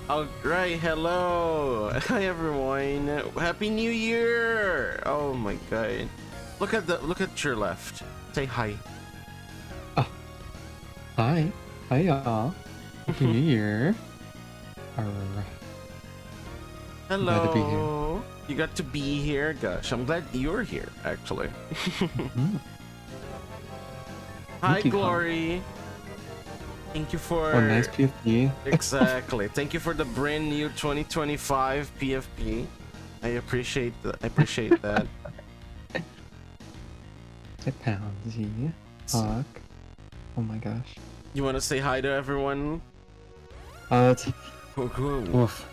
All right, hello. Hi everyone. Happy New Year. Oh my god. Look at your left. Say hi. Hi. Hi, y'all. Happy New Year. Hello. Glad to be here. You got to be here. Gosh, I'm glad you're here, actually. Hi, Glory. Thank you for... Oh, nice PFP. Exactly. Thank you for the brand new 2025 PFP. I appreciate that. Hi, Poundsy. Hawk. Oh my gosh. You want to say hi to everyone? Oof.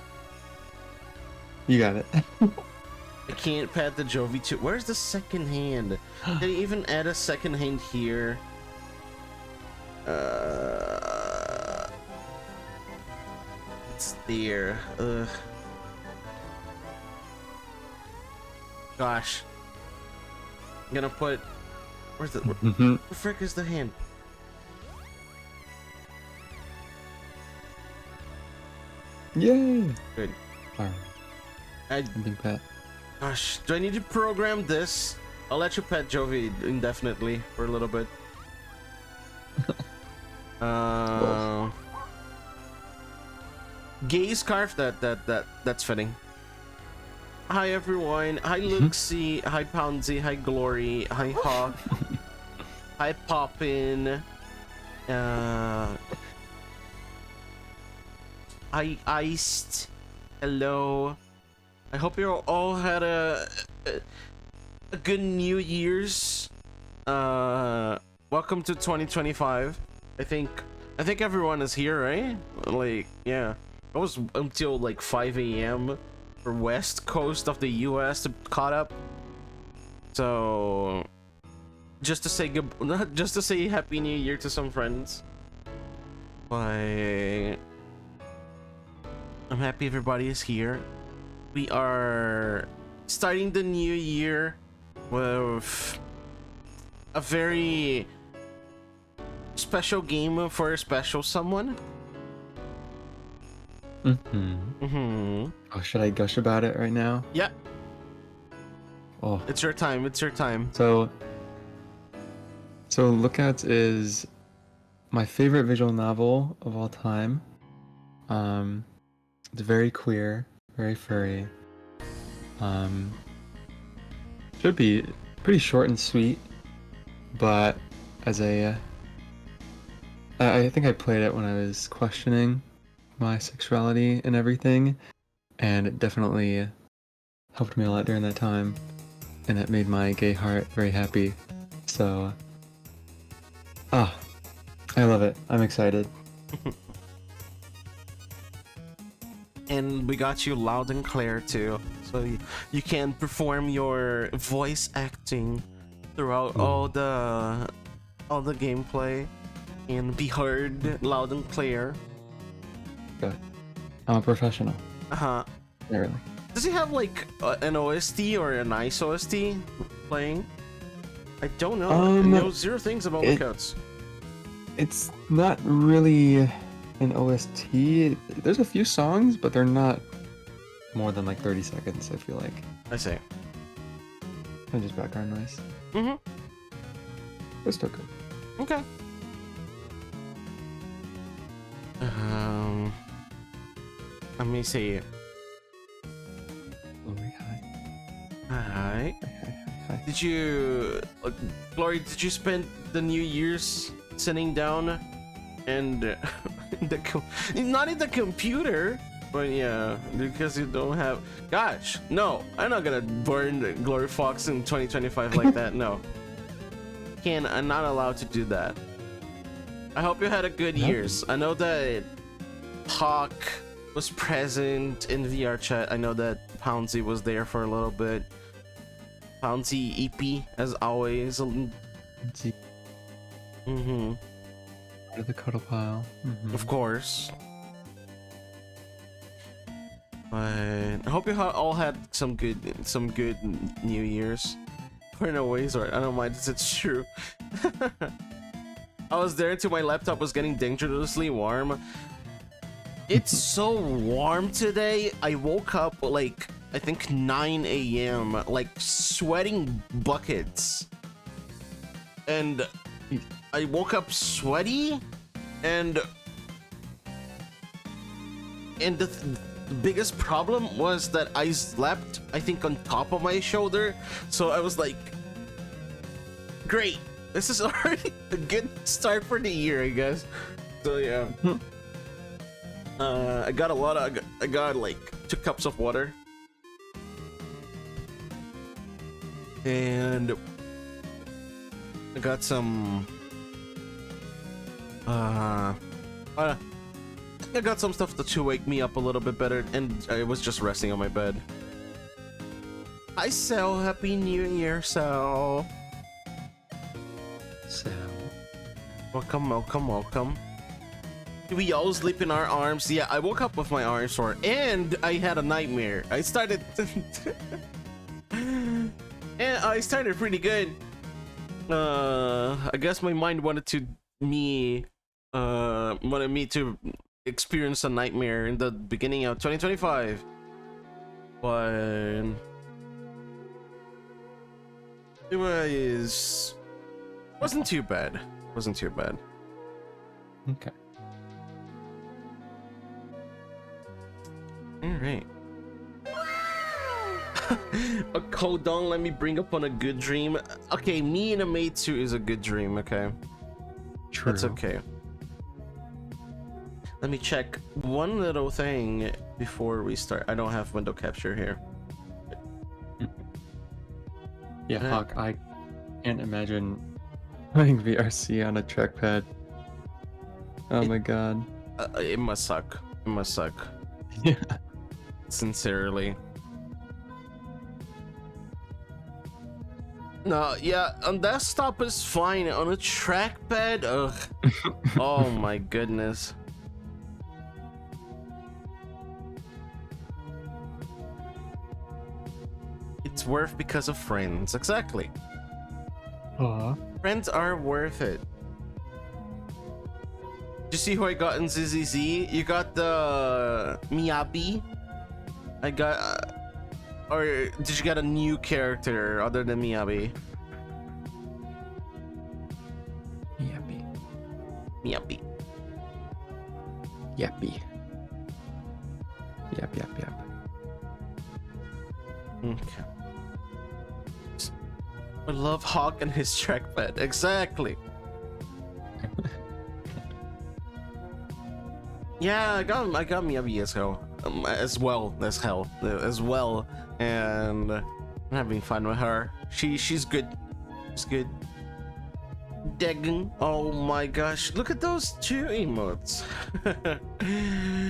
You got it. I can't pat the Jovijet. Where's the second hand? Did they even add a second hand here? It's there. Ugh. Gosh. I'm gonna put... Where's the... Where the frick is the hand? Yay! Good. I'm being pet. Gosh, do I need to program this? I'll let you pet Jovi indefinitely for a little bit. Gay scarf. That's fitting. Hi everyone. Hi Luxie. Hi Poundsy. Hi Glory. Hi Hawk. Hi Poppin. Hi Iced. Hello. I hope you all had a good New Year's. Welcome to 2025. I think everyone is here, right? Like, yeah. It was until like 5 a.m. for West Coast of the US to caught up. So just to say Happy New Year to some friends. But I'm happy everybody is here. We are starting the new year with a very special game for a special someone. Oh, should I gush about it right now? Yeah. Oh, it's your time. So Lookout is my favorite visual novel of all time. It's very queer, very furry. Should be pretty short and sweet, but as I think I played it when I was questioning my sexuality and everything, and it definitely helped me a lot during that time, and it made my gay heart very happy. So, I love it. I'm excited. And we got you loud and clear too, so you can perform your voice acting throughout all the gameplay and be heard loud and clear. Good. I'm a professional. Really. Does he have like an OST or a nice OST playing? I don't know. I know zero things about Lookouts. It's not really an OST. There's a few songs, but they're not more than like 30 seconds, I feel like. I see. And just background noise. It's still good. Okay. Let me see. Glory, hi. Hi. Did you, Glory? Did you spend the New Year's sitting down and not in the computer, but yeah, because you don't have. Gosh, no, I'm not gonna burn Glory Fox in 2025 like that. No, I'm not allowed to do that. I hope you had a good years. I know that Hawk was present in VR chat. I know that Poundsy was there for a little bit. Poundsy EP as always. Out of the cuddle pile. Of course. But I hope you all had some good New Year's. Or no ways, or I don't mind if it's true. I was there until my laptop was getting dangerously warm. It's so warm today. I woke up like I think 9 a.m. like sweating buckets. And I woke up sweaty and the biggest problem was that I slept I think on top of my shoulder. So I was like, great. This is already a good start for the year, I guess. So yeah. I got I got like 2 cups of water. And I got some I got some stuff to wake me up a little bit better, and I was just resting on my bed. Hi Sal, happy new year, Sal. So, Welcome, welcome, welcome. We all sleep in our arms. Yeah, I woke up with my arms sore, and I had a nightmare. I started and I started pretty good. I guess my mind wanted me to experience a nightmare in the beginning of 2025, but it wasn't too bad. Wasn't too bad. okay. All right. Hold on, let me bring up on a good dream. Okay, me and a mate too is a good dream. Okay, True. that's okay. Let me check one little thing before we start. I don't have window capture here. Yeah, Yeah. Hawk, I can't imagine playing VRC on a trackpad. Oh my god. It must suck. It must suck. Yeah. Sincerely. No, yeah, on desktop is fine. On a trackpad, ugh. Oh my goodness. It's worth because of friends. Exactly. Aw. Friends are worth it. Did you see who I got in ZZZ? You got the Miyabi. I got, or did you get a new character other than Miyabi? Yappy. Miyabi. Yappy. Yap, yap, yap. Okay. I love Hawk and his trackpad. Exactly. Yeah, I got Miyabi as well, and I'm having fun with her. She's good. She's good. Degging. Oh my gosh, look at those 2 emotes.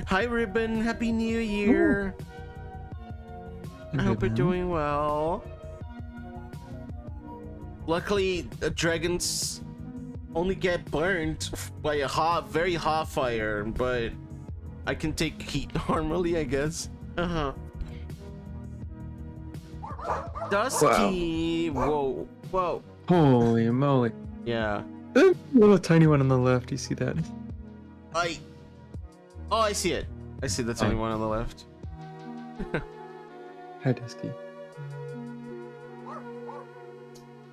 Hi Ribbon, happy new year. I hope you're doing well. Luckily, the dragons only get burned by a very hot fire, but I can take heat normally, I guess. Dusky. Wow. Whoa. Holy moly. Yeah. Little tiny one on the left, you see that? I see it. I see the tiny one on the left. Hi, Dusky.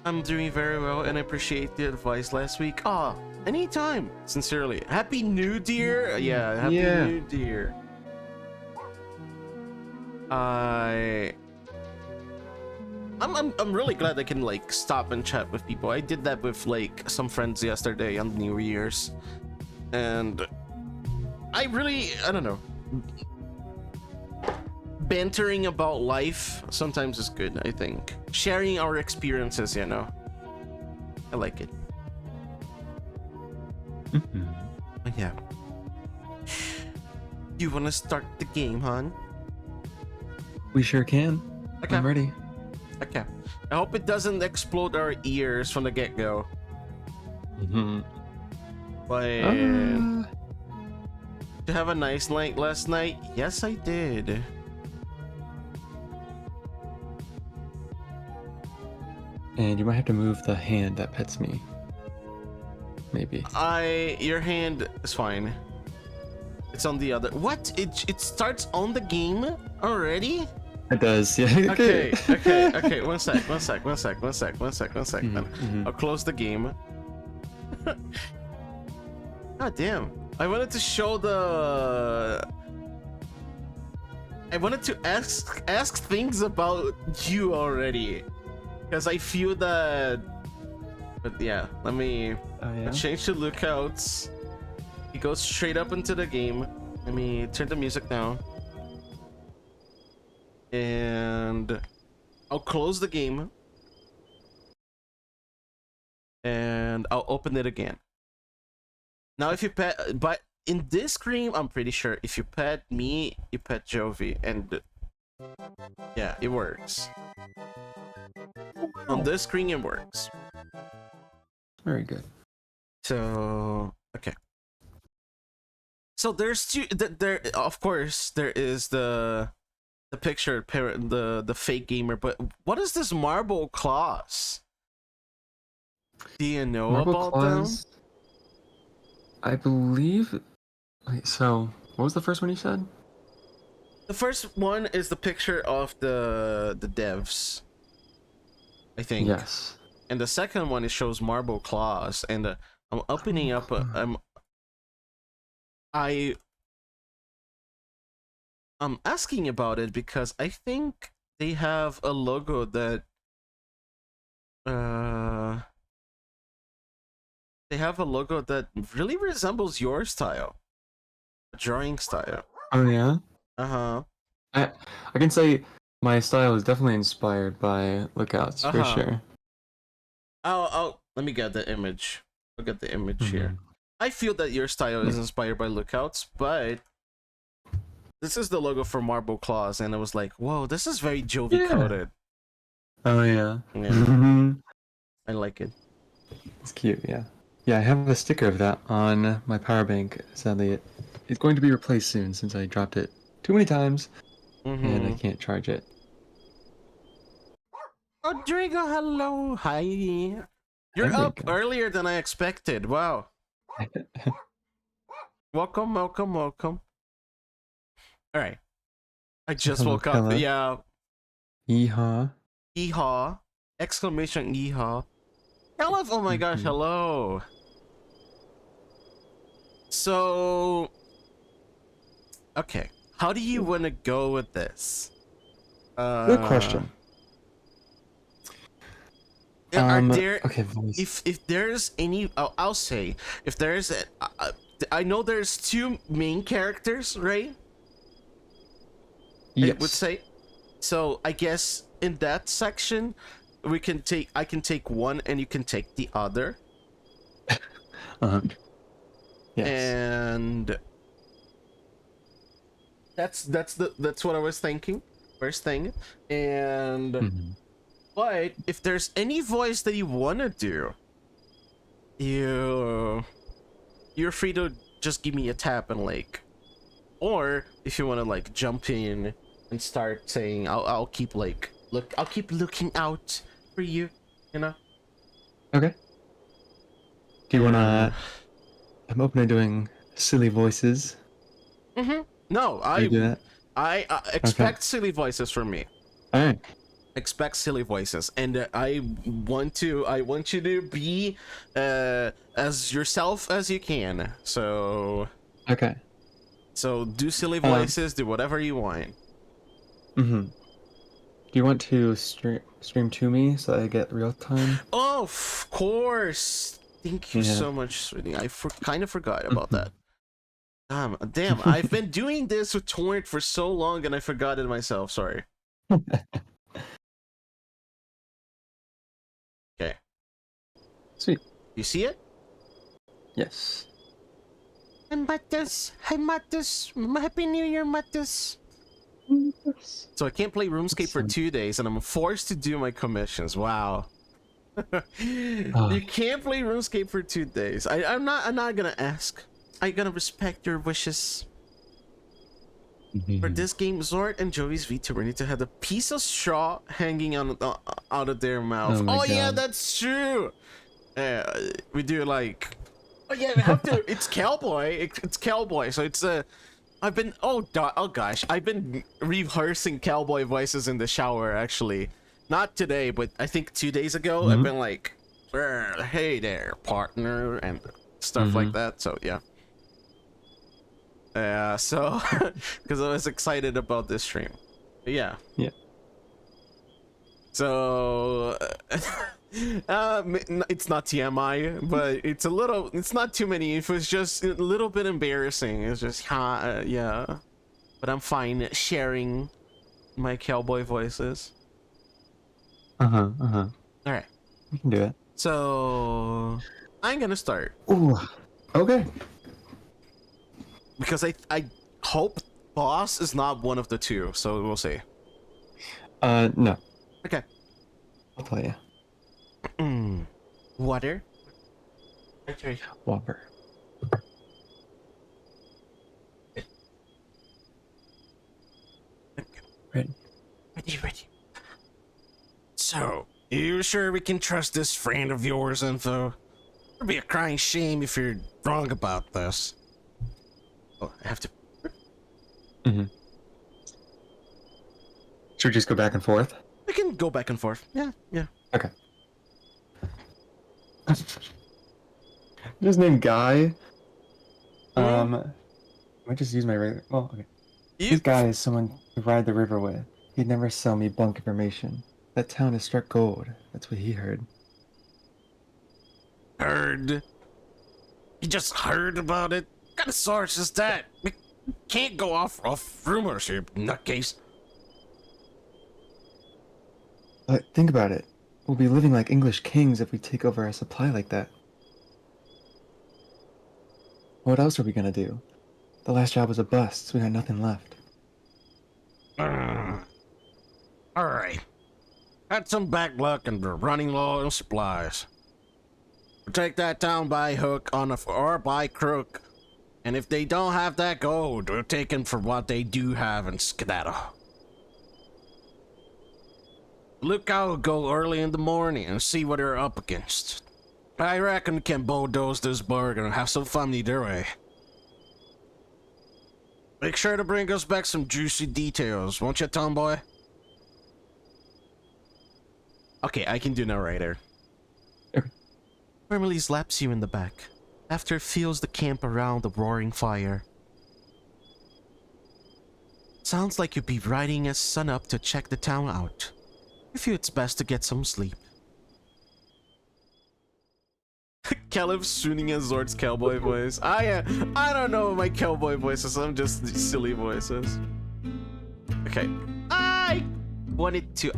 I'm doing very well, and I appreciate the advice last week. Anytime. Sincerely. Happy New Year. Yeah, Happy New Year. I'm really glad I can like stop and chat with people. I did that with like some friends yesterday on New Year's, and I don't know. Bantering about life sometimes is good, I think. Sharing our experiences, you know. I like it. But yeah. You wanna start the game, hon? We sure can. Okay. I'm ready. Okay. I hope it doesn't explode our ears from the get-go. But did you have a nice night last night? Yes, I did. And you might have to move the hand that pets me. Maybe. Your hand is fine. It's on the other. What? It starts on the game already? It does, yeah. Okay. One sec. I'll close the game. God damn. I wanted to show the. I wanted to ask things about you already, because I feel that. But yeah, let me change to lookouts. He goes straight up into the game. Let me turn the music down. And I'll close the game. And I'll open it again. Now if you pet, but in this screen, I'm pretty sure if you pet me, you pet Jovi, and yeah, it works. On this screen, it works. Very good. So okay. So there's two. There, of course, there is the picture, the fake gamer. But what is this marble claws? Do you know Marble about claws, them? I believe. Wait, so what was the first one you said? The first one is the picture of the devs, I think. Yes. And the second one, it shows marble claws, and I'm opening up. I'm asking about it because I think they have a logo that really resembles your style, drawing style. Oh yeah. Uh-huh. I can say my style is definitely inspired by Lookouts for sure. I'll let me get the image. I'll get the image here. I feel that your style is inspired by Lookouts, but this is the logo for Marble Claws, and I was like, whoa, this is very Jovi coded. Oh yeah. I like it. It's cute, yeah. Yeah, I have a sticker of that on my power bank. Sadly, it's going to be replaced soon since I dropped it too many times, and I can't charge it. Rodrigo, hello, hi. You're up earlier than I expected. Wow. Welcome. All right. I just woke up. Hello. Yeah. Yeehaw. Yeehaw! Exclamation yeehaw! Hello! Oh my gosh! Hello. So, okay. How do you want to go with this? Good question. Are there? Okay. If there's any, I'll say if there's. I know there's two main characters, right? Yes. I would say. So I guess in that section, I can take one and you can take the other. Yes. And that's what I was thinking. First thing. And but if there's any voice that you wanna do, you're free to just give me a tap and like, or if you wanna like jump in and start saying, I'll keep looking out for you, you know. Okay. Do you wanna? I'm open to doing silly voices. No, I expect silly voices from me. All right. Expect silly voices, and I want you to be as yourself as you can. So okay. So do silly voices, do whatever you want. Do you want to stream to me so I get real time? Oh, of course. Thank you so much, sweetie. I kind of forgot about that. Damn, I've been doing this with Torrent for so long and I forgot it myself. Sorry. Okay. Sweet. You see it? Yes. Hi, Mattis. Hi, Mattis. Happy New Year, Mattis. So I can't play RuneScape for 2 days and I'm forced to do my commissions. Wow. You can't play RuneScape for 2 days. I'm not gonna ask. I'm gonna respect your wishes. For this game, Zord and Jovi's VTuber need to have a piece of straw hanging out of their mouth. Oh yeah, that's true. We do like, Oh yeah, I have to. It's cowboy. It's cowboy. So it's I've been oh gosh, I've been rehearsing cowboy voices in the shower actually. Not today, but I think 2 days ago. I've been like, hey there, partner, and stuff like that. So yeah. So because I was excited about this stream. But yeah. Yeah. So it's not TMI, but it's not too many. It was just a little bit embarrassing. It's just yeah, but I'm fine sharing my cowboy voices. All right, We can do it. so I'm gonna start. Ooh. Okay. Because I hope boss is not one of the two, so we'll see. No. Okay. I'll tell you. Water. Whopper. Ready. Ready. So, you sure we can trust this friend of yours, Info? It'd be a crying shame if you're wrong about this. Oh, I have to. Should we just go back and forth? We can go back and forth. Yeah. Okay. Just named Guy. I might just use my regular. Well, okay. This guy is someone to ride the river with. He'd never sell me bunk information. That town has struck gold. That's what he heard. Heard? You just heard about it? What kind of source is that? We can't go off rumors here, nutcase. But think about it. We'll be living like English kings if we take over a supply like that. What else are we gonna do? The last job was a bust, so we got nothing left. Alright. Had some bad luck and we're running low on supplies. We'll take that town by hook or by crook. And if they don't have that gold, we'll take them for what they do have and skedaddle. Lookout will go early in the morning and see what they're up against. I reckon we can bulldoze this burg and have some fun either way. Make sure to bring us back some juicy details, won't you, tomboy? Okay, I can do narrator. Okay. Normally slaps you in the back, after feels the camp around the roaring fire. Sounds like you'd be riding a sun up to check the town out. You feel it's best to get some sleep. Caleb swooning as Zord's cowboy voice. I don't know my cowboy voices, I'm just silly voices. Okay. I wanted to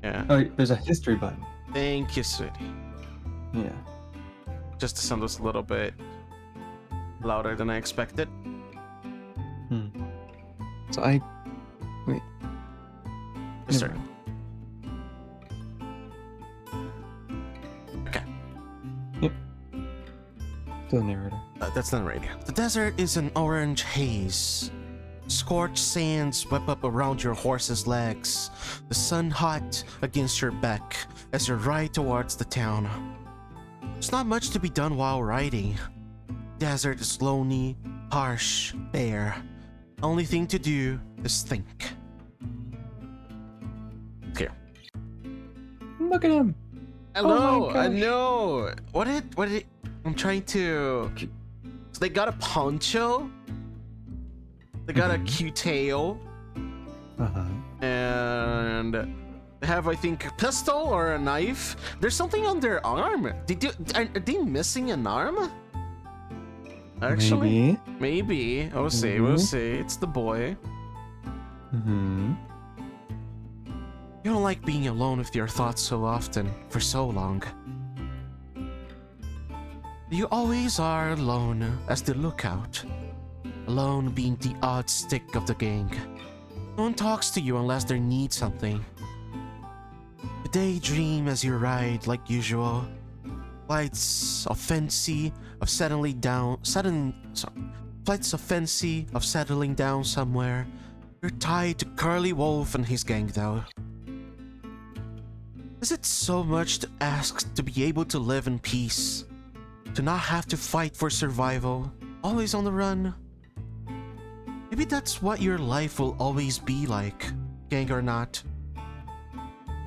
yeah. Oh, there's a history button. Thank you, sweetie. Yeah. Just to sound a little bit louder than I expected. So wait. Yes, sir. Okay. Yep. Still narrator. That's not radio. The desert is an orange haze. Scorched sands whip up around your horse's legs. The sun hot against your back as you ride towards the town. There's not much to be done while riding. Desert is lonely, harsh, bare. Only thing to do is think. Here. Look at him. Hello. Oh my I gosh. know. What did? I'm trying to. So they got a poncho. They got a cute tail. And they have, I think, a pistol or a knife. There's something on their arm. Are they missing an arm? Actually, maybe. We'll see. We'll see. It's the boy. You don't like being alone with your thoughts so often, for so long. You always are alone as the lookout. Alone being the odd stick of the gang. No one talks to you unless they need something. You daydream as you ride like usual. Flights of fancy of settling down somewhere. You're tied to Curly Wolf and his gang though. Is it so much to ask to be able to live in peace? To not have to fight for survival, always on the run? Maybe that's what your life will always be like, gang or not.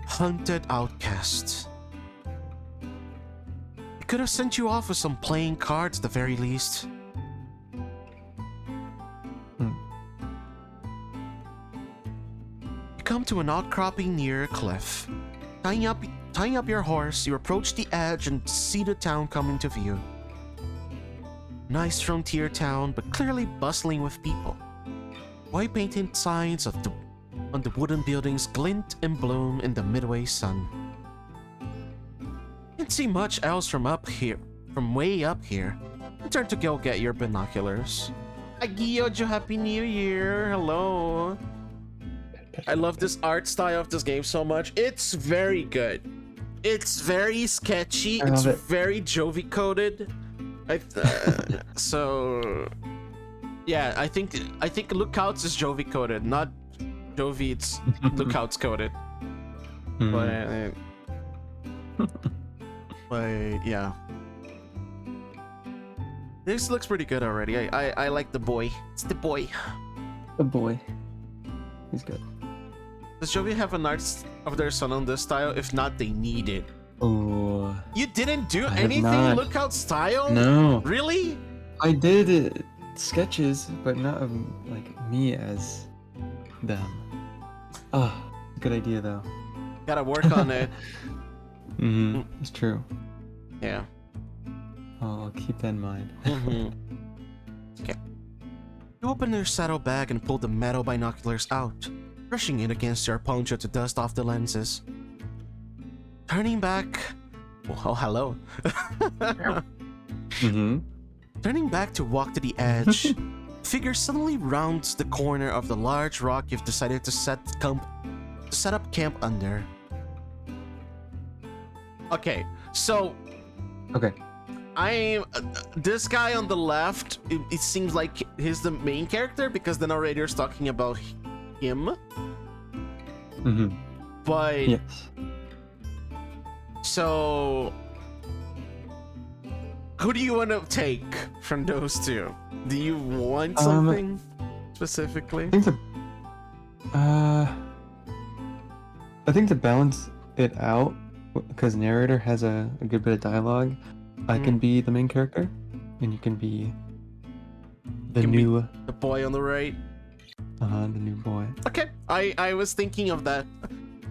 Hunted outcast. I could have sent you off with some playing cards at the very least. You come to an outcropping near a cliff. Tying up your horse, you approach the edge and see the town coming to view. Nice frontier town, but clearly bustling with people. White painted signs on the wooden buildings glint and bloom in the midway sun. Can't see much else from way up here. Turn to go get your binoculars. Agiojo, Happy New Year! Hello! I love this art style of this game so much. It's very good. It's very sketchy. It's very Jovi coded. So yeah, I think Lookouts is Jovi coded, not Jovi. It's Lookouts coded. But yeah, this looks pretty good already. I like the boy. It's the boy. The boy. He's good. Does Jovi have an art of their son on this style? If not, they need it. Oh. You didn't do anything Lookout style? No. Really? I did sketches, but not of like me as them. Ah, good idea though. Gotta work on it. It's true. Yeah. I'll keep that in mind. Okay. You open your saddlebag and pull the metal binoculars out, brushing it against your poncho to dust off the lenses. Turning back... Oh, hello. Turning back to walk to the edge, figure suddenly rounds the corner of the large rock you've decided to set up camp under. Okay, so... Okay. I'm this guy on the left. It seems like he's the main character because the narrator's talking about him. But yes. So, who do you want to take from those two? Do you want something specifically? I think to balance it out, because narrator has a good bit of dialogue. I can be the main character, and you can be the boy on the right. The new boy. Okay, I was thinking of that.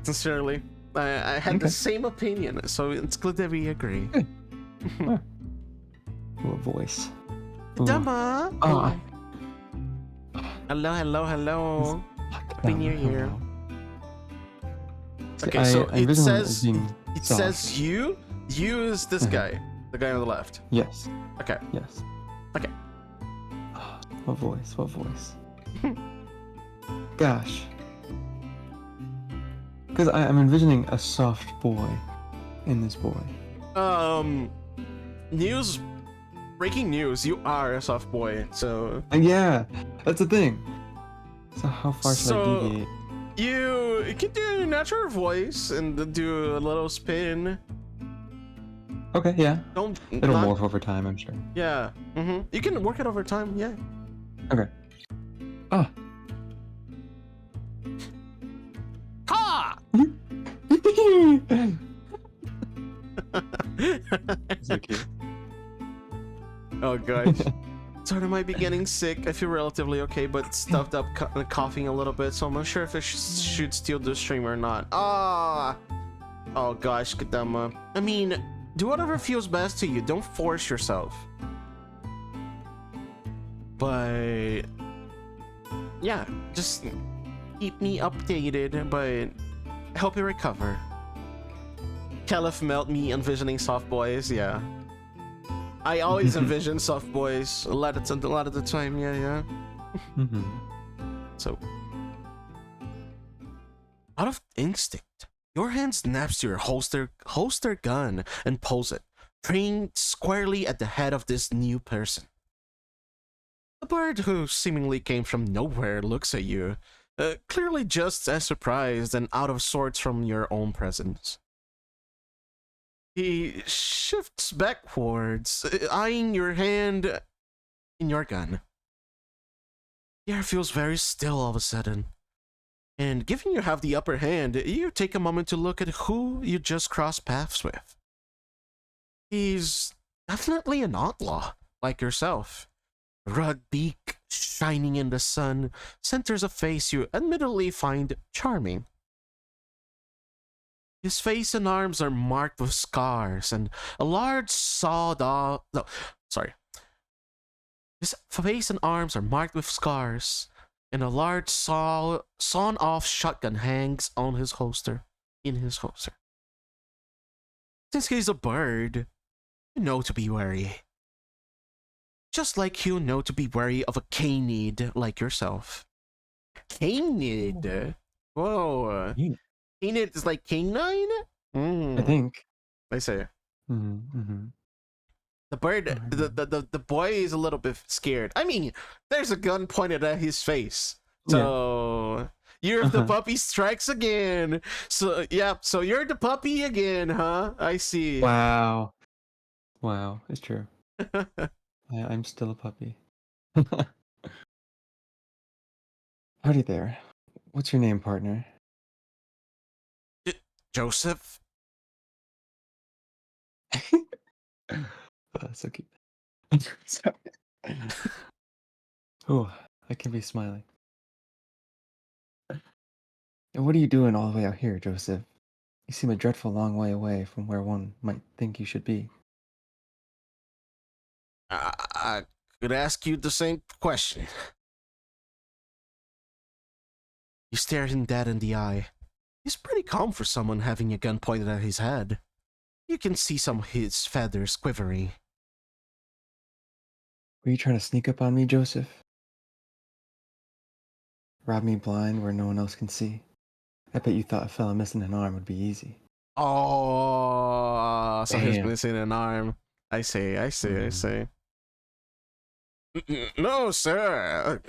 Sincerely, I had the same opinion, so it's good that we agree. What voice? Dama. Hello. Happy New Year. Okay, so it says you is this guy. The guy on the left. Yes. Okay. Yes. Okay. What voice? Gosh. Because I'm envisioning a soft boy in this boy. Breaking news, you are a soft boy, so... Yeah, that's the thing. So how far should I deviate? You can do a natural voice and do a little spin. Okay, yeah. It'll morph over time, I'm sure. Yeah. You can work it over time, yeah. Okay. Ah. Ha! So cute. Oh gosh. Sorry, I might be getting sick. I feel relatively okay, but stuffed up, coughing a little bit, so I'm not sure if I should steal the stream or not. Oh gosh, Kadama. I mean, do whatever feels best to you. Don't force yourself. But yeah, just keep me updated, but I hope you recover. Caliph melt me envisioning soft boys, yeah. I always envision soft boys a lot of the time, yeah. So, out of instinct, your hand snaps to your holster gun and pulls it, praying squarely at the head of this new person. The bird, who seemingly came from nowhere, looks at you, clearly just as surprised and out of sorts from your own presence. He shifts backwards, eyeing your hand in your gun. The air feels very still all of a sudden. And given you have the upper hand, you take a moment to look at who you just crossed paths with. He's definitely an outlaw, like yourself. Rugged beak, shining in the sun, centers a face you admittedly find charming. His face and arms are marked with scars and a large sawed-off... No, sorry. His face and arms are marked with scars, and a large sawn-off shotgun hangs on his holster, in his holster. Since he's a bird, you know to be wary. Just like you know to be wary of a canid like yourself. Canid? Whoa. Canid is like canine? I think. I say. Mm-hmm. The bird, the boy is a little bit scared. I mean, there's a gun pointed at his face. So, you're the puppy strikes again. So, yeah, so you're the puppy again, huh? I see. Wow. Wow, it's true. I'm still a puppy. Howdy there. What's your name, partner? Joseph? Oh, so cute. Sorry. Oh, I can be smiling. And what are you doing all the way out here, Joseph? You seem a dreadful long way away from where one might think you should be. I could ask you the same question. You stare him dead in the eye. He's pretty calm for someone having a gun pointed at his head. You can see some of his feathers quivering. Were you trying to sneak up on me, Joseph? Rob me blind where no one else can see? I bet you thought a fella missing an arm would be easy. Oh, so he's Damn. missing an arm. I see. No, sir.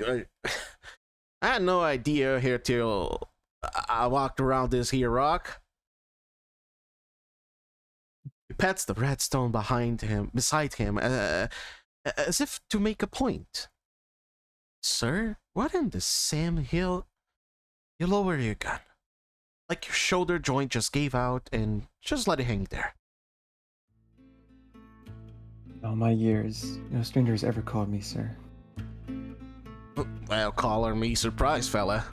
I had no idea here till I walked around this here rock. He pats the redstone beside him, as if to make a point. Sir, what in the Sam Hill? You lower your gun. Like your shoulder joint just gave out and just let it hang there. All my years, no stranger has ever called me sir. Well, color me surprised, fella.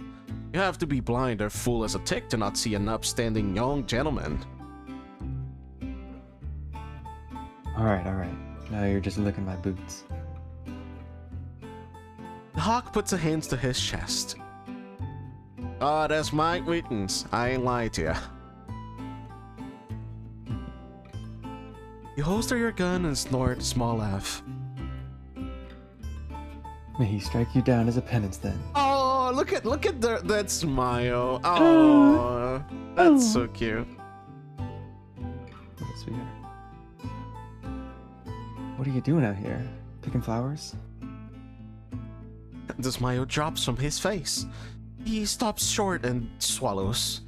You have to be blind or fool as a tick to not see an upstanding young gentleman. Alright. Now you're just licking my boots. The hawk puts his hands to his chest. Oh, that's my witness. I ain't lying to you. You holster your gun and snort a small laugh. May he strike you down as a penance then. Oh, look at that smile. Oh, that's so cute. Yes, we are. What are you doing out here? Picking flowers? The smile drops from his face. He stops short and swallows.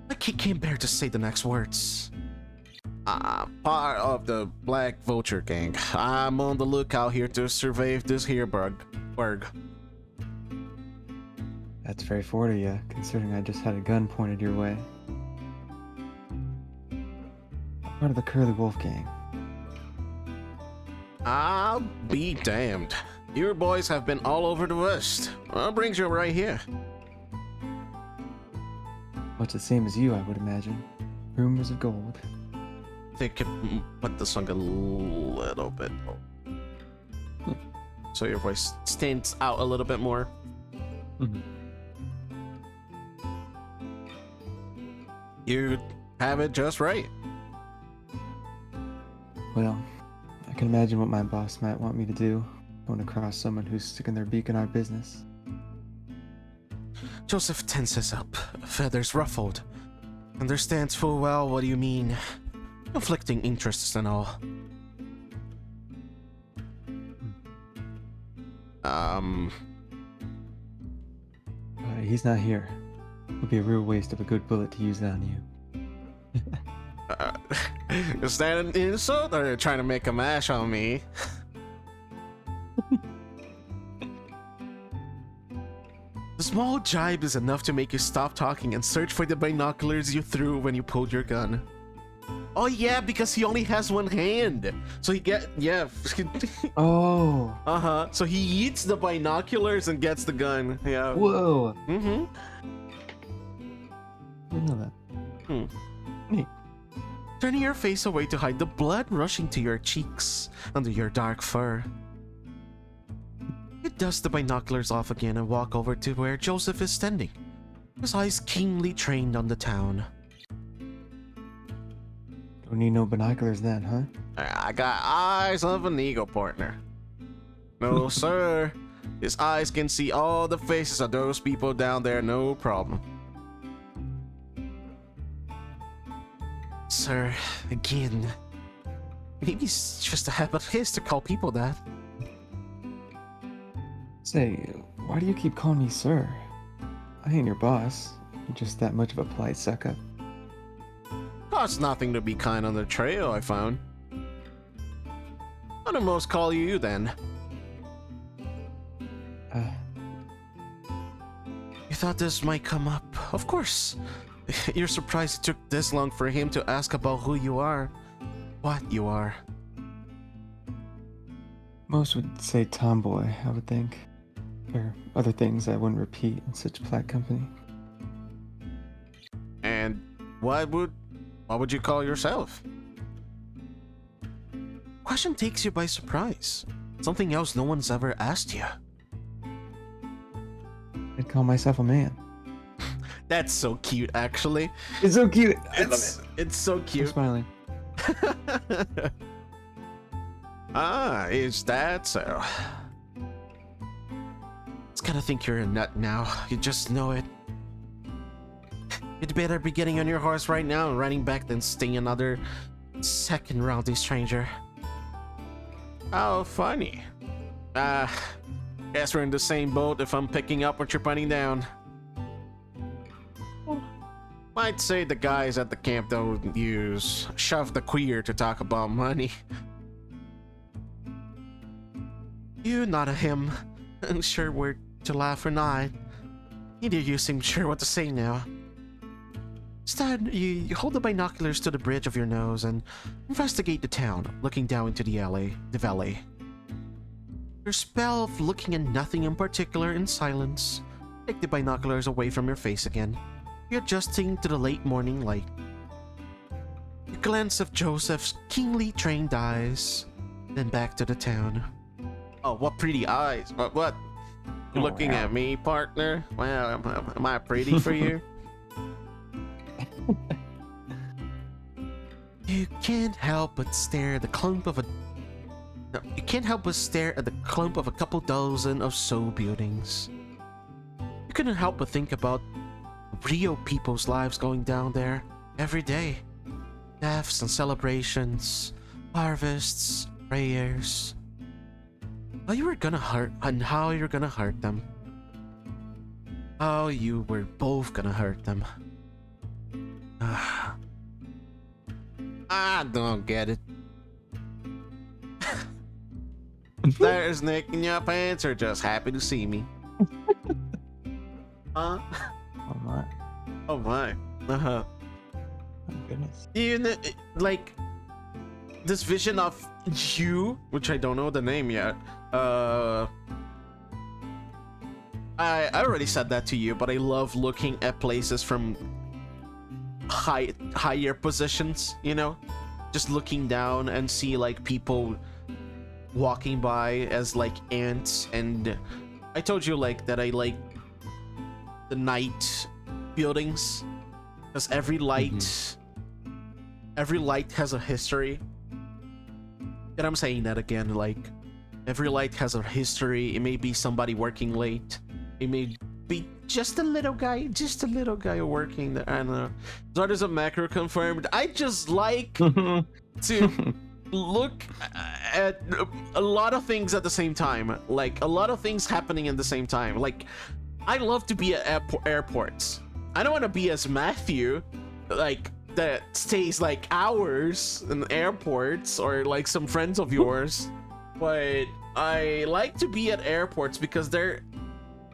Like he can't bear to say the next words. Part of the Black Vulture Gang. I'm on the lookout here to survey this here burg. That's very forward of you, considering I just had a gun pointed your way. Part of the Curly Wolf Gang. I'll be damned. Your boys have been all over the West. What brings you right here? Much the same as you, I would imagine. Rumors of gold. I think I could put the song a little bit so your voice stands out a little bit more. Mm-hmm. You have it just right. Well, I can imagine what my boss might want me to do, going across someone who's sticking their beak in our business. Joseph tenses up, feathers ruffled. Understands full well what you mean. Conflicting interests and all. He's not here. It would be a real waste of a good bullet to use on you. Is that an insult, or are you trying to make a mash on me? The small jibe is enough to make you stop talking and search for the binoculars you threw when you pulled your gun. Oh yeah, because he only has one hand. So Oh. Uh-huh. So he eats the binoculars and gets the gun. Yeah. Whoa. Mm-hmm. I didn't know that. Neat. Turning your face away to hide the blood rushing to your cheeks under your dark fur. You dust the binoculars off again and walk over to where Joseph is standing, his eyes keenly trained on the town. Don't need no binoculars then, huh? I got eyes of an eagle, partner. No, sir. His eyes can see all the faces of those people down there, no problem. Sir, again. Maybe it's just a habit of his to call people that. Say, why do you keep calling me sir? I ain't your boss. You're just that much of a polite suck-up. Costs nothing to be kind on the trail, I found. I'd almost call you then. You thought this might come up? Of course. You're surprised it took this long for him to ask about who you are. What you are. Most would say tomboy, I would think. Or other things I wouldn't repeat in such polite company. And what would you call yourself? Question takes you by surprise. Something else no one's ever asked you. I'd call myself a man. That's so cute, actually. It's so cute. It's so I'm cute. smiling. Ah, is that so? It's gonna think you're a nut now. You just know it. You'd better be getting on your horse right now and running back than staying another second around this stranger. How funny. Guess we're in the same boat if I'm picking up what you're putting down. Might say the guys at the camp don't use shove the queer to talk about money. You nod at him, unsure where to laugh or not. Neither you seem sure what to say now. Instead, you hold the binoculars to the bridge of your nose and investigate the town, looking down into the valley. Your spell of looking at nothing in particular in silence, take the binoculars away from your face again, readjusting to the late morning light. You glance at Joseph's keenly trained eyes, then back to the town. Oh, what pretty eyes! What? You're looking at me, partner? Well, am I pretty for you? You can't help but stare at the clump of a couple dozen or so buildings. You couldn't help but think about real people's lives going down there every day. Deaths and celebrations, harvests, prayers. How you were gonna hurt and how you're gonna hurt them. How you were both gonna hurt them. I don't get it. There's Nick in your pants or just happy to see me. Huh? Oh my. Oh my. Uh-huh. My goodness. You know, like this vision of you, which I don't know the name yet. I already said that to you, but I love looking at places from higher positions, you know, just looking down and see like people walking by as like ants. And I told you like that I like the night buildings because every light has a history. And I'm saying that again, like every light has a history. It may be somebody working late, it may be just a little guy working there. I don't know. Zard is a macro confirmed. I just like to look at a lot of things at the same time, like a lot of things happening at the same time. Like I love to be at airports. I don't want to be as Matthew, like that stays like hours in airports or like some friends of yours, but I like to be at airports because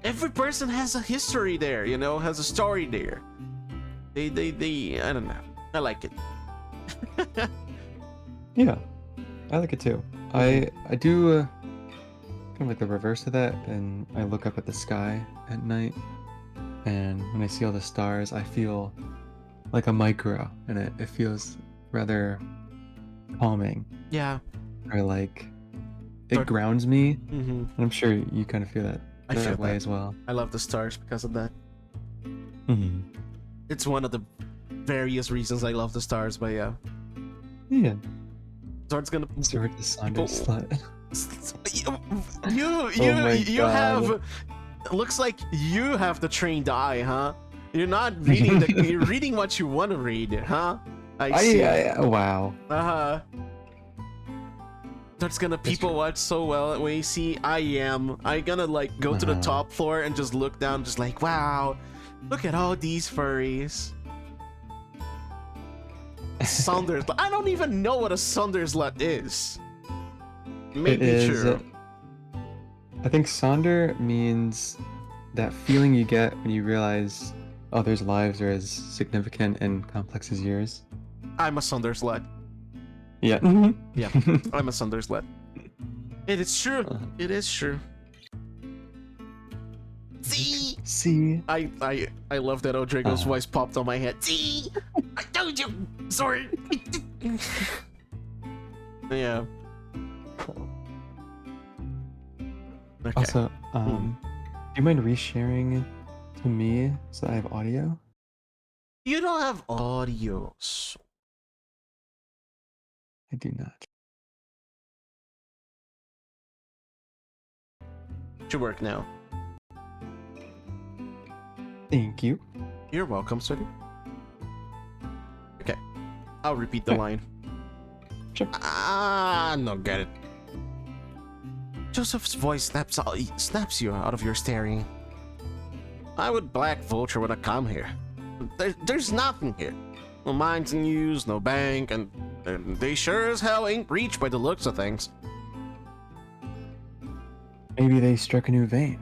every person has a history there, you know, has a story there. They I don't know. I like it. Yeah, I like it too. I do kind of like the reverse of that, and I look up at the sky at night, and when I see all the stars, I feel like a micro, and it feels rather calming, Yeah. or like it Sort- grounds me. Mm-hmm. And I'm sure you kind of feel that I feel that way that. as well. I love the stars because of that. Hmm. It's one of the various reasons I love the stars, but yeah. Yeah. Sword's gonna. Sword the Saunders slut. You Oh my you God. have. Looks like you have the trained eye, huh? You're not reading you're reading what you want to read, huh? I see. Wow. Uh-huh. That's gonna people true. watch so well when you see I gonna like go to the Uh-huh. top floor and just look down, just like, wow, look at all these furries. Saunders. I don't even know what a Saunderslet is. Maybe It is. true. I think Sonder means that feeling you get when you realize others' lives are as significant and complex as yours. I'm a Saunderslet. Yeah. Yeah, I'm a Saunderslet. It is true. Uh-huh. It is true. See? See? I love that Odrigo's Uh-huh. voice popped on my head. See? I told you! Sorry. Yeah. Okay. Also, do you mind resharing to me so I have audio? You don't have audio. So I do not. should work now. Thank you. You're welcome, sweetie. Okay. I'll repeat the Yeah. line. Sure. No, get it. Joseph's voice snaps you out of your staring. I would Black Vulture when I come here. There's nothing here. No mines in use, no bank, and they sure as hell ain't reached by the looks of things. Maybe they struck a new vein.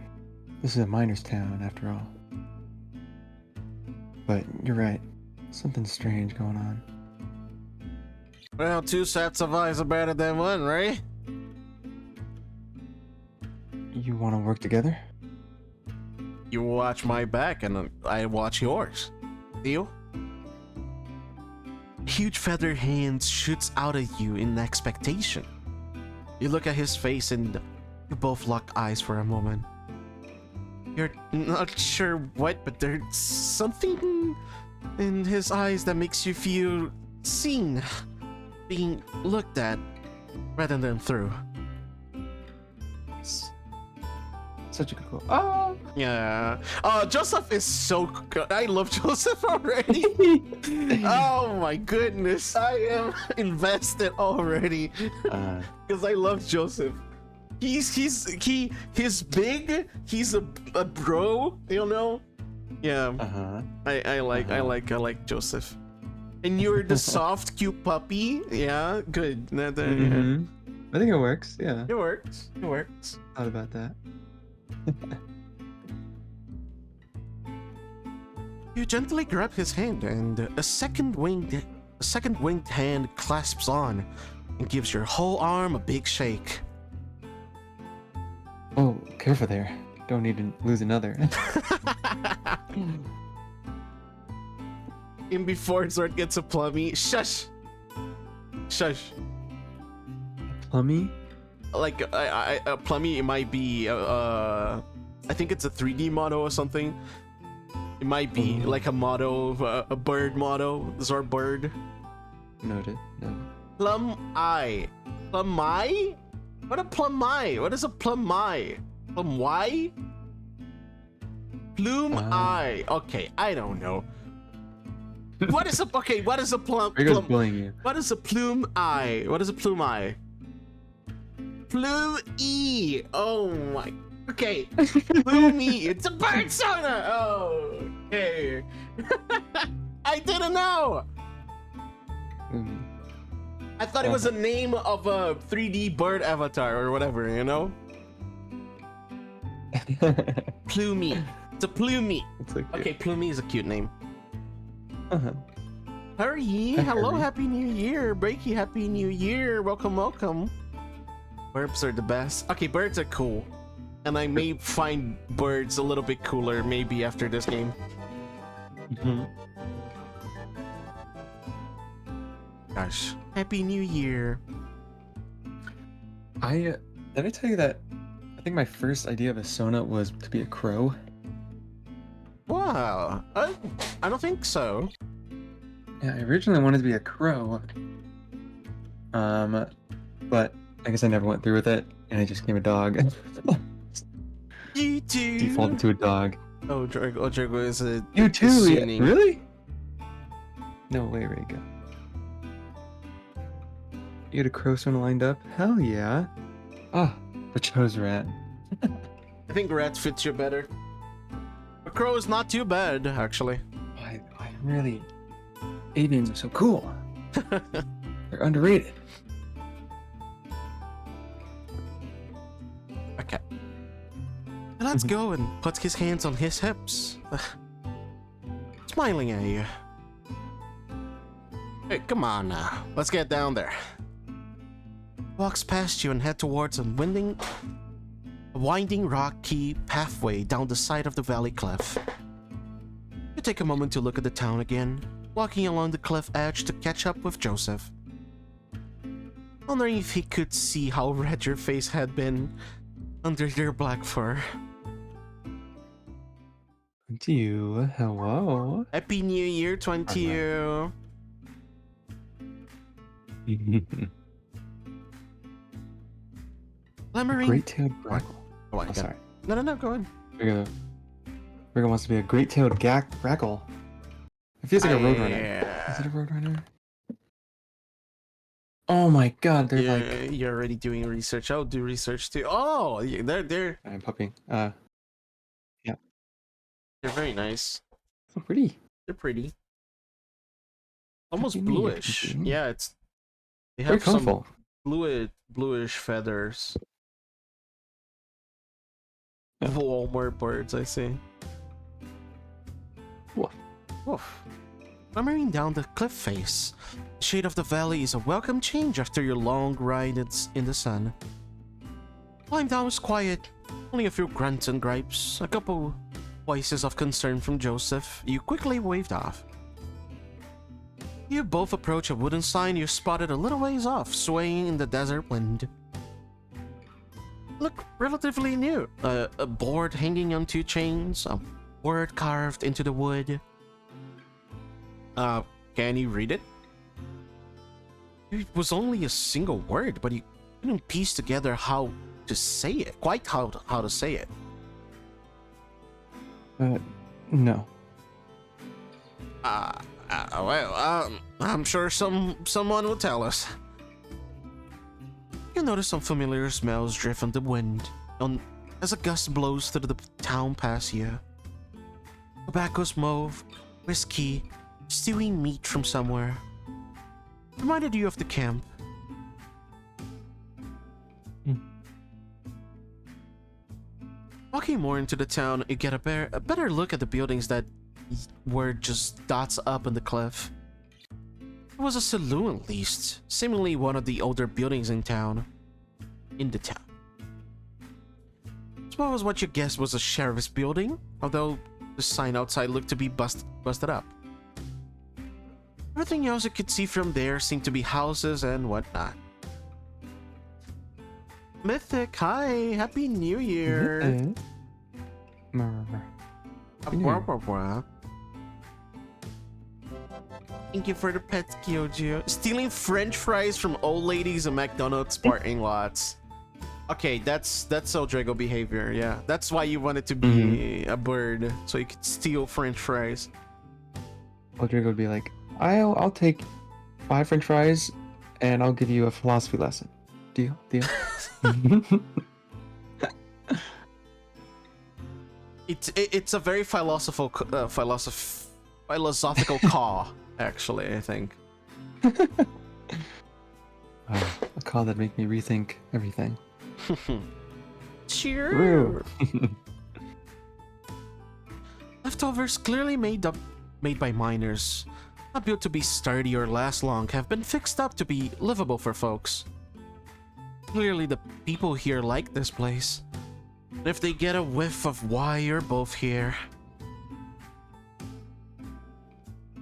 This is a miner's town, after all. But you're right. Something strange going on. Well, two sets of eyes are better than one, right? You want to work together? You watch my back and I watch yours. Deal? Huge feathered hand shoots out at you in expectation. You look at his face and you both lock eyes for a moment. You're not sure what, but there's something in his eyes that makes you feel seen, being looked at rather than through. Such a good quote. Oh! Yeah. Joseph is so good. I love Joseph already. Oh my goodness. I am invested already. Because I love Joseph. He's big. He's a bro, you know? Yeah. Uh-huh. I like Joseph. And you're the soft, cute puppy. Yeah, good. Yeah. Mhm. I think it works, yeah. It works. It works. Thought about that. You gently grab his hand, and a second winged hand clasps on and gives your whole arm a big shake. Oh, careful there. Don't need to lose another. And before Zord gets a plummy, shush! Shush. Plummy? Like, a plummy, it might be, I think it's a 3D model or something. It might be like a model, a bird model, Zord bird. Noted. No. Plum eye. Plum eye? What a plum eye? What is a plum eye? Plum Y? Plume eye. Okay, I don't know. What is a what is a plum? Rigo's bullying you. What is a plume eye? What is a plume eye? Plume E. Oh my. Okay. Plume E. It's a bird sonar. Oh. Okay. I didn't know. I thought it was a name of a 3D bird avatar or whatever, you know? Plumie. It's a Plumie. It's so cute. Okay, Plumie is a cute name. Uh-huh. Hurry! Hi, Hello, Hurry. Happy New Year! Breaky, Happy New Year! Welcome, welcome! Burps are the best. Okay, birds are cool. And I may find birds a little bit cooler maybe after this game. Mhm. Gosh. Happy New Year! Did I tell you that I think my first idea of a Sona was to be a crow? Wow. I don't think so. Yeah, I originally wanted to be a crow. But I guess I never went through with it, and I just became a dog. You too! Defaulted to a dog. Oh, Drago is a... You too? Yeah, Assuming. really? No way, where'd he go? You had a crow Sona lined up? Hell yeah. Ah, but chose rat. I think rat fits you better. A crow is not too bad, actually. I really... Avians are so cool. They're underrated. Okay. Let's go and put his hands on his hips. Smiling at you. Hey, come on now. Let's get down there. Walks past you and head towards a winding rocky pathway down the side of the valley cliff. You take a moment to look at the town again, walking along the cliff edge to catch up with Joseph. Wondering if he could see how red your face had been under your black fur. To you, hello. Happy New Year 20. Glimmering. Great-tailed grackle. Oh, my Oh, God. sorry. No, go ahead. Virgo wants to be a great-tailed grackle. It feels like a roadrunner. Yeah. Is it a roadrunner? Oh my god, they're like... You're already doing research. I'll do research too. Oh, yeah, they're I'm pupping. they're very nice. So pretty. They're pretty. Almost Happy New Year, bluish. Christine. Yeah, they Very have some colorful. bluish feathers. Yeah. Walmart birds, I see. Woof. Woof. Clambering down the cliff face, the shade of the valley is a welcome change after your long ride in the sun. Climb down was quiet, only a few grunts and gripes, a couple voices of concern from Joseph. You quickly waved off. You both approach a wooden sign you spotted a little ways off, swaying in the desert wind. Look relatively new. A board hanging on two chains, a word carved into the wood. Can you read it? It was only a single word, but you couldn't piece together how to say it. Quite how to say it. No. I'm sure someone will tell us. You notice some familiar smells drift on the wind as a gust blows through the town past you. Tobacco smoke, whiskey, stewing meat from somewhere. Reminded you of the camp. Walking more into the town, you get a better look at the buildings that were just dots up in the cliff. It was a saloon at least, seemingly one of the older buildings in the town. Suppose what you guessed was a sheriff's building, although the sign outside looked to be busted up. Everything else you could see from there seemed to be houses and whatnot. Mythic, hi, happy New Year. Thank you for the pets, Kyojo. Stealing French fries from old ladies in McDonald's parking lots. Okay, that's Drago behavior. Yeah, that's why you wanted to be a bird, so you could steal French fries. Rodrigo would be like, I'll take 5 French fries, and I'll give you a philosophy lesson. Deal? It's a very philosophical call, actually, I think. call that'd make me rethink everything. Sure. True. Leftovers clearly made by miners, not built to be sturdy or last long, have been fixed up to be livable for folks. Clearly the people here like this place. If they get a whiff of why you're both here.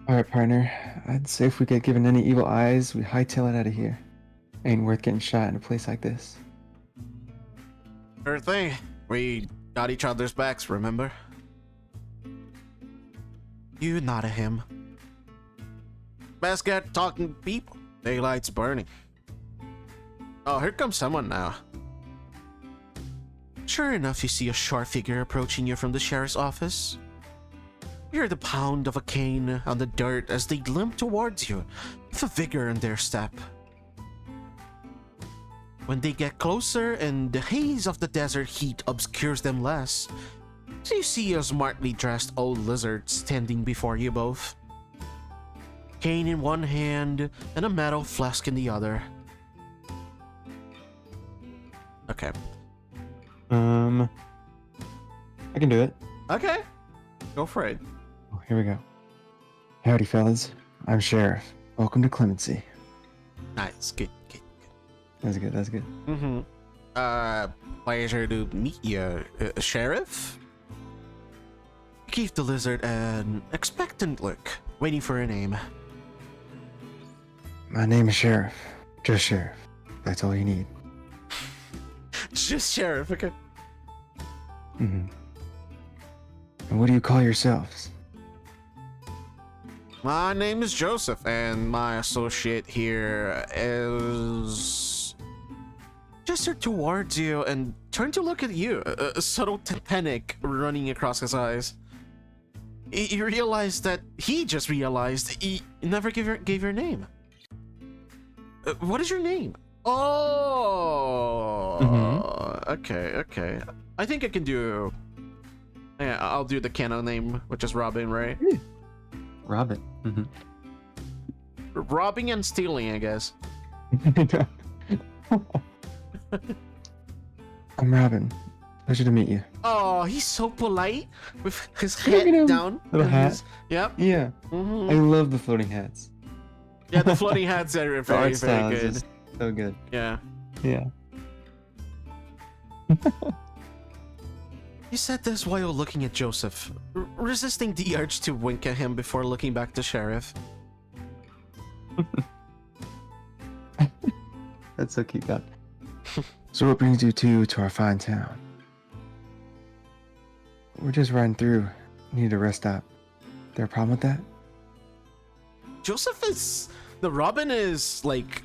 Alright, partner. I'd say if we get given any evil eyes, we hightail it out of here. Ain't worth getting shot in a place like this. Sure thing. We got each other's backs, remember? You nod at him. Best get talking people. Daylight's burning. Oh, here comes someone now. Sure enough, you see a short figure approaching you from the sheriff's office. You hear the pound of a cane on the dirt as they limp towards you, with a vigor in their step. When they get closer and the haze of the desert heat obscures them less, so you see a smartly dressed old lizard standing before you both. Cane in one hand and a metal flask in the other. Okay. I can do it. Okay. Go for it. Oh, here we go. Howdy, fellas. I'm Sheriff. Welcome to Clemency. Nice. Good. That's good, that's good. Pleasure to meet you, Sheriff. You gave the lizard an expectant look, waiting for a name. My name is Sheriff. Just Sheriff. That's all you need. Just Sheriff, okay. Mm-hmm. And what do you call yourselves? My name is Joseph, and my associate here is... gestured towards you and turned to look at you, a subtle panic running across his eyes. He realized that he just realized he never gave your name. What is your name? Oh, okay. I think I can do. Yeah, I'll do the canon name, which is Robin, right? Robin. Mm-hmm. Robbing and stealing, I guess. I'm Robin. Pleasure to meet you. Oh, he's so polite with his Look at head him. down. Little hat. Yep. Yeah. Mm-hmm. I love the floating hats. Yeah, the floating hats are The very, art style very is good. just so good. Yeah. Yeah. You said this while looking at Joseph, resisting the urge to wink at him before looking back to Sheriff. That's so cute, God. So what brings you two to our fine town? We're just riding through. Need a rest stop. There a problem with that? Joseph is... the Robin is, like,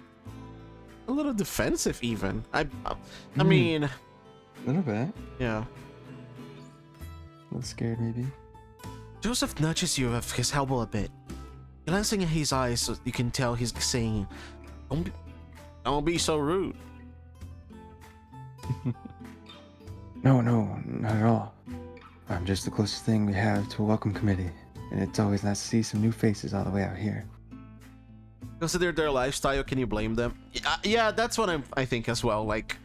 a little defensive even. I mean... A little bit. Yeah. A little scared, maybe. Joseph nudges you with his elbow a bit. Glancing at his eyes, so you can tell he's saying, Don't be so rude. No, not at all. I'm just the closest thing we have to a welcome committee, and it's always nice to see some new faces all the way out here. Consider their lifestyle, can you blame them? Yeah, that's what I think as well. Like,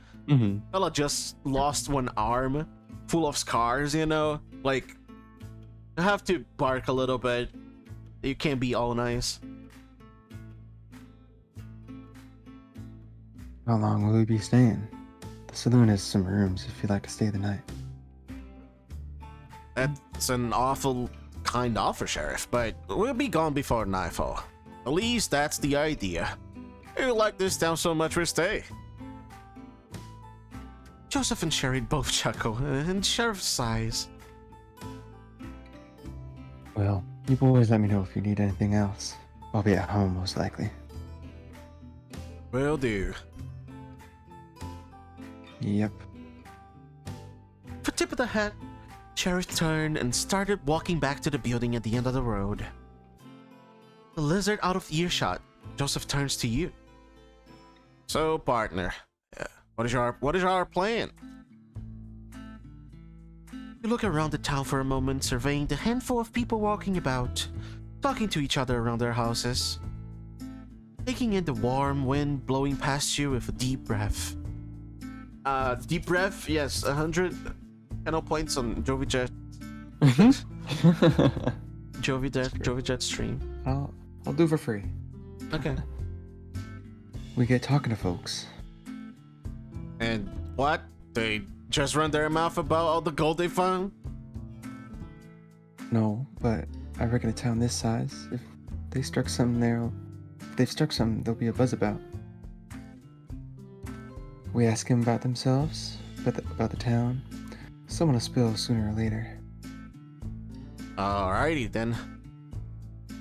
fella just lost one arm, full of scars, you know? Like, you have to bark a little bit. You can't be all nice. How long will we be staying? The saloon has some rooms if you'd like to stay the night. That's an awful kind offer, Sheriff, but we'll be gone before nightfall. At least that's the idea. You like this town so much, we'll stay. Joseph and Sherry both chuckle, and Sheriff sighs. Well, you boys let me know if you need anything else. I'll be at home, most likely. Will do. Yep. For tip of the hat, Sheriff turned and started walking back to the building at the end of the road. The lizard out of earshot, Joseph turns to you. So, partner, what is our plan? You look around the town for a moment, surveying the handful of people walking about, talking to each other around their houses. taking in the warm wind blowing past you with a deep breath. Deep breath, yes, 100 channel points on Jovijet. Jovijet stream. I'll do for free. Okay. We get talking to folks. And what? They just run their mouth about all the gold they found? No, but I reckon a town this size, if they've struck something, there'll be a buzz about. We ask them about themselves, about the town. Someone will spill sooner or later. Alrighty then.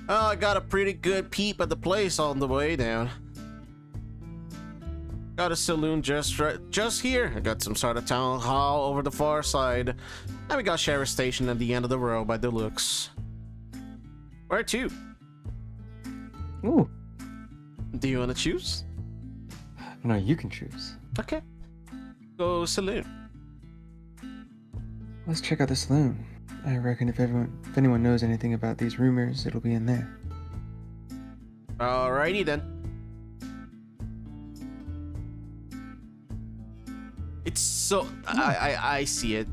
Oh, I got a pretty good peep at the place on the way down. Got a saloon just here. I got some sort of town hall over the far side. And we got sheriff station at the end of the row by the looks. Where to? Ooh. Do you want to choose? No, you can choose. Okay. Go saloon. Let's check out the saloon. I reckon if anyone knows anything about these rumors, it'll be in there. Alrighty then. It's so I see it.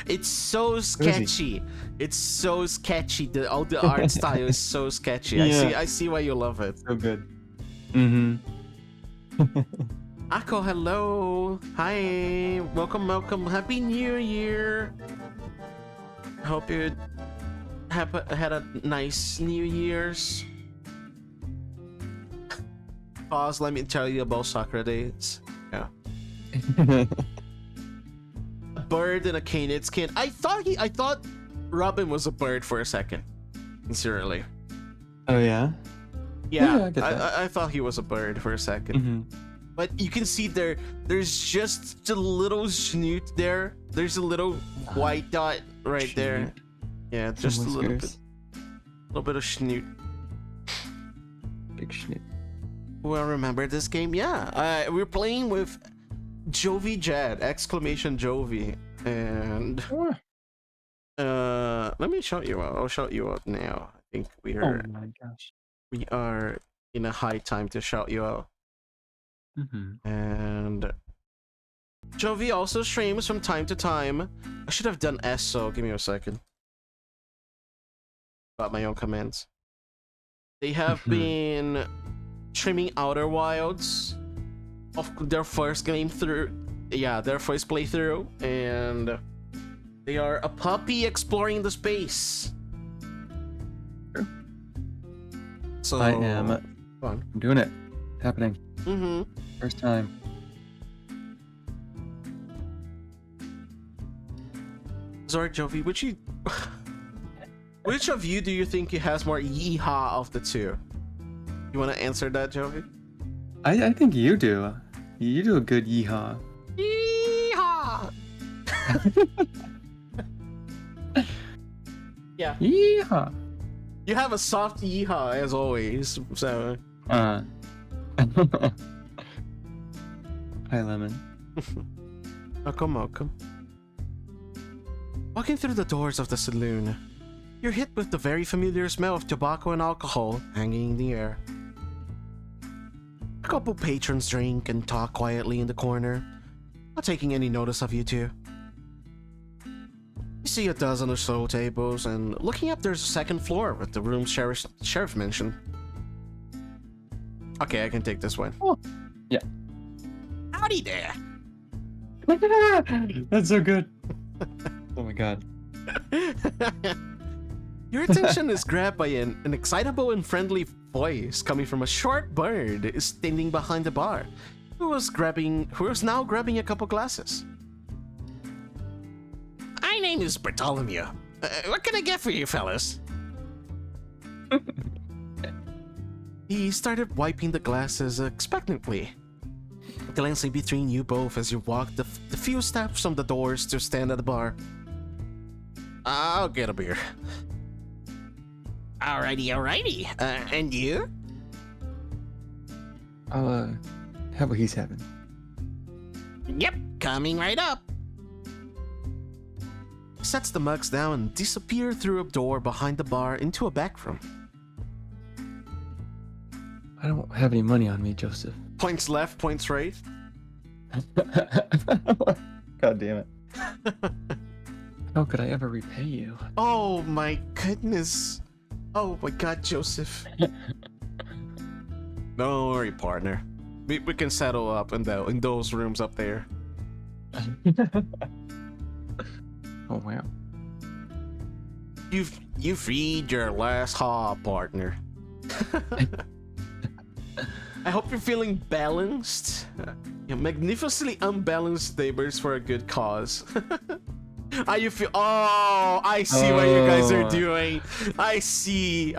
It's so sketchy. It's so sketchy. All the art style is so sketchy. Yeah. I see why you love it. So good. Mm-hmm. Akko, hello. Hi. Welcome. Happy New Year. Hope you had a nice New Year's. Pause, let me tell you about Socrates. Yeah. A bird in a cane. It's cane. I thought Robin was a bird for a second. Sincerely. Oh yeah? Yeah, I I thought he was a bird for a second. Mm-hmm. But you can see there's just a little snoot there. There's a little white dot right there. Yeah, just a little bit of snoot. Big snoot. Well, remember this game? Yeah, we're playing with Jovijet, exclamation Jovi, and let me show you out. I'll shout you out now. I think we are. Oh my gosh. We are in a high time to shout you out. Mm-hmm. And Jovi also streams from time to time. I should have done S, so give me a second. Got my own commands. They have been streaming Outer Wilds of their first game through. Yeah, their first playthrough, and they are a puppy exploring the space. Sure. So I am. I'm doing it. It's happening. Mm-hmm. First time. Sorry, Jovi, which of you do you think has more yeehaw of the two? You want to answer that, Jovi? I think you do. You do a good yeehaw. Yeehaw! Yeah. Yeehaw! You have a soft yeehaw as always, so. Hi, Lemon. Welcome. Walking through the doors of the saloon, you're hit with the very familiar smell of tobacco and alcohol hanging in the air. A couple patrons drink and talk quietly in the corner, not taking any notice of you two. You see a dozen or so tables, and looking up there's a second floor with the room sheriff mentioned. Okay, I can take this one. Oh, yeah. Howdy there! That's so good. Oh my god. Your attention is grabbed by an excitable and friendly voice coming from a short bird standing behind the bar, who was now grabbing a couple glasses. My name is Bartholomew. What can I get for you, fellas? He started wiping the glasses expectantly, glancing between you both as you walked the few steps from the doors to stand at the bar. I'll get a beer. Alrighty. And you? I'll have what he's having. Yep, coming right up. Sets the mugs down and disappears through a door behind the bar into a back room. I don't have any money on me, Joseph. Points left, points right. God damn it. How could I ever repay you? Oh my goodness. Oh my god, Joseph. Don't worry, partner. We can settle up in those rooms up there. Oh wow. You feed your last haw, partner. I hope you're feeling balanced. Magnificently unbalanced neighbors for a good cause. How you feel? Oh, I see what you guys are doing. I see.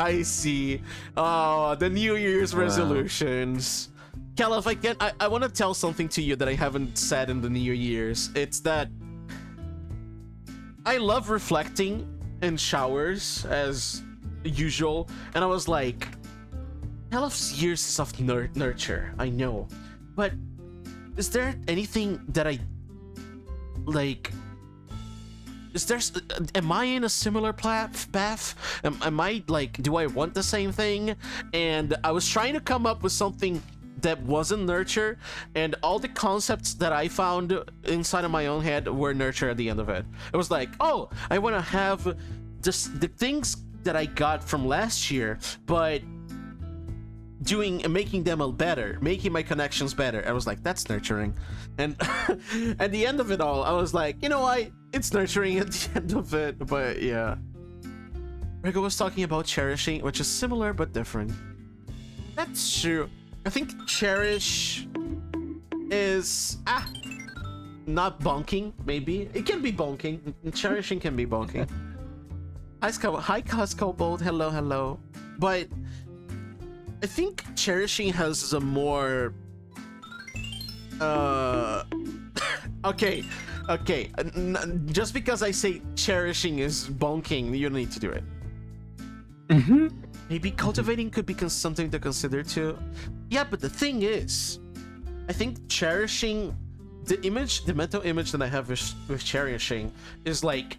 Oh, the New Year's resolutions. Kel, if I can, I want to tell something to you that I haven't said in the New Year's. It's that I love reflecting in showers as usual, and I was like, Kel's years is of nurture, I know, but is there anything that I like? Is there? Am I in a similar path? Am I like? Do I want the same thing? And I was trying to come up with something that wasn't nurture, and all the concepts that I found inside of my own head were nurture at the end of it. It was like, oh, I want to have just the things that I got from last year, but making them better, making my connections better. I was like, that's nurturing. And at the end of it all, I was like, you know what? It's nurturing at the end of it. But yeah. Rego was talking about cherishing, which is similar but different. That's true. I think cherish is not bonking, maybe. It can be bonking. Cherishing can be bonking. Hi Coscobold, hello. But I think cherishing has a more okay. Just because I say cherishing is bonking, you don't need to do it. Maybe cultivating could be something to consider too. Yeah, but the thing is, I think cherishing, the mental image that I have with cherishing is like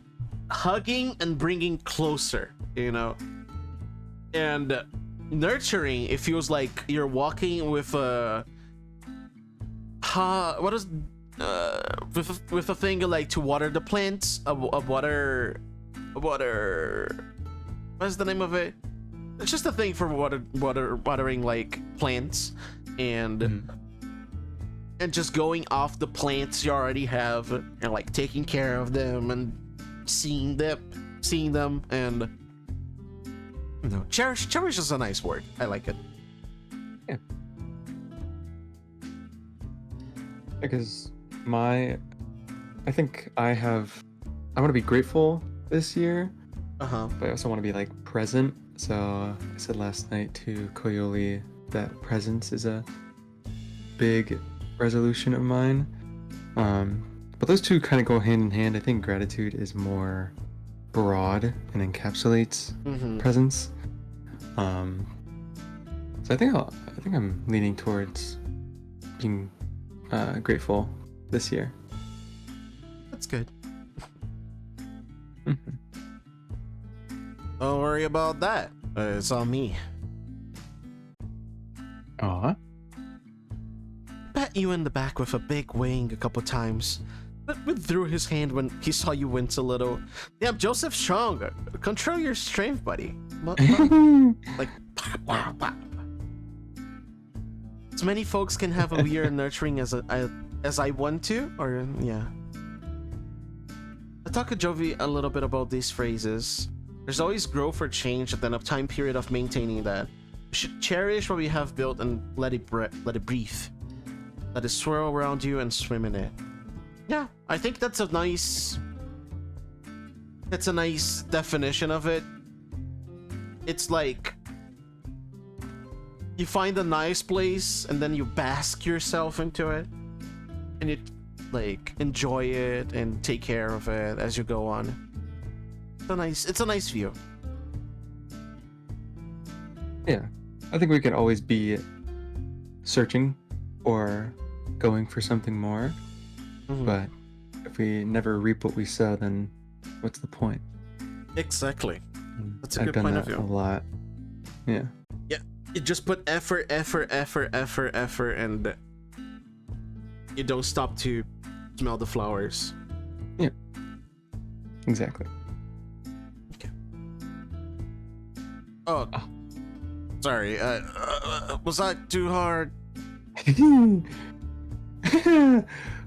hugging and bringing closer, you know? And nurturing, it feels like you're walking with a with a thing like to water the plants, a water, what's the name of it? It's just a thing for watering like plants, and just going off the plants you already have and like taking care of them and seeing them, and no, cherish is a nice word. I like it. Yeah. Because I think I want to be grateful this year. But I also want to be like present. So I said last night to Koyoli that presence is a big resolution of mine. But those two kind of go hand in hand. I think gratitude is more broad and encapsulates presence. So I think I'm leaning towards being grateful this year. That's good. Don't worry about that. It's on me. Aw. Pat you in the back with a big wing a couple times, but withdrew his hand when he saw you wince a little. Damn, Joseph strong. Control your strength, buddy. Like, pop, pop. As many folks can have a weird nurturing as I want to, or yeah. I talked to Jovi a little bit about these phrases. There's always growth or change at the end of time period of maintaining that. We should cherish what we have built and let it breathe. Let it swirl around you and swim in it. Yeah, I think that's a nice definition of it. It's like you find a nice place and then you bask yourself into it, and you like enjoy it and take care of it as you go on. It's a nice view. Yeah, I think we can always be searching or going for something more, but if we never reap what we sow, then what's the point? Exactly. That's a I've good done point that of view. a lot. Yeah. You just put effort, and you don't stop to smell the flowers. Yeah. Exactly. Okay. Oh, sorry. Was that too hard? Oh,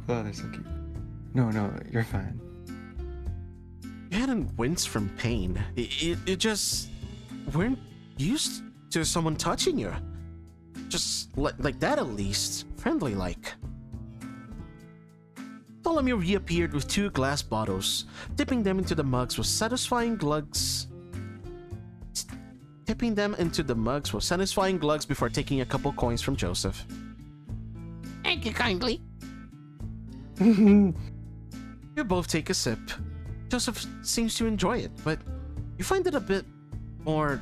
they're so cute. No, you're fine. You hadn't winced from pain. You just weren't used to someone touching you. Just like that, at least. Friendly like. Bartholomew reappeared with 2 glass bottles. Dipping them into the mugs was satisfying glugs. Tipping them into the mugs was satisfying glugs before taking a couple coins from Joseph. Thank you kindly. You both take a sip. Joseph seems to enjoy it, but you find it a bit more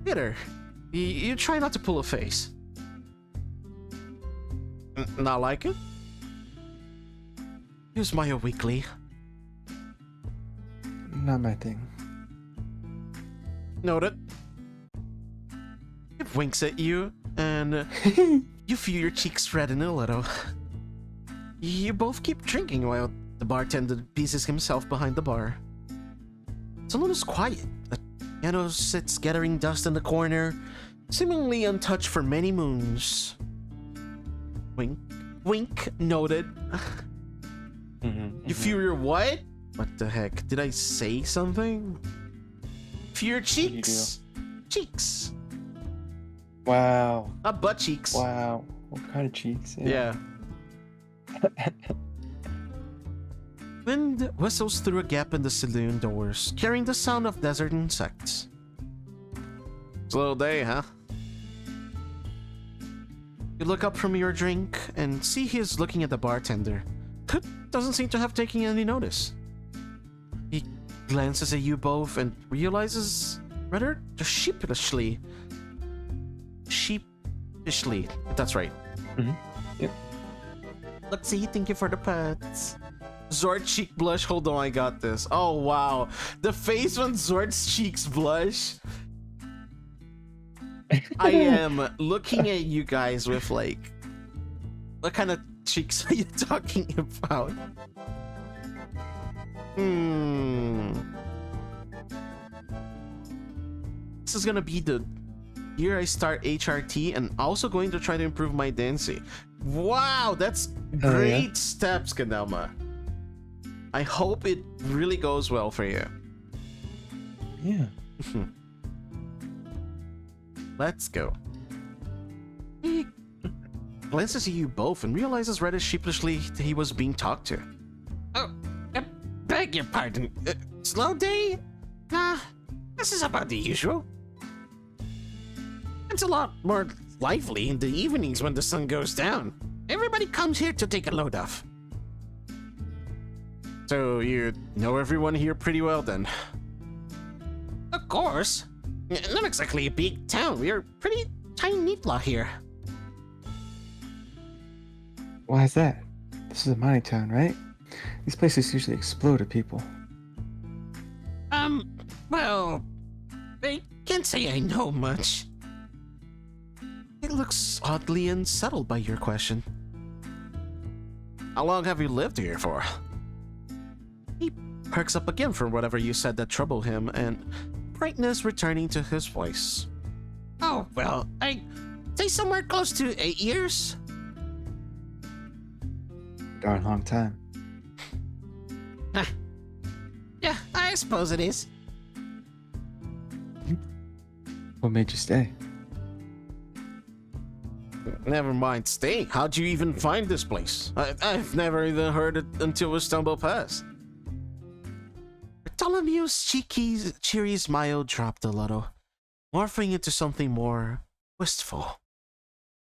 bitter. You try not to pull a face. Not like it? You smile weakly. Not my thing. Noted. It winks at you, and you feel your cheeks redden a little. You both keep drinking while the bartender pieces himself behind the bar. Salon is quiet. A piano sits gathering dust in the corner, seemingly untouched for many moons. Wink. Wink. Noted. You feel your what? What the heck? Did I say something? Feel your cheeks. Cheeks. Wow. Not butt cheeks. Wow. What kind of cheeks? Yeah. Wind whistles through a gap in the saloon doors, carrying the sound of desert insects. Slow day, huh? You look up from your drink and see he is looking at the bartender. Doesn't seem to have taken any notice. He glances at you both and realizes, rather sheepishly, if that's right. Yep. Let's see, thank you for the pets. Zord cheek blush, hold on, I got this. Oh wow, the face when Zord's cheeks blush. I am looking at you guys with like, what kind of cheeks are you talking about? This is gonna be the year I start HRT and also going to try to improve my dancing. Wow, that's great steps, Kanelma. I hope it really goes well for you. Yeah. Let's go. He glances at you both and realizes rather sheepishly he was being talked to. Oh, I beg your pardon. Slow day? Nah, this is about the usual. It's a lot more lively in the evenings when the sun goes down. Everybody comes here to take a load off. So you know everyone here pretty well then? Of course. Not exactly a big town. We are pretty tiny lot here. Why is that? This is a mining town, right? These places usually explode at people. Well, I can't say I know much. It looks oddly unsettled by your question. How long have you lived here for? He perks up again from whatever you said that troubled him, and brightness returning to his voice. Oh, well, I'd say somewhere close to 8 years. Darn long time. Yeah, I suppose it is. What made you stay? Never mind staying. How'd you even find this place? I've never even heard it until we stumbled past. Bartholomew's cheery smile dropped a little, morphing into something more wistful.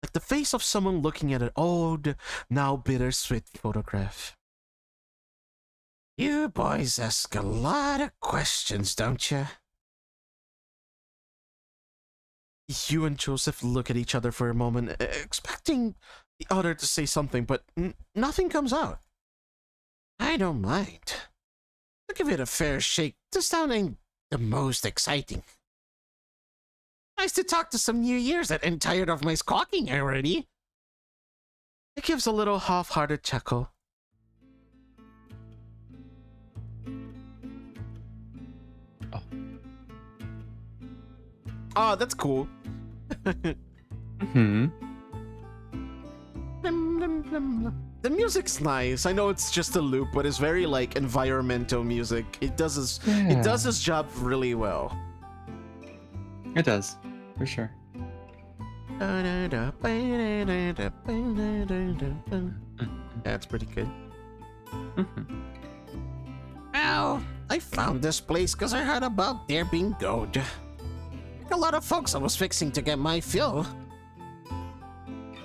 Like the face of someone looking at an old, now bittersweet photograph. You boys ask a lot of questions, don't you? You and Joseph look at each other for a moment, expecting the other to say something, but nothing comes out. I don't mind. I'll give it a fair shake. This town ain't the most exciting. Nice to talk to some New Year's that ain't tired of my squawking already. It gives a little half-hearted chuckle. Oh, that's cool. Hmm. The music's nice. I know it's just a loop, but it's very like environmental music. It does its job really well. It does, for sure. That's pretty good. Mhm. Well, I found this place because I heard about there being gold. A lot of folks I was fixing to get my fill.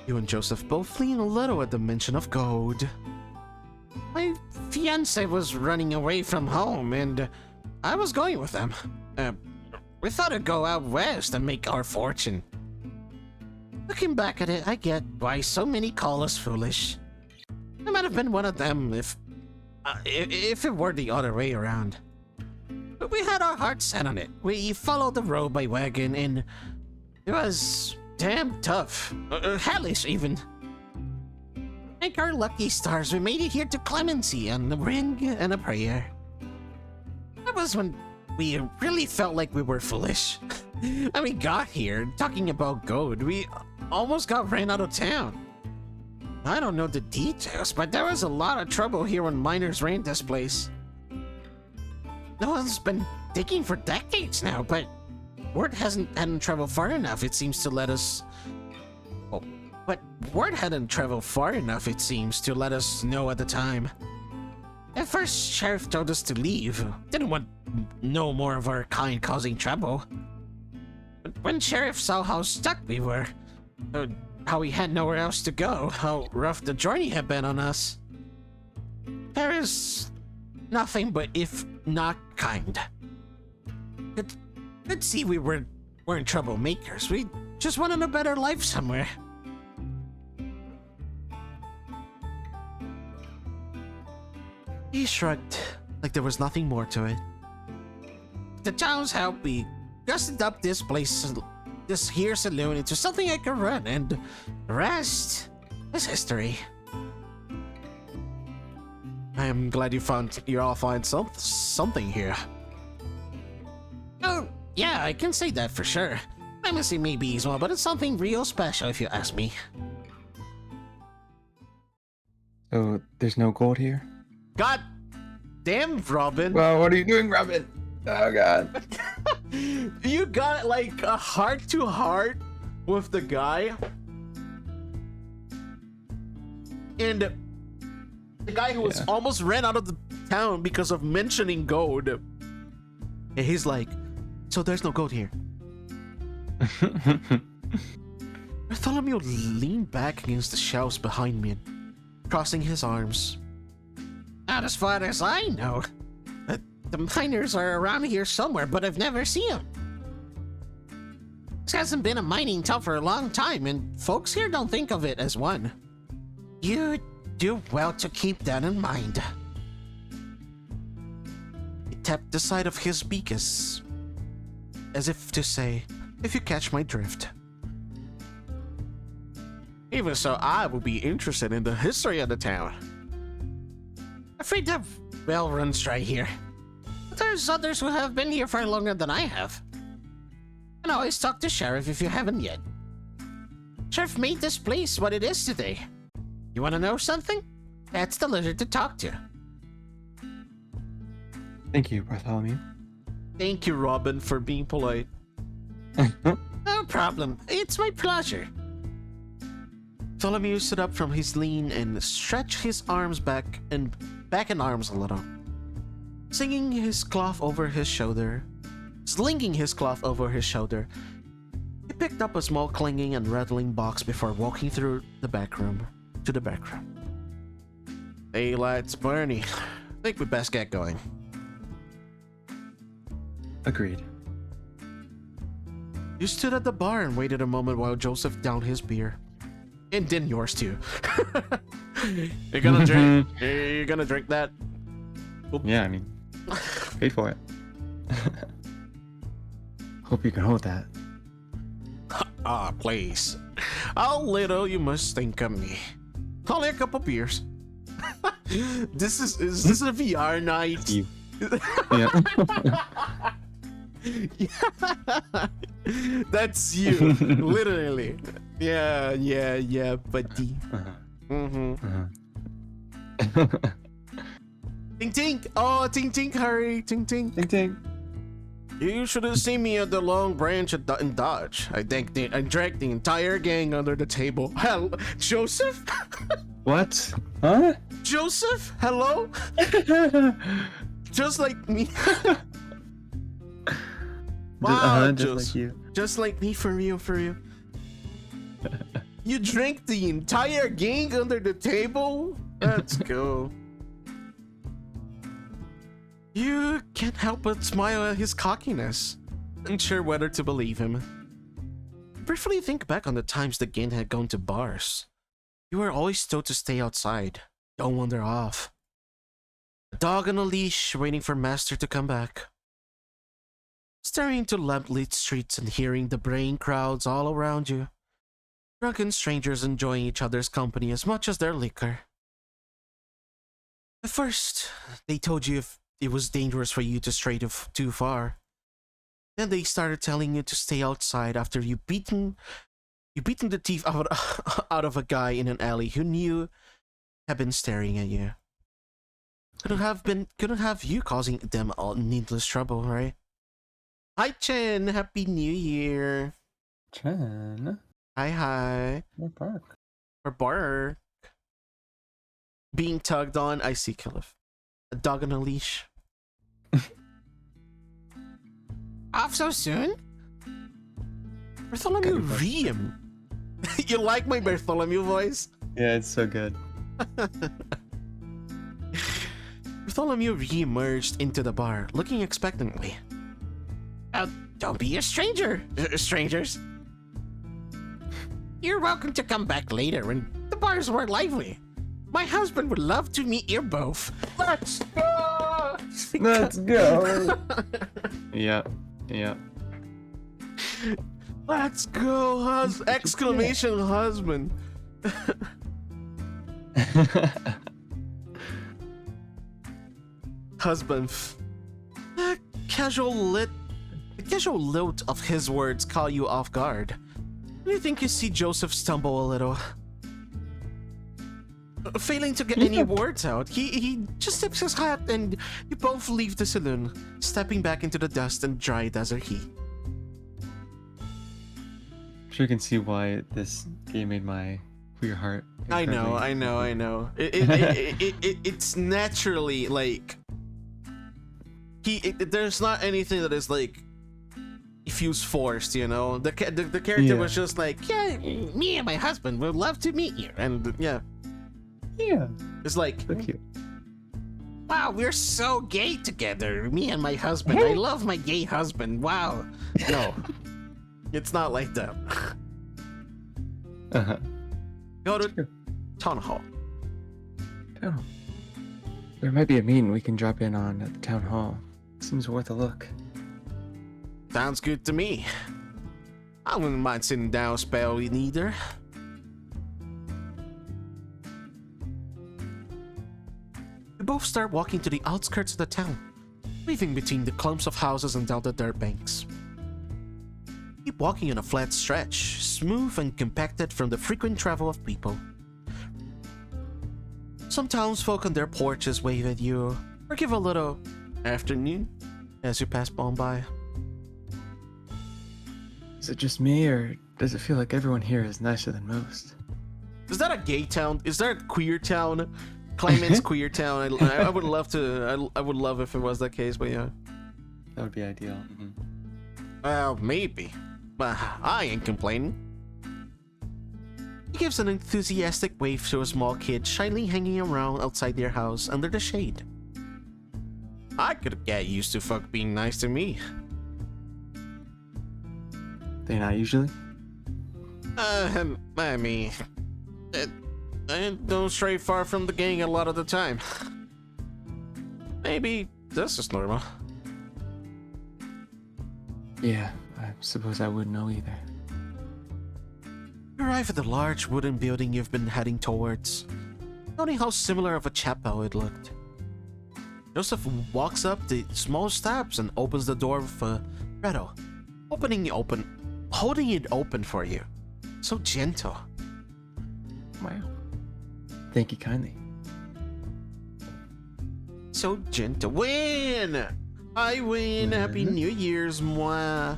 You and Joseph both lean a little at the mention of gold. My fiance was running away from home, and I was going with them. We thought I'd go out west and make our fortune. Looking back at it, I get why so many call us foolish. I might have been one of them if it were the other way around. But we had our hearts set on it. We followed the road by wagon, and it was damn tough. Hellish, even. Thank our lucky stars, we made it here to Clemency on the ring and a prayer. That was when we really felt like we were foolish. And we got here, talking about gold, we almost got ran out of town. I don't know the details, but there was a lot of trouble here when miners ran this place. No one's been digging for decades now, but word hadn't traveled far enough, it seems, to let us... Oh, but word hadn't traveled far enough, it seems, to let us know at the time. At first, Sheriff told us to leave. Didn't want no more of our kind causing trouble. But when Sheriff saw how stuck we were, how we had nowhere else to go, how rough the journey had been on us, there is nothing but if not kind. Could see we weren't troublemakers. We just wanted a better life somewhere. He shrugged, like there was nothing more to it. With the town's help, we gusted up this place, this here saloon, into something I could run, and the rest is history. I am glad you all find something here. Oh, yeah, I can say that for sure. Clemency may be small, but it's something real special if you ask me. So there's no gold here? God damn, Robin. Well, what are you doing, Robin? Oh god. You got like a heart-to-heart with the guy. And the guy who was almost ran out of the town because of mentioning gold. And he's like, so there's no gold here. Bartholomew leaned back against the shelves behind me, crossing his arms. Not as far as I know. The miners are around here somewhere, but I've never seen them. This hasn't been a mining town for a long time, and folks here don't think of it as one. You do well to keep that in mind. He tapped the side of his beak as if to say, if you catch my drift. Even so, I would be interested in the history of the town. Afraid the well runs dry here. But there's others who have been here far longer than I have. And always talk to Sheriff if you haven't yet. Sheriff made this place what it is today. You want to know something? That's the lizard to talk to. Thank you, Bartholomew. Thank you, Robin, for being polite. No problem. It's my pleasure. Bartholomew stood up from his lean and stretched his arms back in arms a little. Slinging his cloth over his shoulder, he picked up a small clanging and rattling box before walking through the back room to the back room. Daylight's burning. Think we best get going. Agreed. You stood at the bar and waited a moment while Joseph downed his beer. And then yours too. You're gonna drink? You're gonna drink that? Oop. Yeah, I mean, paid for it. Hope you can hold that. Ah, please. How little you must think of me. Only a couple beers. Is this a VR night? You. Yeah. That's you, literally. Yeah, buddy. Ting ting! Oh, ting ting, hurry! Ting ting! Ting ting. You should have seen me at the Long Branch in Dodge. I drank the entire gang under the table. Hell, Joseph? What? Huh? Joseph? Hello? Just like me. Wow, just like you. Just like me, for real, for real. You drank the entire gang under the table? Let's go. You can't help but smile at his cockiness, unsure whether to believe him. Briefly think back on the times the gang had gone to bars. You were always told to stay outside. Don't wander off. A dog on a leash waiting for master to come back. Staring into lamplit streets and hearing the braying crowds all around you. Drunken strangers enjoying each other's company as much as their liquor. At first, they told you if it was dangerous for you to stray too far. Then they started telling you to stay outside after you beaten the teeth out of a guy in an alley who knew had been staring at you. Couldn't have you causing them all needless trouble, right? Hi Chen, Happy New Year. Chen. Hi. What bark? Or bark. Being tugged on, I see Killif. A dog on a leash. Off so soon? Bartholomew Riem. You like my Bartholomew voice? Yeah, it's so good. Bartholomew re-emerged into the bar, looking expectantly. Don't be a stranger, strangers. You're welcome to come back later when the bar's more lively. My husband would love to meet you both. Let's go! Let's go! Yeah. Let's go, exclamation husband. Husband. The casual lilt of his words caught you off guard. You think you see Joseph stumble a little. Failing to get any words out, he just tips his hat and you both leave the saloon, stepping back into the dust and dry desert heat. I'm sure you can see why this game made my queer heart. I know. It's naturally like there's not anything that is like he feels forced, you know. The character was just like, yeah, me and my husband would love to meet you, and yeah, it's like, so cute. Wow, we're so gay together, me and my husband. I love my gay husband. Wow. No, it's not like that. Go to town hall. Oh. There might be a meeting we can drop in on at the town hall. Seems worth a look. Sounds good to me. I wouldn't mind sitting down a spell neither. You both start walking to the outskirts of the town, weaving between the clumps of houses and down the dirt banks. Keep walking on a flat stretch, smooth and compacted from the frequent travel of people. Some townsfolk on their porches wave at you, or give a little afternoon as you pass on by. Is it just me, or does it feel like everyone here is nicer than most? Is that a gay town? Is that a queer town? Clayman's queer town. I would love to. I would love if it was that case, but yeah. That would be ideal. Well, maybe. But I ain't complaining. He gives an enthusiastic wave to a small kid shyly hanging around outside their house under the shade. I could get used to folk being nice to me. They not usually? I mean, I don't stray far from the gang a lot of the time. Maybe this is normal. Yeah, I suppose I wouldn't know either. arrive at the large wooden building you've been heading towards, noting how similar of a chapel it looked. Joseph walks up the small steps and opens the door with a rattle, holding it open for you. So gentle. Wow. Thank you kindly. So gentle. Win! I win! Happy New Year's, moi!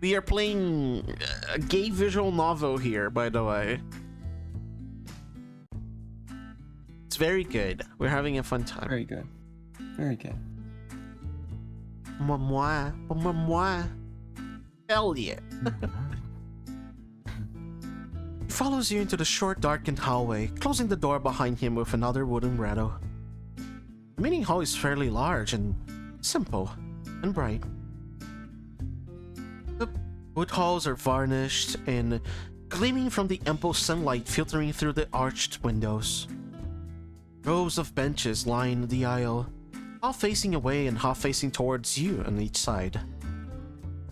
We are playing a gay visual novel here, by the way. It's very good. We're having a fun time. Very good. Very good. Moi. Hell yeah. He follows you into the short, darkened hallway, closing the door behind him with another wooden rattle. The meeting hall is fairly large and simple and bright. The wood halls are varnished and gleaming from the ample sunlight filtering through the arched windows. Rows of benches line the aisle, half facing away and half facing towards you on each side.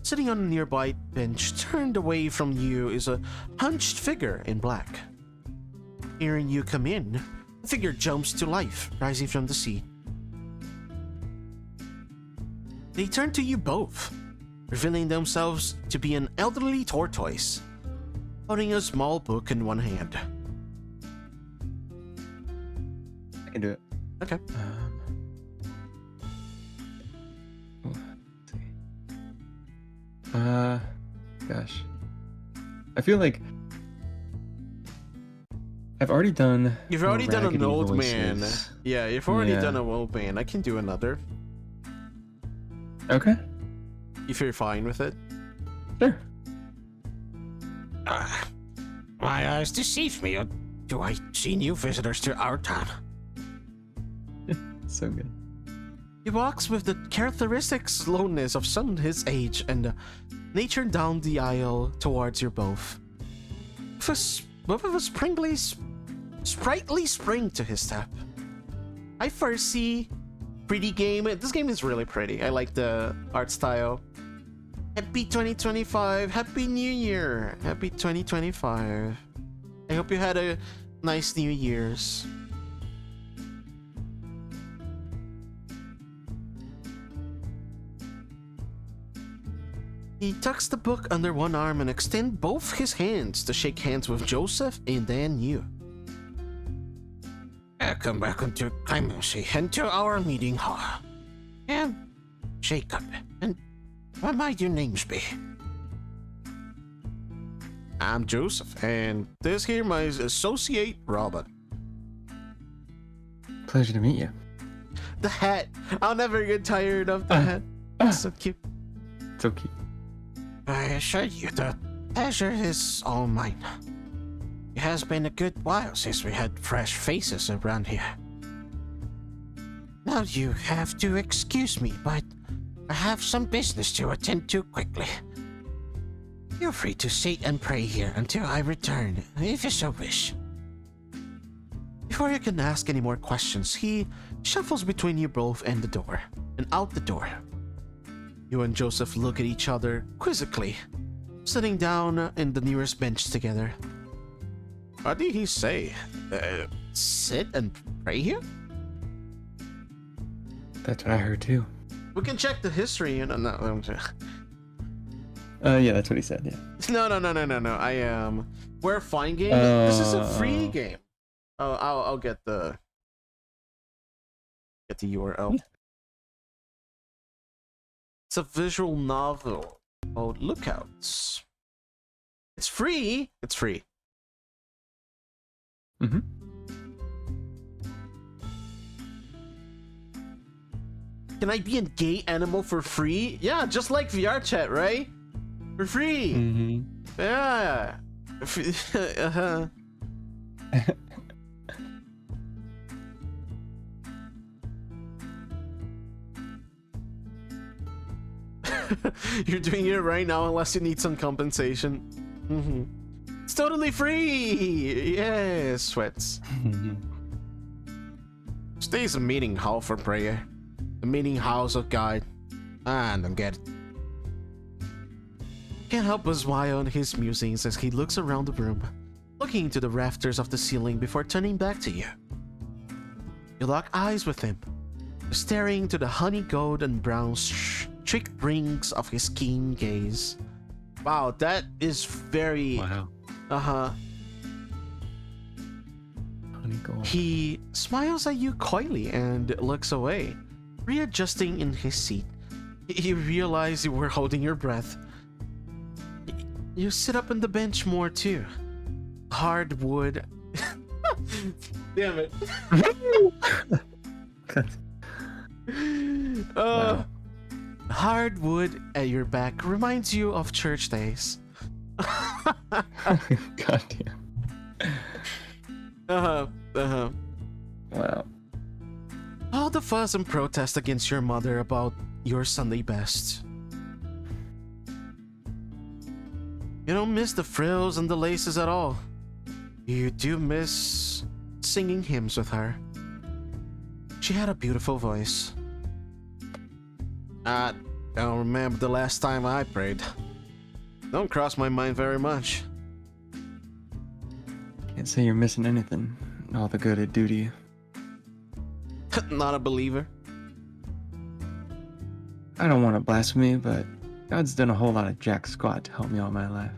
Sitting on a nearby bench, turned away from you, is a hunched figure in black. Hearing you come in, the figure jumps to life, rising from the seat. They turn to you both, revealing themselves to be an elderly tortoise, holding a small book in one hand. I can do it. Okay. Let's see. Gosh. I feel like I've already done. You've already done an raggedy old man. voices. Yeah, you've already Yeah. done an old man. I can do another, Okay. if you're fine with it. Sure. My eyes deceive me. Do I see new visitors to our town? So good. He walks with the characteristic slowness of someone his age and nature down the aisle towards you both. With a sprightly spring to his step. I first see pretty game. This game is really pretty. I like the art style. Happy 2025. Happy New Year. Happy 2025. I hope you had a nice New Year's. He tucks the book under one arm and extends both his hands to shake hands with Joseph and then you. Welcome to Clemency and to our meeting hall. And Jacob, and what might your names be? I'm Joseph, and this here my associate Robert. Pleasure to meet you. The hat. I'll never get tired of the hat. It's so cute. So cute. I assure you, the pleasure is all mine. It has been a good while since we had fresh faces around here. Now you have to excuse me, but I have some business to attend to quickly. Feel free to sit and pray here until I return, if you so wish. Before you can ask any more questions, he shuffles between you both and the door, and out the door. You and Joseph look at each other quizzically, sitting down in the nearest bench together. What did he say? Sit and pray here? That's what I heard too. We can check the history. No, Yeah, that's what he said. Yeah. no. We're a fine game. This is a free game. Oh, I'll get the URL. It's a visual novel called Lookouts. It's free. It's free. Mm-hmm. Can I be a gay animal for free? Yeah, just like VR chat, right? For free. Mm-hmm. Yeah. Uh-huh. You're doing it right now unless you need some compensation. Mm-hmm. It's totally free! Yes, sweats. Today's a meeting hall for prayer. The meeting house of God. And I'm getting. Can't help but smile on his musings as he looks around the room, looking into the rafters of the ceiling before turning back to you. You lock eyes with him, staring to the honey gold and brown streaked rings of his keen gaze. Wow, that is very... Wow. Uh-huh. Honey gold. He smiles at you coyly and looks away, readjusting in his seat. You realize you were holding your breath. You sit up on the bench more too. Hardwood. Damn it. Wow. Hardwood at your back reminds you of church days. God damn. Wow. All the fuss and protest against your mother about your Sunday best. You don't miss the frills and the laces at all. You do miss singing hymns with her. She had a beautiful voice. I don't remember the last time I prayed. Don't cross my mind very much. Can't say you're missing anything. All the good it do to you. Not a believer. I don't want to blaspheme, but God's done a whole lot of jack squat to help me all my life.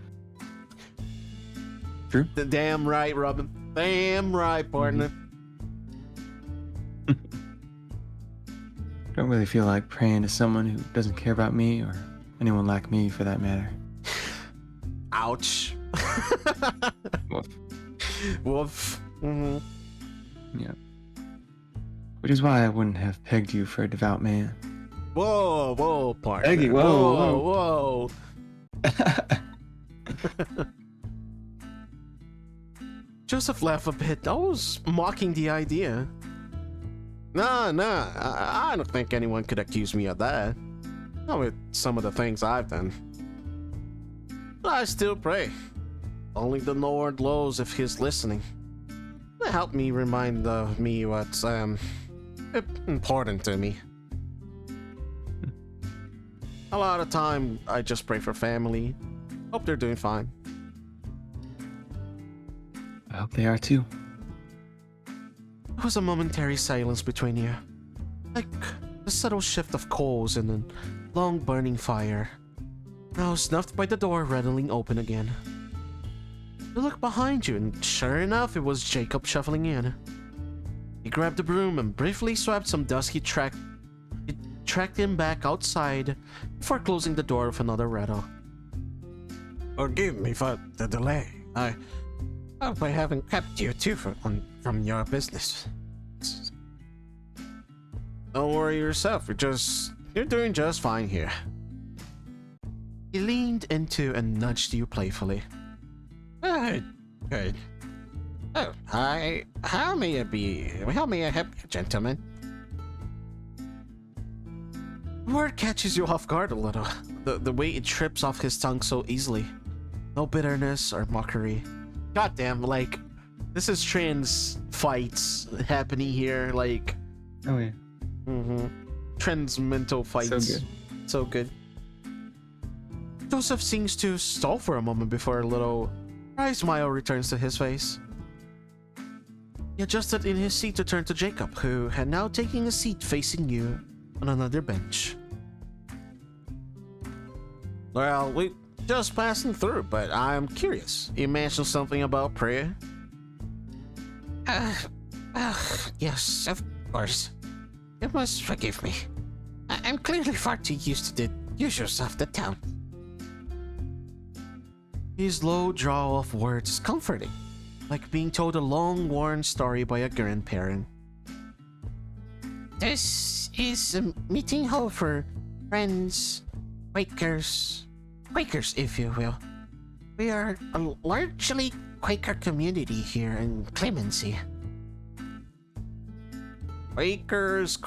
True? Damn right, Robin. Damn right, partner. Don't really feel like praying to someone who doesn't care about me or anyone like me for that matter. Ouch. Woof. Woof. Mm-hmm. Yeah. Which is why I wouldn't have pegged you for a devout man. Whoa, whoa, partner. Peggy, whoa. Joseph laughed a bit. I was mocking the idea. Nah, I don't think anyone could accuse me of that. Not with some of the things I've done. But I still pray. Only the Lord knows if he's listening. Help me remind me what's important to me. A lot of time I just pray for family. Hope they're doing fine. I hope they are too. There was a momentary silence between you, like the subtle shift of coals in a long burning fire, now snuffed by the door rattling open again. You look behind you, and sure enough, it was Jacob shuffling in. He grabbed the broom and briefly swept some dust. He tracked him back outside before closing the door with another rattle. Forgive me for the delay. I hope I haven't kept you too from your business. Don't worry yourself. You're doing just fine here. He leaned into and nudged you playfully. Good. Oh, how may I help you, gentlemen? Word catches you off guard a little. The way it trips off his tongue so easily. No bitterness or mockery. Goddamn, like, this is trans fights happening here, like... Oh yeah. Trans mental fights. So good. Joseph seems to stall for a moment before a little wry smile returns to his face. He adjusted in his seat to turn to Jacob, who had now taken a seat facing you on another bench. Well, we just passing through, but I'm curious. You mentioned something about prayer? Yes, of course. You must forgive me. I'm clearly far too used to the usual stuff of the town. His low drawl of words is comforting, like being told a long-worn story by a grandparent. This is a meeting hall for friends, Quakers, if you will. We are a largely Quaker community here in Clemency. Quakers.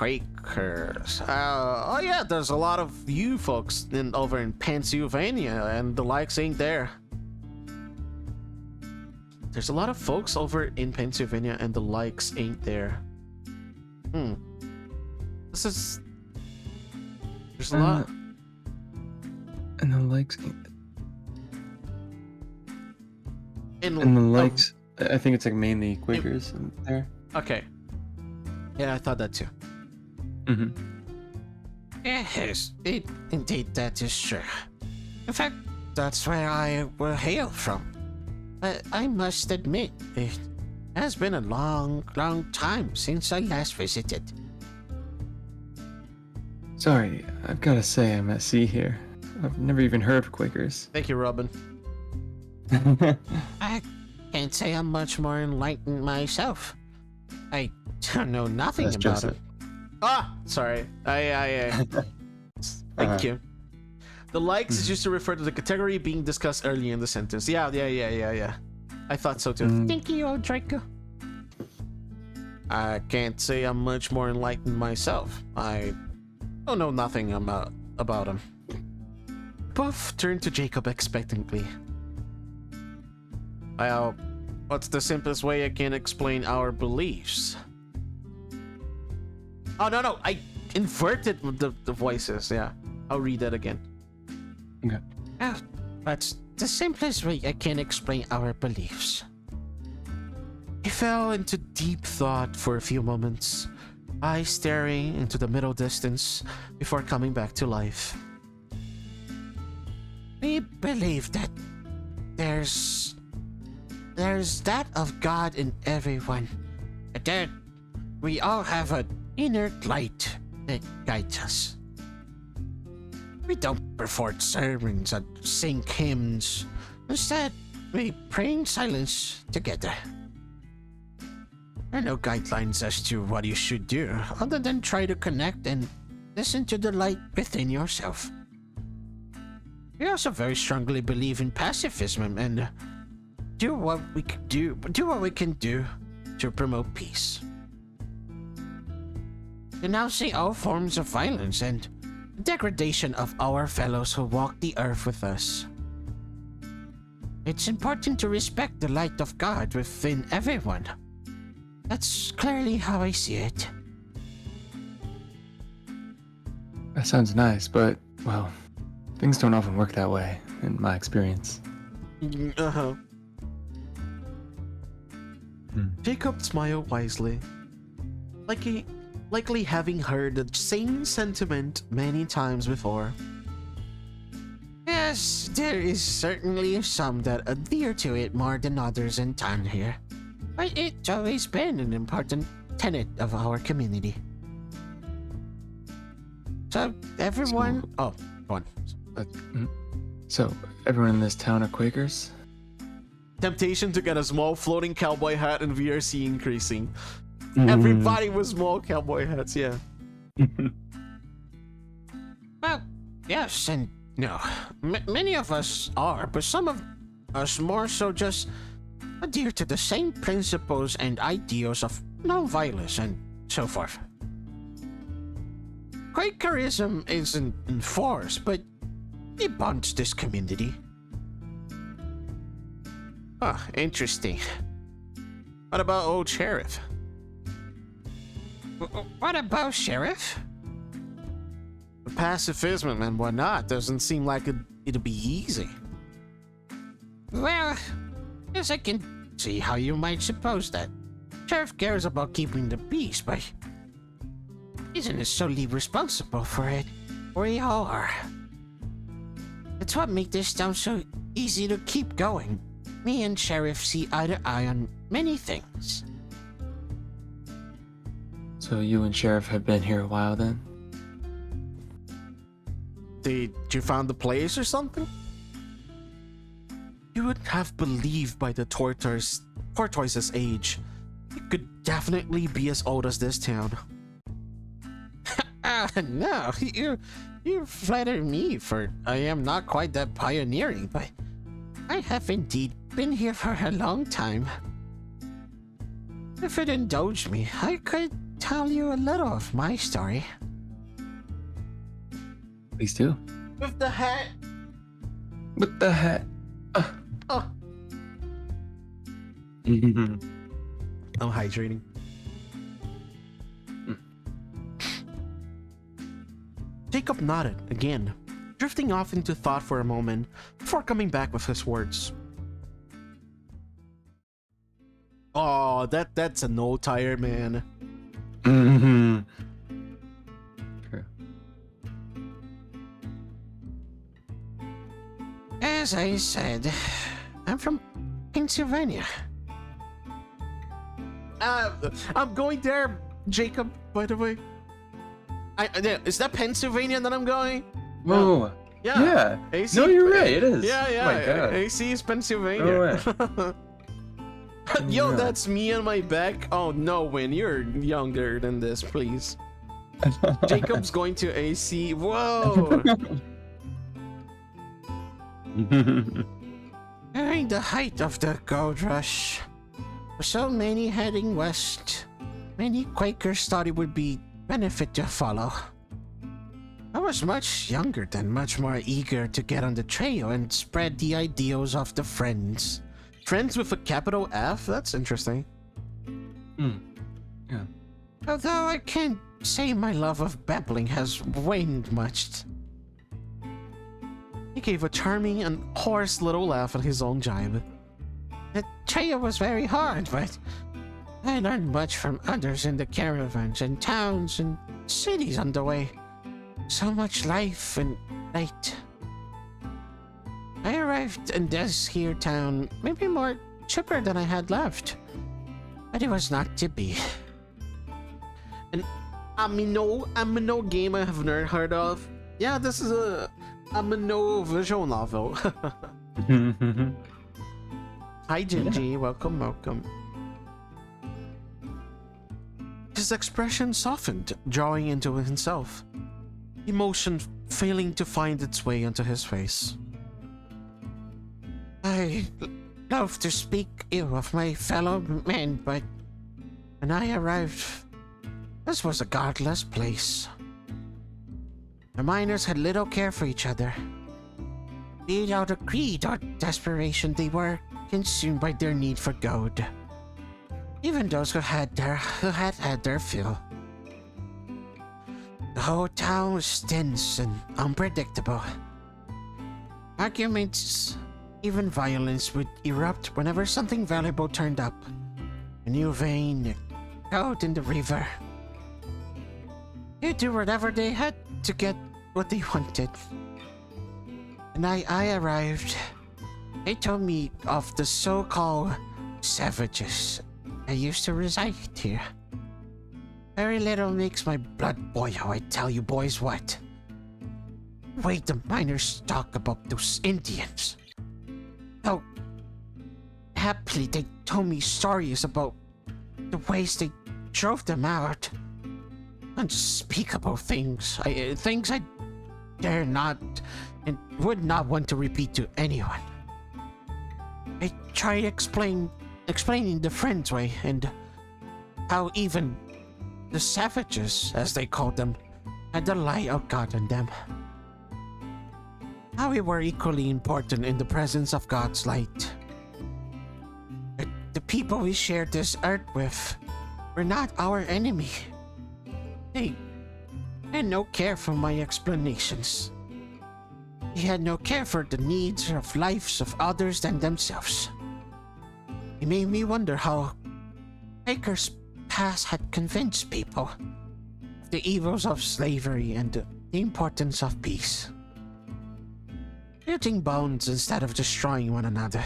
Oh yeah, there's a lot of you folks over in Pennsylvania, and the likes ain't there. There's a lot of folks over in Pennsylvania, and the likes ain't there. There's a lot. And the likes ain't. And the likes, I think it's like mainly Quakers in there. Okay. Yeah, I thought that too. Mm-hmm. Yes, indeed that is true. In fact, that's where I will hail from. But I must admit, it has been a long, long time since I last visited. Sorry, I've got to say I'm at sea here. I've never even heard of Quakers. Thank you, Robin. I can't say I'm much more enlightened myself. I don't know nothing That's about Joseph. it. Ah, sorry. Thank you. The likes is used to refer to the category being discussed earlier in the sentence. Yeah. I thought so too. Thank you, Draco. I can't say I'm much more enlightened myself. I don't know nothing about him. Buff turned to Jacob expectantly. Well, what's the simplest way I can explain our beliefs? Oh, no, I inverted the voices, yeah. I'll read that again. Okay. But the simplest way I can explain our beliefs. He fell into deep thought for a few moments, eyes staring into the middle distance before coming back to life. We believe that there's that of God in everyone. That we all have an inner light that guides us. We don't perform sermons and sing hymns. Instead, we pray in silence together. There are no guidelines as to what you should do, other than try to connect and listen to the light within yourself. We also very strongly believe in pacifism and do what we can do to promote peace. Denouncing all forms of violence and degradation of our fellows who walk the earth with us. It's important to respect the light of God within everyone. That's clearly how I see it. That sounds nice, but, well, things don't often work that way, in my experience. Uh-huh. Jacob smiled wisely, likely having heard the same sentiment many times before. Yes, there is certainly some that adhere to it more than others in town here. But it's always been an important tenet of our community. So, everyone... Oh, go on. So, everyone in this town are Quakers? Temptation to get a small floating cowboy hat in VRC increasing. Everybody with small cowboy hats, yeah. Well, yes and no. Many of us are, but some of us more so just adhere to the same principles and ideals of non-violence and so forth. Quakerism isn't enforced, but it bonds this community. Huh, interesting. What about old Sheriff? What about Sheriff? The pacifism and whatnot doesn't seem like it'd be easy. Well, yes, I can see how you might suppose that. Sheriff cares about keeping the peace, but isn't solely responsible for it. We all are. That's what makes this town so easy to keep going. Me and Sheriff see eye to eye on many things. So you and Sheriff have been here a while then? Did you found the place or something? You would have believed by the tortoise's age. It could definitely be as old as this town. No, you flatter me, for I am not quite that pioneering, but I have indeed been here for a long time. If it indulged me, I could tell you a little of my story. Please do. With the hat. With the hat. Oh. Mhm. I'm hydrating. Jacob nodded again, drifting off into thought for a moment before coming back with his words. Oh, that's a no tire, man. Mm-hmm. True. As I said, I'm from Pennsylvania. I'm going there, Jacob. By the way, is that Pennsylvania that I'm going? Whoa. Yeah. Yeah. AC, No, you're right. It is. Yeah, yeah. Oh my god. AC is Pennsylvania. No way. Yo, Yeah. that's me on my back. Oh no, Win, you're younger than this, please. Jacob's going to AC. Whoa. During the height of the gold rush, with so many heading west, many Quakers thought it would be benefit to follow. I was much younger then, much more eager to get on the trail and spread the ideals of the Friends. Friends with a capital F? That's interesting. Yeah. Although I can't say my love of babbling has waned much. He gave a charming and hoarse little laugh at his own jibe. The trail was very hard, but I learned much from others in the caravans and towns and cities on the way. So much life and light. I arrived in this here town maybe more chipper than I had left. But it was not to be. An Amino game I have never heard of. Yeah, this is a Amino visual novel. Hi, Gingy. Welcome, welcome. His expression softened, drawing into himself. Emotion failing to find its way into his face. I love to speak ill of my fellow men, but when I arrived, this was a godless place. The miners had little care for each other. Be it out of greed or desperation, they were consumed by their need for gold. Even those who had had their fill. The whole town was tense and unpredictable. Arguments, even violence, would erupt whenever something valuable turned up. A new vein, gold in the river. They'd do whatever they had to get what they wanted. The night I arrived, they told me of the so-called savages that used to reside here. Very little makes my blood boil, I tell you boys what. The way the miners talk about those Indians. How happily they told me stories about the ways they drove them out. Unspeakable things. Things I dare not and would not want to repeat to anyone. I tried explaining the Friends way and how even the savages, as they called them, had the light of God in them. How we were equally important in the presence of God's light. But the people we shared this earth with were not our enemy. They had no care for my explanations. They had no care for the needs of lives of others than themselves. It made me wonder how Baker's past had convinced people of the evils of slavery and the importance of peace. Building bonds instead of destroying one another.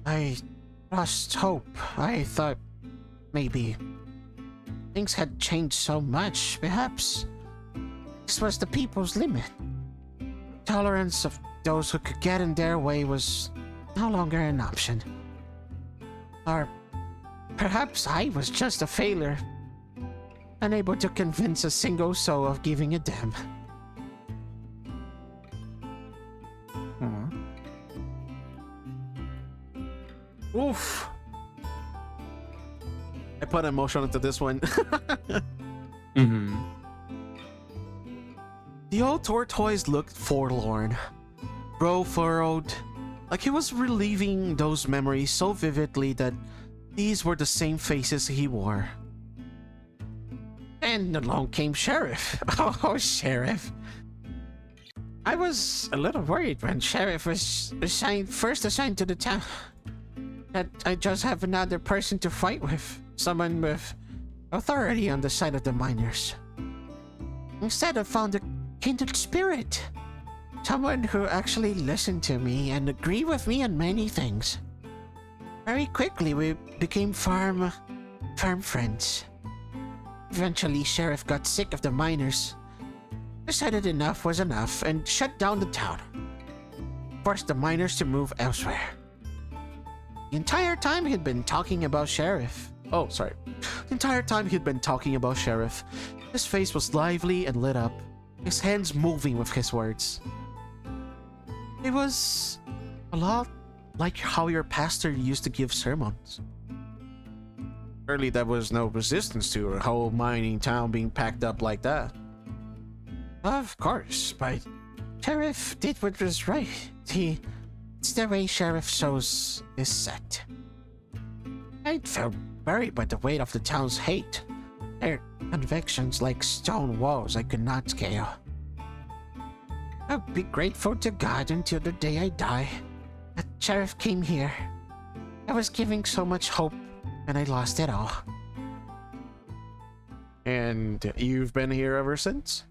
I lost hope. I thought maybe things had changed so much. Perhaps this was the people's limit. Tolerance of those who could get in their way was no longer an option. Or perhaps I was just a failure, unable to convince a single soul of giving a damn. Oof. I put emotion into this one. The old tortoise looked forlorn, brow furrowed, like he was reliving those memories so vividly that these were the same faces he wore. And along came Sheriff. Oh, Sheriff. I was a little worried when Sheriff was first assigned to the town. that I just have another person to fight with. Someone with authority on the side of the miners. Instead, I found a kindred spirit. Someone who actually listened to me and agreed with me on many things. Very quickly, we became firm friends. Eventually, Sheriff got sick of the miners, decided enough was enough, and shut down the town. Forced the miners to move elsewhere. The entire time he'd been talking about Sheriff. Oh, sorry. The entire time he'd been talking about Sheriff, his face was lively and lit up, his hands moving with his words. It was a lot like how your pastor used to give sermons. Surely there was no resistance to a whole mining town being packed up like that. Of course, but Sheriff did what was right. It's the way Sheriff shows is set. I felt buried by the weight of the town's hate. Their convictions like stone walls I could not scale. I'll be grateful to God until the day I die that Sheriff came here. I was giving so much hope and I lost it all. And you've been here ever since?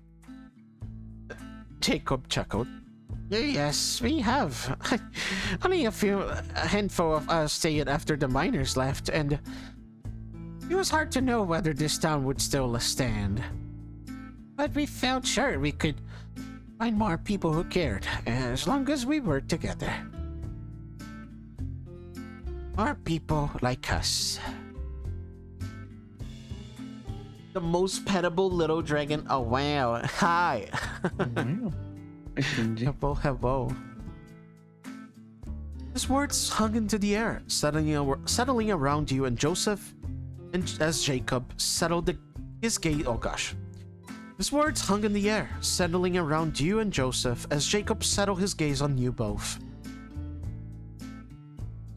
Jacob chuckled. Yes, we have. Only a handful of us stayed after the miners left, and it was hard to know whether this town would still stand. But we felt sure we could find more people who cared, as long as we worked together. More people like us. The most petable little dragon. Oh wow! Hi. Hello. His words hung into the air, settling around you, and Joseph, and as Jacob settled his gaze. Oh gosh. His words hung in the air, settling around you and Joseph as Jacob settled his gaze on you both.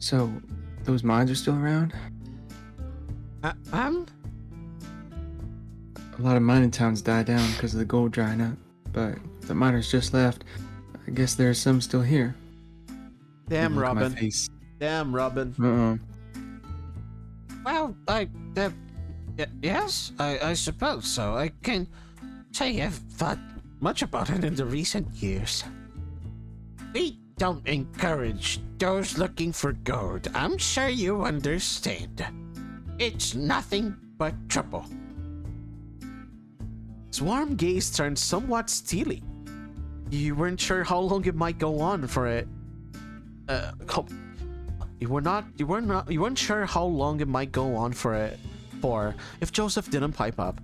So, those mines are still around? Uh, A lot of mining towns died down because of the gold drying up, but the miners just left. I guess there's some still here. Damn, Look at my Robin. face. Damn, Robin. well, yes, I suppose so. I can say I've thought much about it in the recent years. We don't encourage those looking for gold. I'm sure you understand. It's nothing but trouble. His warm gaze turned somewhat steely. You weren't sure how long it might go on for it. You weren't sure how long it might go on for if Joseph didn't pipe up.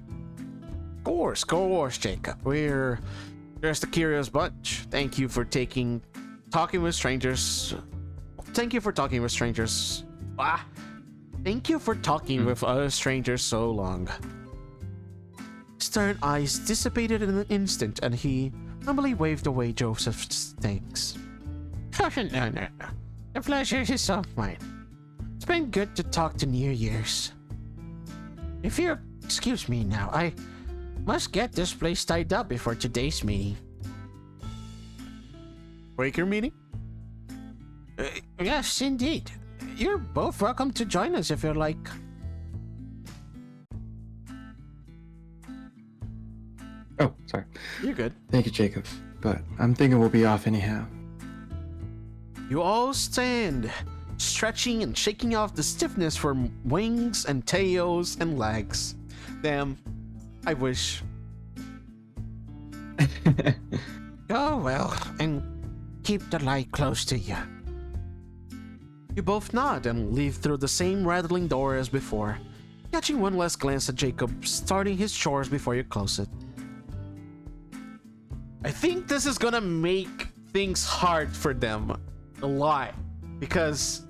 Of course, Jacob. We're just a curious bunch. Thank you for talking with strangers. Thank you for talking with strangers. Thank you for talking with other strangers so long. His stern eyes dissipated in an instant, and he humbly waved away Joseph's thanks. No. The pleasure is all mine. It's been good to talk to New Year's. If you'll excuse me now, I must get this place tied up before today's meeting. Breaker meeting? Yes, indeed. You're both welcome to join us if you like. Oh, sorry. You're good. Thank you, Jacob. But I'm thinking we'll be off anyhow. You all stand, stretching and shaking off the stiffness from wings and tails and legs. Damn, I wish. Go well, and keep the light close to you. You both nod and leave through the same rattling door as before, catching one last glance at Jacob starting his chores before you close it. I think this is gonna make things hard for them a lot, because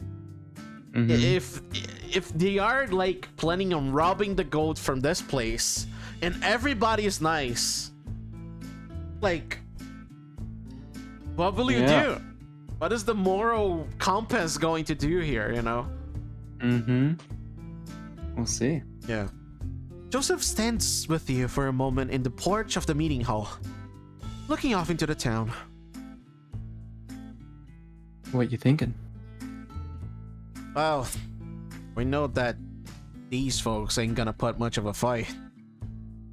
if they are like planning on robbing the gold from this place and everybody is nice, like, what will you do? What is the moral compass going to do here, you know? We'll see. Yeah. Joseph stands with you for a moment in the porch of the meeting hall, looking off into the town. What you thinking? Well, we know that these folks ain't gonna put much of a fight.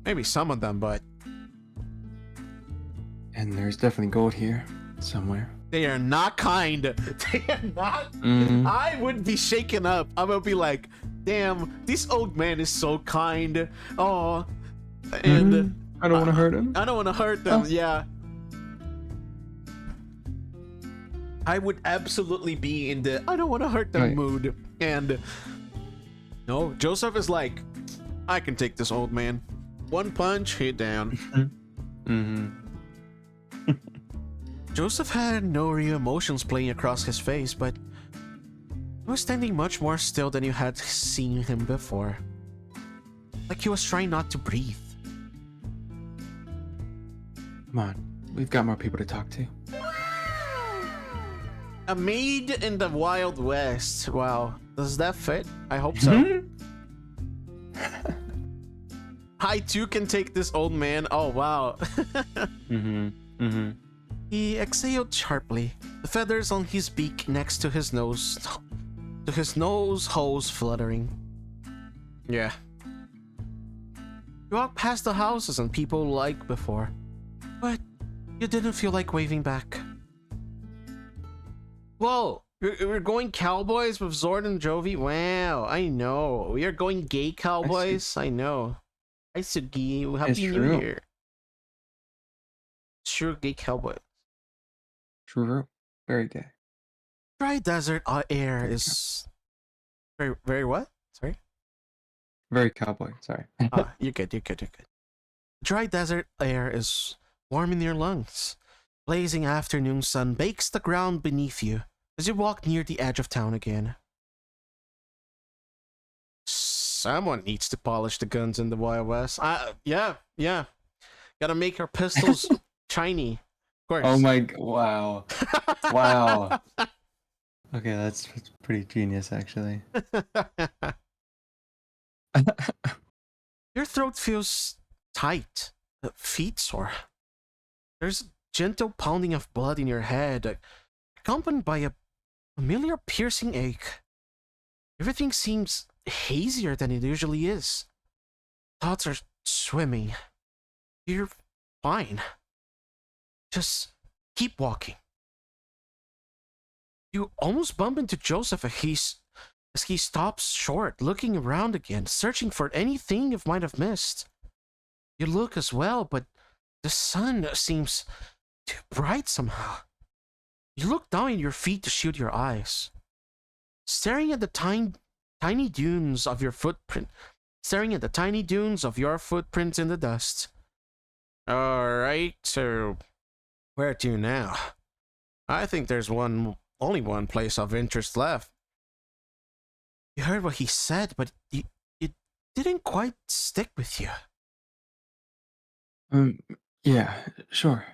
Maybe some of them, but And there's definitely gold here somewhere. they are not kind. They are not. Mm. I would be shaken up. I would be like, damn, this old man is so kind. Oh, and I don't want to hurt him. I don't want to hurt them. Oh. Yeah. I would absolutely be in the I don't want to hurt them Right. mood. And no, Joseph is like, I can take this old man. One punch, hit down. Mm-hmm. Joseph had no real emotions playing across his face, but he was standing much more still than you had seen him before. Like he was trying not to breathe. Come on, we've got more people to talk to. A maid in the Wild West. Wow. Does that fit? I hope so. I too can take this old man. Oh, wow. Mm-hmm. Mm-hmm. He exhaled sharply, the feathers on his beak next to his nose holes fluttering. Yeah. You walked past the houses and people like before, but you didn't feel like waving back. Whoa, we're going cowboys with Zord and Jovi? Wow, I know. We are going gay cowboys? I know. Hi, Sugi. Happy New true. Year. Sure, gay cowboy. True. Very gay. Dry desert air is very, very what? Sorry. Very cowboy. Sorry. You're good. Dry desert air is warm in your lungs. Blazing afternoon sun bakes the ground beneath you as you walk near the edge of town again. Someone needs to polish the guns in the Wild West. Yeah. Gotta make our pistols shiny. Of course. Oh my! Wow. Wow. Okay, that's pretty genius, actually. Your throat feels tight, feet sore. There's a gentle pounding of blood in your head, accompanied by a familiar piercing ache. Everything seems hazier than it usually is. Thoughts are swimming. You're fine. Just keep walking. You almost bump into Joseph as he stops short, looking around again, searching for anything you might have missed. You look as well, but the sun seems too bright somehow. You look down at your feet to shield your eyes, staring at the tiny dunes of your footprint, in the dust. All right, so where to now? I think there's only one place of interest left. You heard what he said, but it didn't quite stick with you. Yeah, sure.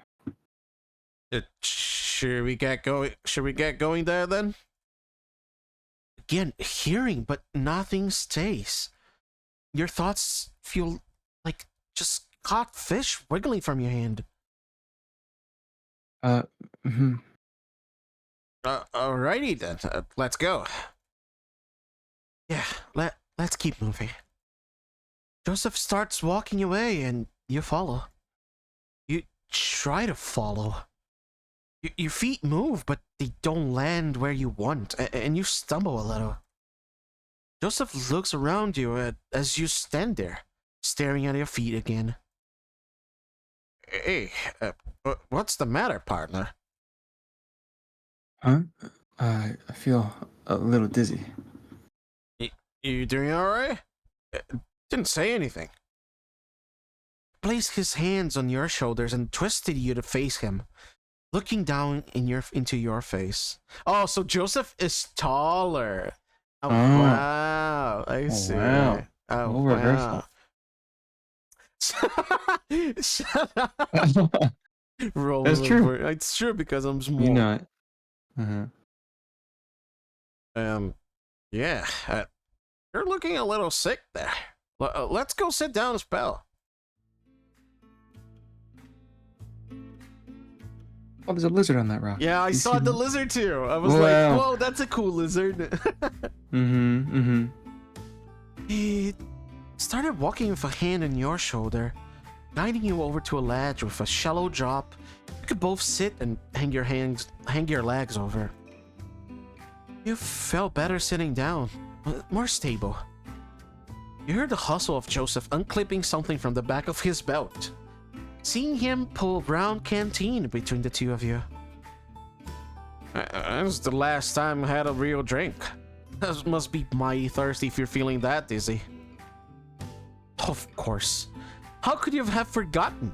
Should we get going there then? Again, hearing, but nothing stays. Your thoughts feel like just caught fish wiggling from your hand. Mm-hmm. Alrighty then, let's go. Yeah, let's keep moving. Joseph starts walking away and you follow. You try to follow. Your feet move, but they don't land where you want, and you stumble a little. Joseph looks around you as you stand there, staring at your feet again. Hey, what's the matter, partner? Huh? I feel a little dizzy. You doing alright? Didn't say anything. Placed his hands on your shoulders and twisted you to face him, looking down into your face. Oh, so Joseph is taller. Oh, wow. I see. Wow. Oh, We'll wow. reverse Shut up. Roll That's true. over. It's true because I'm small. You know it. Uh-huh. Yeah. You're looking a little sick there. Let's go sit down and spell. Oh, there's a lizard on that rock. Yeah, I You saw see the that? lizard too. I was Wow. like, whoa, that's a cool lizard. Mm-hmm. He started walking with a hand on your shoulder, guiding you over to a ledge with a shallow drop. You could both sit and hang your legs over. You felt better sitting down, more stable. You heard the hustle of Joseph unclipping something from the back of his belt. Seeing him pull a round canteen between the two of you. That was the last time I had a real drink. That must be mighty thirsty if you're feeling that dizzy. Of course. How could you have forgotten?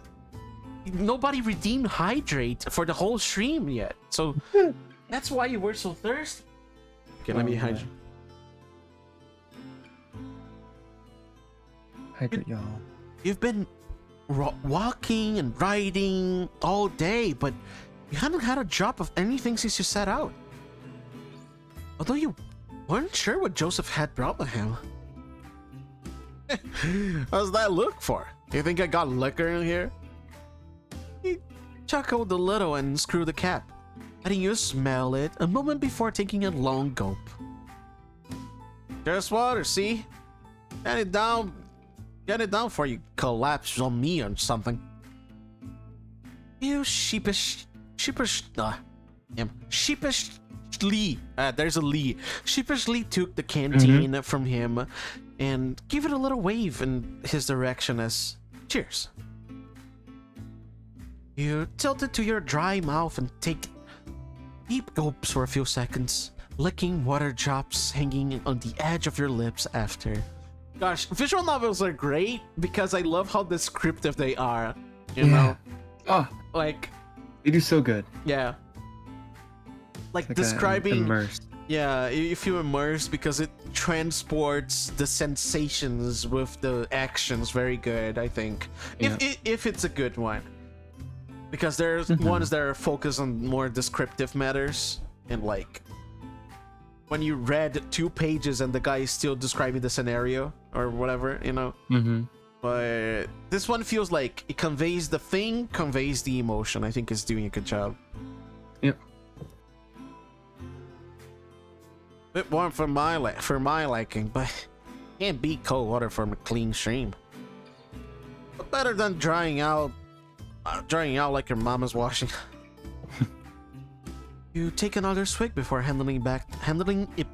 Nobody redeemed Hydrate for the whole stream yet, so that's why you were so thirsty. Okay, let me hydrate. Hydrate, y'all. You've been walking and riding all day, but you haven't had a drop of anything since you set out. Although you weren't sure what Joseph had brought with him. How's that look for? You think I got liquor in here? He chuckled a little and screwed the cap, letting you smell it a moment before taking a long gulp. Just water, see? Get it down before you collapse on me or something. You sheepishly, there's a Lee, sheepishly took the canteen from him and gave it a little wave in his direction as cheers. You tilted to your dry mouth and take deep gulps for a few seconds, licking water drops hanging on the edge of your lips after. Gosh, visual novels are great because I love how descriptive they are. You know? Oh, Like, they do so good. yeah. Like Like describing. immersed. Yeah, you feel immersed because it transports the sensations with the actions very good, I think. If it's a good one. Because there's ones that are focused on more descriptive matters, and like when you read 2 pages and the guy is still describing the scenario or whatever, you know. But this one feels like it conveys the thing, conveys the emotion. I think it's doing a good job. Yep. Bit warm for my liking, but can't beat cold water from a clean stream. But better than drying out like your mama's washing. You take another swig before handling it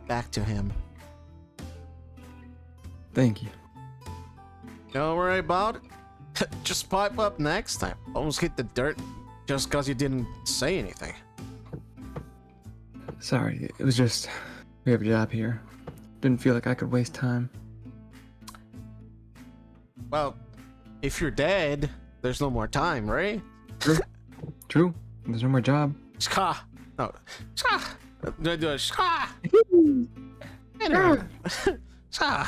back to him. Thank you. Don't worry about it. Just pipe up next time. Almost hit the dirt just cause you didn't say anything. Sorry, it was just we have a job here. Didn't feel like I could waste time. Well, if you're dead, there's no more time, right? True. There's no more job. Ska. No. Ska. Do I do a ska? Anyway. Ska.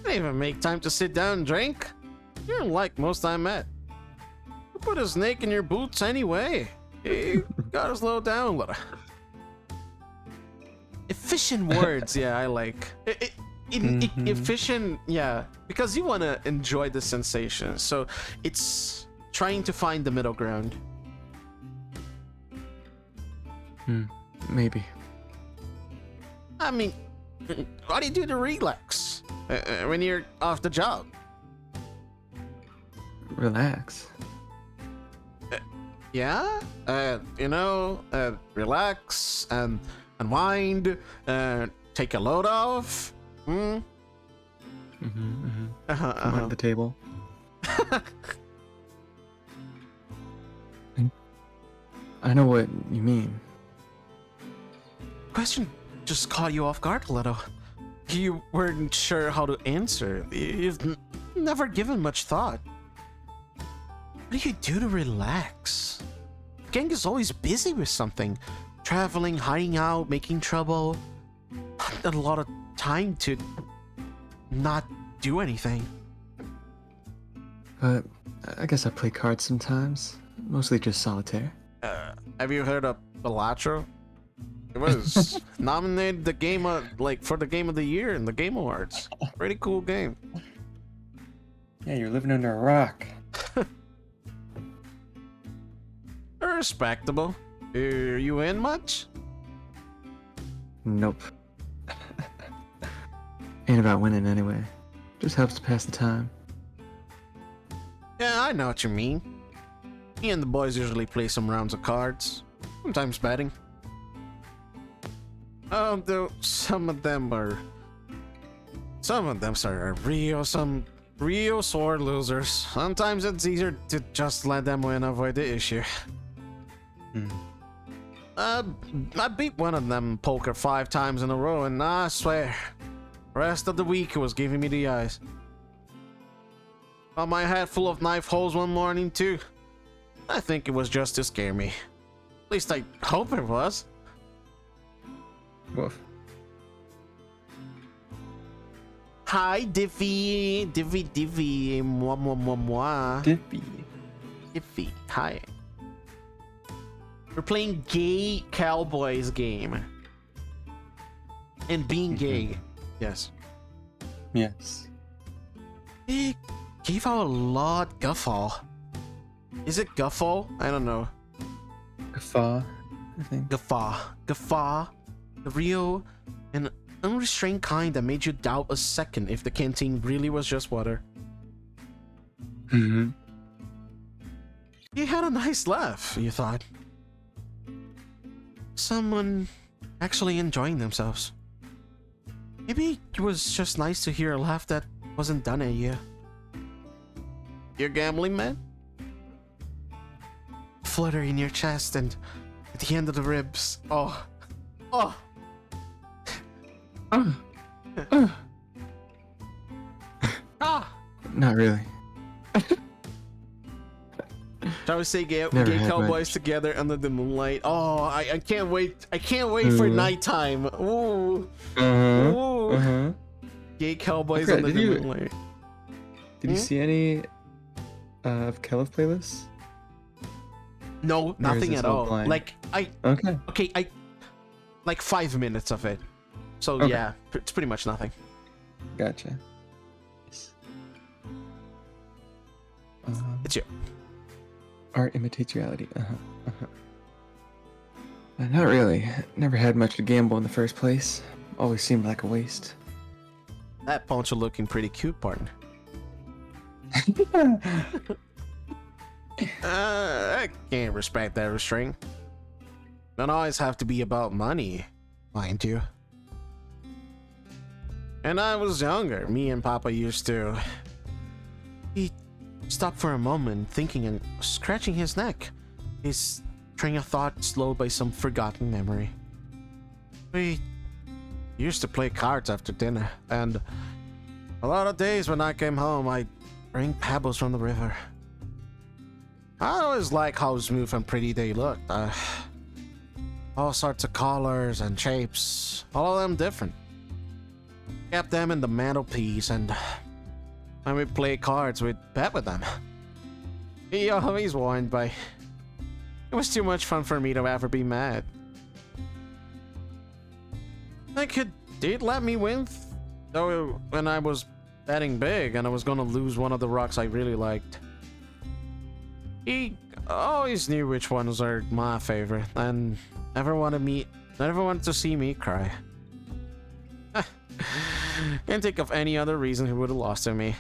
Didn't even make time to sit down and drink. You're like most I met. Who put a snake in your boots anyway? You gotta slow down a little. Efficient words, Yeah, I like. Efficient, yeah. Because you want to enjoy the sensation. So it's trying to find the middle ground. Maybe. I mean, what do you do to relax when you're off the job? Relax. Yeah? Relax and unwind, take a load off. Come on the table. I know what you mean. question just caught you off guard a little. You weren't sure how to answer. You've never given much thought. What do you do to relax? Gang is always busy with something. Traveling, hiding out, making trouble. Not a lot of time to not do anything. But I guess I play cards sometimes. Mostly just solitaire. Have you heard of Balatro? It was nominated for the game of the year in the Game Awards. Pretty cool game. Yeah, you're living under a rock. There are respectable. Are you in much? Nope. Ain't about winning anyway. Just helps to pass the time. Yeah, I know what you mean. Me and the boys usually play some rounds of cards. Sometimes betting. Though some of them are some real sore losers. Sometimes it's easier to just let them win, avoid the issue. I beat one of them poker 5 times in a row, and I swear, rest of the week was giving me the eyes. Got my head full of knife holes one morning too. I think it was just to scare me. At least I hope it was. Woof. Hi, Diffy. Diffy. Moi. Diffy. Hi. We're playing Gay Cowboys game. And being gay. Yes. Yes. He gave out a lot guffaw. Is it guffaw? I don't know. Guffaw, I think. Guffaw. The real and unrestrained kind that made you doubt a second if the canteen really was just water. Mm-hmm. He had a nice laugh, you thought. Someone actually enjoying themselves. Maybe it was just nice to hear a laugh that wasn't done at you. You're gambling, man? Flutter in your chest and at the end of the ribs. Oh. Not really. Shall we say gay Never had cowboys much. together under the moonlight? Oh, I can't wait. I can't wait for nighttime. Ooh. Ooh. Gay cowboys Okay, under the did you- moonlight. Did you see any of Kelev's playlists? No, Or is nothing this at all all. blind? Like Okay. like 5 minutes of it. So Okay. yeah, it's pretty much nothing. Gotcha. It's you. Art imitates reality. Not really. Never had much to gamble in the first place. Always seemed like a waste. That poncho looking pretty cute, partner. I can't respect that restraint. Don't always have to be about money, mind you. And I was younger. Me and Papa used to. He stopped for a moment, thinking and scratching his neck. His train of thought slowed by some forgotten memory. We used to play cards after dinner, and a lot of days when I came home, I'd bring pebbles from the river. I always liked how smooth and pretty they looked. All sorts of colors and shapes, all of them different. Kept them in the mantelpiece, and when we play cards, we'd bet with them. He always won, but it was too much fun for me to ever be mad. Did let me win, though, when I was betting big and I was gonna lose one of the rocks I really liked. He always knew which ones are my favorite, and never wanted to see me cry. Can't think of any other reason he would have lost to me.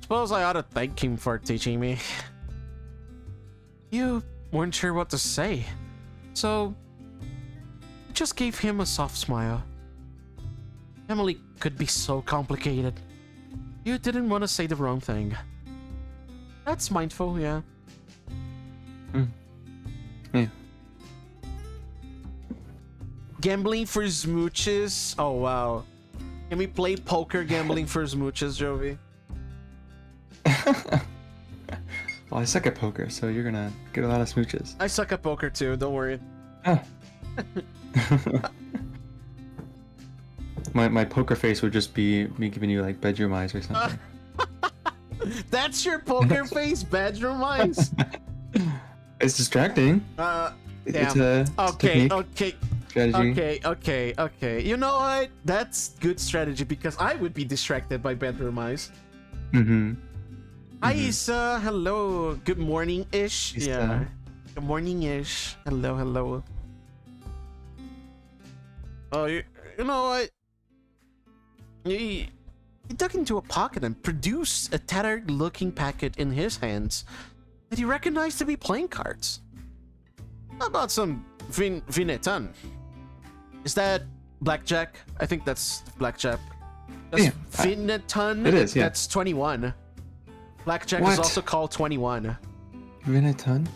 Suppose I ought to thank him for teaching me. You weren't sure what to say, so I just gave him a soft smile. Emily could be so complicated. You didn't want to say the wrong thing. That's mindful, yeah. Yeah. Gambling for smooches? Oh, wow. Can we play poker gambling for smooches, Jovi? Well, I suck at poker, so you're gonna get a lot of smooches. I suck at poker too, don't worry. My poker face would just be me giving you like bedroom eyes or something. That's your poker face, bedroom eyes? It's distracting. It's a technique, strategy. Okay. You know what? That's good strategy because I would be distracted by bedroom eyes. Mm-hmm. Hi, Isa. Hello. Good morning-ish. Isa. Yeah. Good morning-ish. Hello, hello. Oh, you know what? He dug into a pocket and produced a tattered-looking packet in his hands that he recognized to be playing cards. How about some Vinetan? Is that blackjack? I think that's blackjack. That's Yeah, Vinetan. it is, yeah. That's 21. Blackjack is What? also called 21. Vinetan?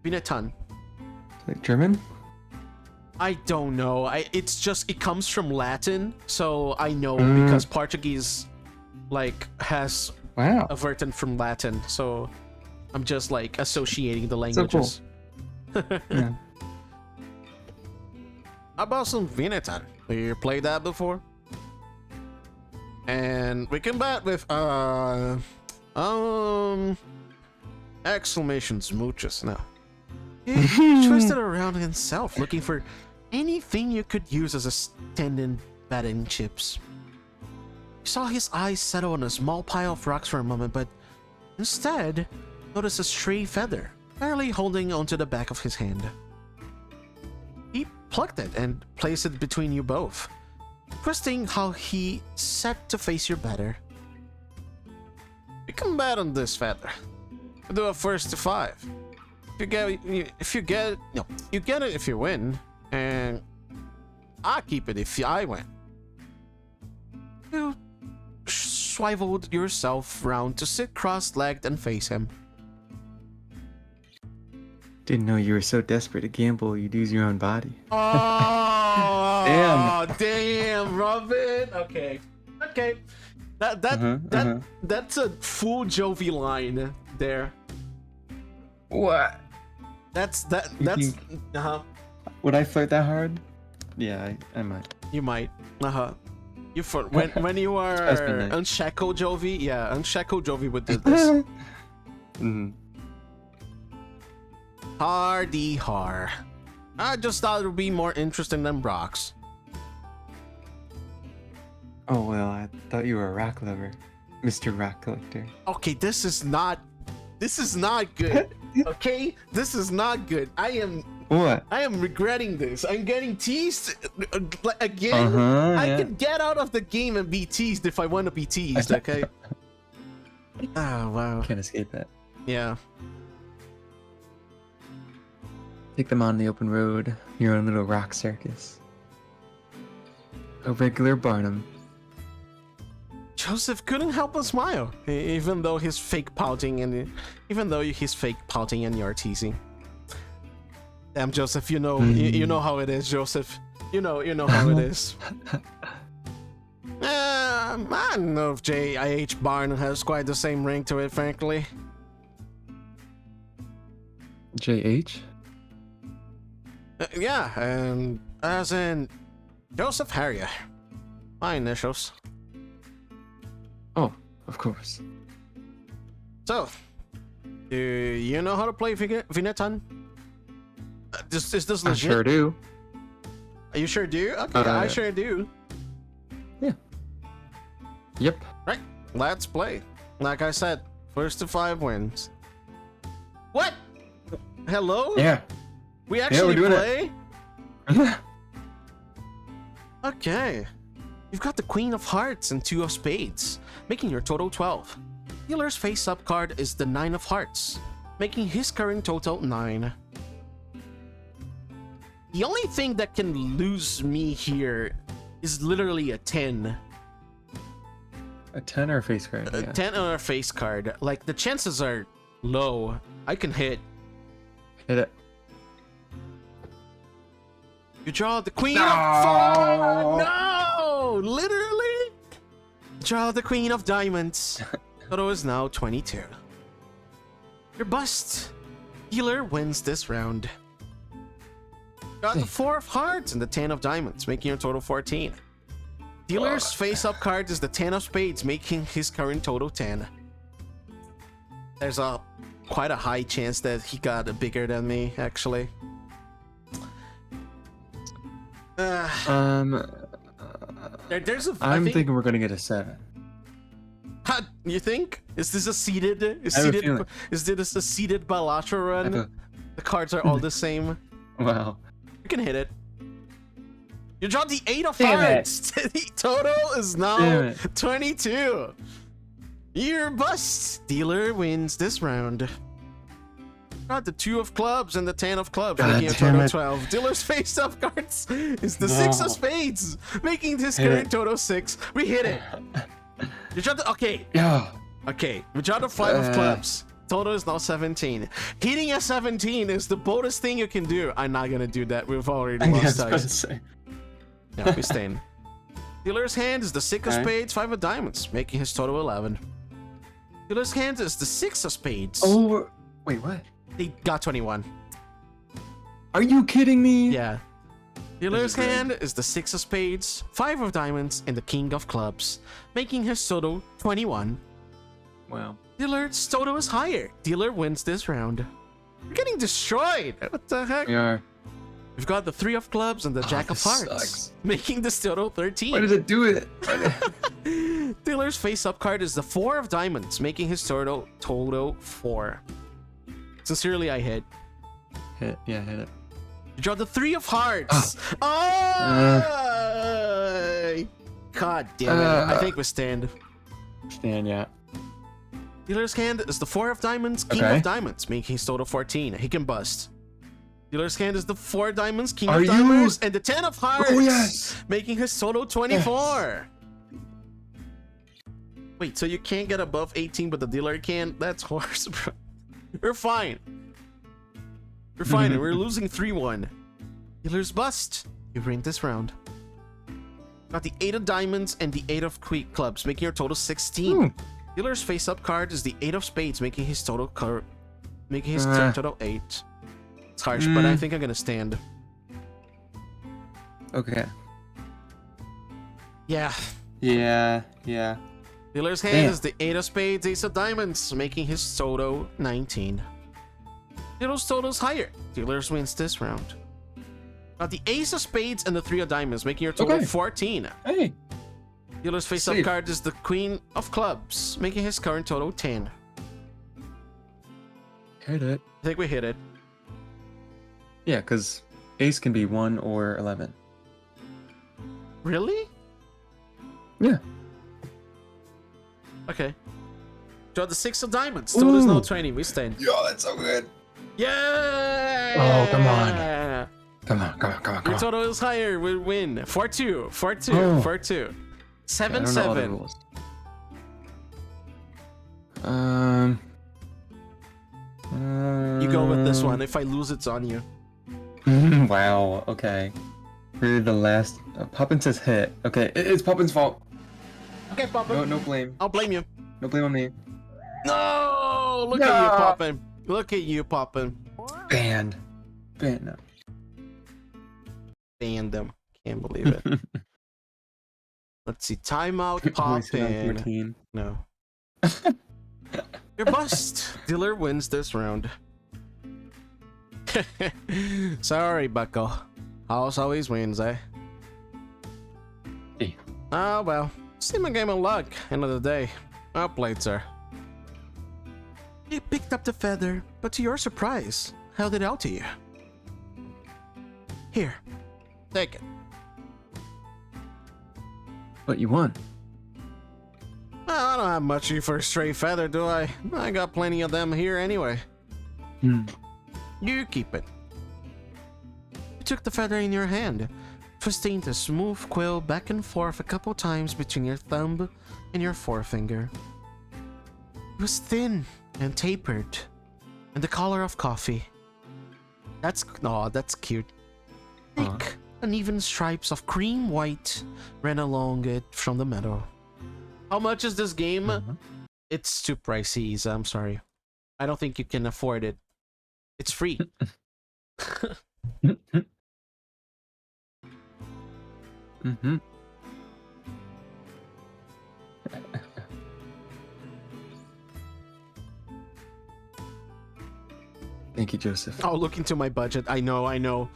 Vinetan. Like German? I don't know. It comes from Latin, so I know because Portuguese has Wow. a version from Latin, so I'm just associating the So languages. Yeah. How about some Vinetan? Have you played that before? And we combat with exclamation smooches now. He twisted around himself looking for anything you could use as a stand-in batting chips. He saw his eyes settle on a small pile of rocks for a moment, but instead noticed a stray feather barely holding onto the back of his hand. He plucked it and placed it between you both, twisting how he set to face your batter. We combat on this feather. We do a first to 5. You get it if you win, and I keep it if I win. You swiveled yourself round to sit cross-legged and face him. Didn't know you were so desperate to gamble you'd use your own body. Oh, damn, Robin. Okay. That's a full Jovi line there. What? That's think- Would I flirt that hard? Yeah, I might. You might. When you are Husband night. unshackled Jovi, yeah, unshackled Jovi would do this. Hardy har. I just thought it would be more interesting than rocks. Oh well, I thought you were a rock lover, Mr. Rock Collector. Okay, this is not good. Okay, this is not good. What? I am regretting this. I'm getting teased again. I Yeah. can get out of the game and be teased if I want to be teased. Okay. Oh wow. Can't escape that. Yeah. Take them on the open road, your own little rock circus. A regular Barnum. Joseph couldn't help but smile, even though he's fake pouting and you're teasing. Damn, Joseph, you know how it is, Joseph. You know how it is. I don't know if J.I.H. Barnum has quite the same ring to it, frankly. J.H.? Yeah, and as in Joseph Harrier. My initials. Oh, of course. So, do you know how to play Vinetan? Is this legit? I sure do. You sure do? Okay, I sure do. Yeah. Yep. Right, let's play. Like I said, first to 5 wins. What? Hello? Yeah. We actually we're doing play? it. Okay. You've got the Queen of Hearts and 2 of Spades, making your total 12. Dealer's face-up card is the 9 of Hearts, making his current total 9. The only thing that can lose me here is literally a 10. A 10 or a face card? A Yeah. 10 or a face card. Like, the chances are low. I can hit. Hit it. You draw the Queen of... No! Literally? Draw the Queen of Diamonds. Total is now 22. You're bust. Dealer wins this round. Got the 4 of Hearts and the 10 of Diamonds, making your total 14. Dealer's face-up card is the 10 of Spades, making his current total 10. There's quite a high chance that he got a bigger than me, actually. I'm thinking we're gonna get a 7. You think? Is this a seeded? I have a feeling. Is this a seeded bilateral run? The cards are all the same. Wow. You can hit it. You draw the 8 of Damn it. hearts. The total is Damn now it. 22. You're bust. Dealer wins this round. Got the 2 of clubs and the 10 of clubs, God making a damn total of it. 12. Dealer's face-up cards is the 6 of spades, making this Hit current it. total 6. We hit it. You draw the okay. Yeah. Okay, we draw the 5 of clubs. Total is now 17. Hitting a 17 is the boldest thing you can do. I'm not gonna do that. We've already I lost was about to dice. say. Yeah, we staying. Dealer's hand is the 6 of Okay. spades, 5 of diamonds, making his total 11. Dealer's hand is the 6 of spades. Oh, wait, what? They got 21. Are you kidding me? Yeah. Dealer's is rigged. hand is the 6 of spades, 5 of diamonds, and the king of clubs, making his total 21. Wow. Dealer's total is higher. Dealer wins this round. We're getting destroyed. What the heck? We are. We've got the 3 of clubs and the jack of this hearts, sucks. making this total 13. Why did it do it? Why did- Dealer's face-up card is the 4 of diamonds, making his total 4. Sincerely, I hit. hit it. You draw the 3 of hearts. Oh! God damn it. I think we stand. Stand, yeah. Dealer's hand is the 4 of diamonds, king Okay. of diamonds, making his total 14. He can bust. Dealer's hand is the 4 diamonds, king Are of you- diamonds, and the 10 of hearts, Oh, yes. making his total 24. Wait, so you can't get above 18, but the dealer can? That's horse, bro. We're fine. We're fine, and we're losing 3-1. Dealer's bust. You win this round. Got the 8 of diamonds and the 8 of clubs, making your total 16. Ooh. Dealer's face-up card is the 8 of spades, making his total total 8. It's harsh, but I think I'm gonna stand. Okay. Yeah. Yeah. Dealer's hand Damn. is the 8 of spades, ace of diamonds, making his total 19. Dealer's total is higher. Dealer's wins this round. Got the ace of spades and the 3 of diamonds, making your total Okay. 14. Hey. Dealer's face-up Sweet. card is the queen of clubs, making his current total 10. Hit it. I think we hit it. Yeah, because ace can be 1 or 11. Really? Yeah. Okay. Draw the 6 of diamonds. Total is now Ooh. 20. We stand. Yo, that's so good. Yeah! Oh, come on. Come on. Your total is higher. We win. 4-2. 4-2. Oh. 4-2. I don't know all the 7-7. rules. You go with this one. If I lose, it's on you. Wow. Okay. For the last, Poppin says hit. Okay, it's Poppin's fault. Okay, Papa. No blame. I'll blame you. No blame on me. No! Look at you, Poppin. Look at you, Poppin. Banned. No. Banned them. Can't believe it. Let's see. Timeout, Wasted on Poppin. 14. No. You're bust. Dealer wins this round. Sorry, Bucko. House always wins, eh? Hey. Ah, well. Same a game of luck. End of the day. Well played, sir. You picked up the feather, but to your surprise, held it out to you. Here. Take it. But you won. Well, I don't have much for a stray feather, do I? I got plenty of them here anyway. You keep it. You took the feather in your hand, twisting the smooth quill back and forth a couple times between your thumb and your forefinger. It was thin and tapered, and the color of coffee. That's cute. Thick, uneven stripes of cream white ran along it from the metal. How much is this game? It's too pricey, Isa. I'm sorry. I don't think you can afford it. It's free. Thank you, Joseph. Oh, look into my budget. I know.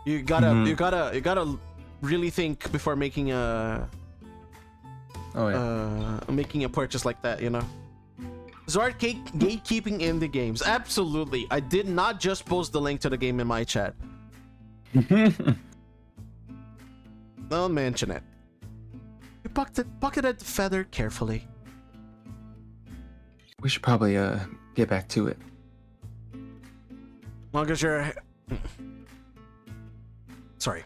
You gotta really think before making a Oh yeah. making a purchase like that, you know. Zord gatekeeping in the games. Absolutely. I did not just post the link to the game in my chat. Don't mention it. You pocketed the feather carefully. We should probably get back to it. Long as you're sorry.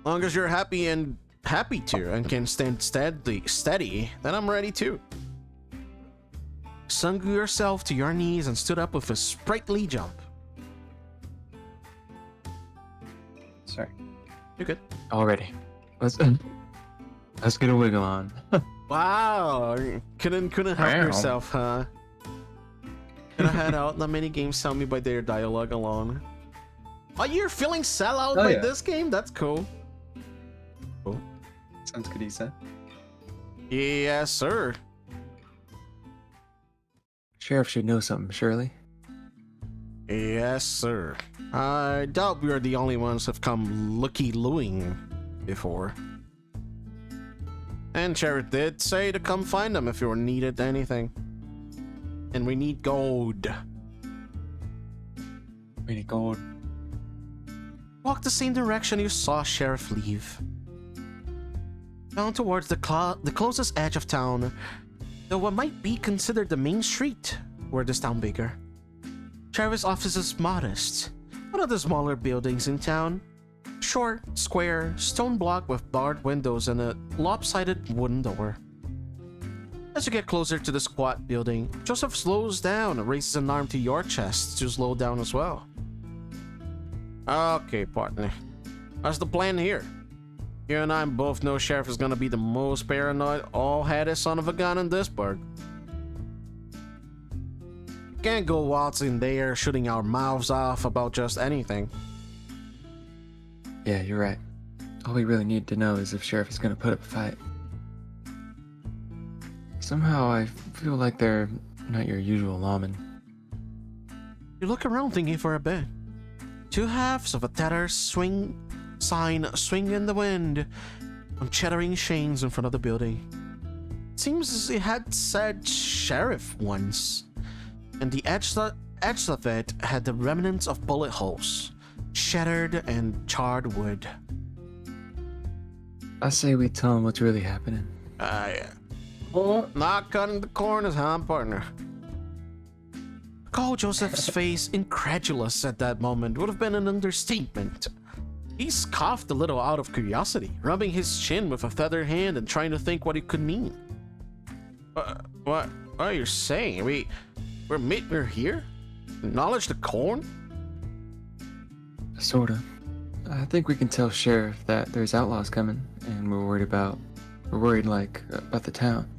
Long as you're happy to and can stand steady, then I'm ready too. Sunk yourself to your knees and stood up with a sprightly jump. Sorry. You're good. Already. Let's get a wiggle on. Wow. Couldn't help Wow. yourself, huh? Gonna head out. Not many games tell me by their dialogue alone. Oh, you're feeling sellout by this game? That's cool. Cool. Sounds good, Issa. Yes, sir. Sheriff should know something, surely. Yes, sir. I doubt we are the only ones who've come looky-looing before. And Sheriff did say to come find them if you needed anything. And we need gold. We need gold. Walk the same direction you saw Sheriff leave. Down towards the closest edge of town, though what might be considered the main street, where this town bigger. Sheriff's office is modest, one of the smaller buildings in town. Short, square, stone block with barred windows and a lopsided wooden door. As you get closer to the squat building, Joseph slows down and raises an arm to your chest to slow down as well. Okay, partner. What's the plan here? You and I both know Sheriff is gonna be the most paranoid, all-headed son of a gun in this burg. Can't go waltzing there shooting our mouths off about just anything. Yeah, you're right. All we really need to know is if Sheriff is gonna put up a fight. Somehow I feel like they're not your usual lawmen. You look around thinking for a bit. Two halves of a tether sign swing in the wind on chattering chains in front of the building. It seems it had said Sheriff once, and the edge of it had the remnants of bullet holes, shattered and charred wood. I say we tell him what's really happening. Not cutting the corners, huh, partner? Call Joseph's face incredulous at that moment would have been an understatement. He scoffed a little out of curiosity, rubbing his chin with a feathered hand and trying to think what it could mean. What are you saying? We're here? Acknowledge the corn? Sorta. I think we can tell Sheriff that there's outlaws coming, and we're worried about the town.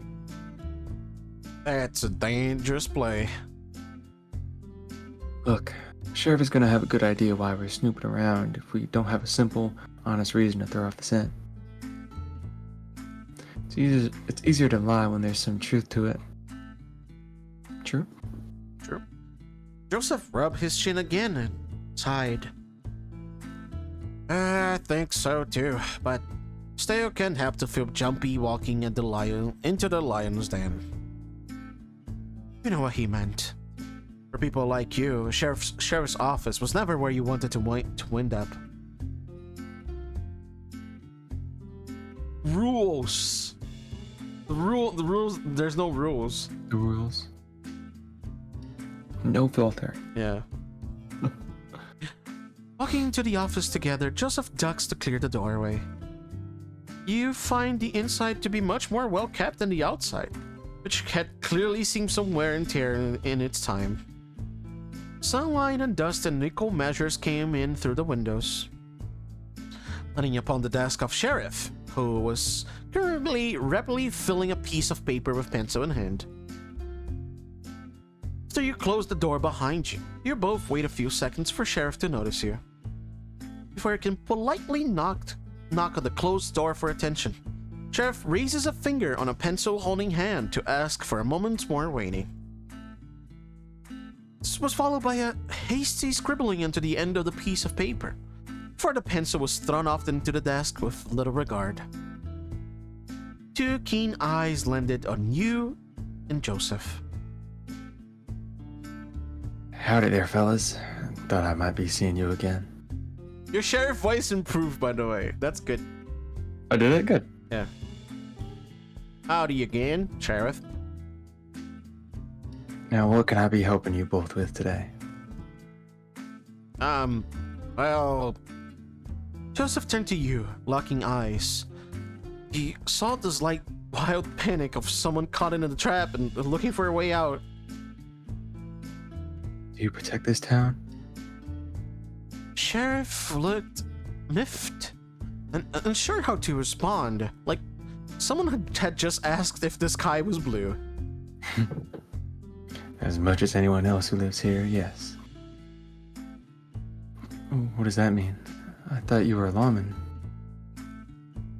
That's a dangerous play. Look, Sheriff is gonna have a good idea why we're snooping around if we don't have a simple, honest reason to throw off the scent. It's easier to lie when there's some truth to it. True? True. Joseph rubbed his chin again and sighed. I think so too, but still can't help to feel jumpy walking into the lion's den. You know what he meant. For people like you, sheriff's office was never where you wanted to wind up. Rules. The rules. There's no rules. The rules. No filter. Yeah. Walking to the office together, Joseph ducks to clear the doorway. You find the inside to be much more well kept than the outside, which had clearly seen some wear and tear in its time. Sunlight and dust and nickel measures came in through the windows, landing upon the desk of Sheriff, who was currently rapidly filling a piece of paper with pencil in hand. After you close the door behind you, you both wait a few seconds for Sheriff to notice you, before you can politely knock on the closed door for attention. Sheriff raises a finger on a pencil-holding hand to ask for a moment's more waiting. This was followed by a hasty scribbling into the end of the piece of paper, before the pencil was thrown off into the desk with little regard. Two keen eyes landed on you and Joseph. Howdy there, fellas. Thought I might be seeing you again. Your sheriff voice improved, by the way. That's good. I did it? Good. Yeah. Howdy again, Sheriff. Now, what can I be helping you both with today? Well... Joseph turned to you, locking eyes. He saw this, like, wild panic of someone caught in a trap and looking for a way out. Do you protect this town? Sheriff looked miffed and unsure how to respond. Like, someone had just asked if the sky was blue. As much as anyone else who lives here, yes. What does that mean? I thought you were a lawman.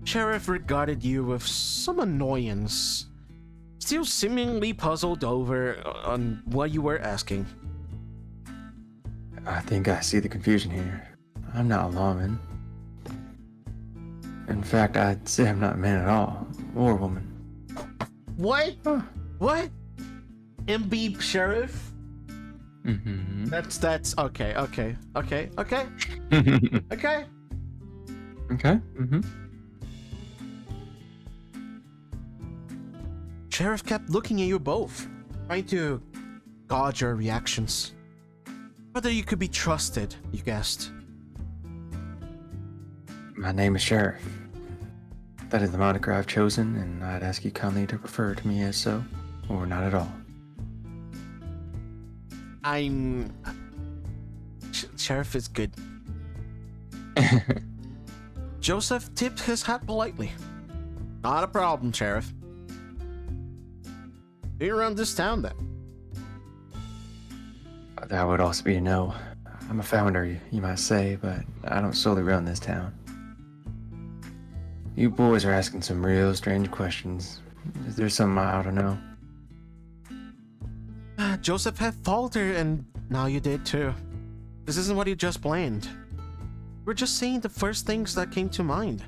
Sheriff regarded you with some annoyance, still seemingly puzzled over on what you were asking. I think I see the confusion here. I'm not a lawman. In fact, I'd say I'm not a man at all, or a woman. What? Huh. What? MB Sheriff? Mm-hmm. That's okay. Okay. Okay. Okay. Okay. Mm-hmm. Sheriff kept looking at you both, trying to gauge your reactions. Whether you could be trusted, you guessed. My name is Sheriff. That is the moniker I've chosen, and I'd ask you kindly to refer to me as so, or not at all. I'm... Sheriff is good. Joseph tipped his hat politely. Not a problem, Sheriff. Do you run this town then? That would also be a no. I'm a founder, you might say, but I don't solely run this town. You boys are asking some real strange questions. Is there something I ought to know? Joseph had faltered, and now you did too. This isn't what you just planned. We're just saying the first things that came to mind,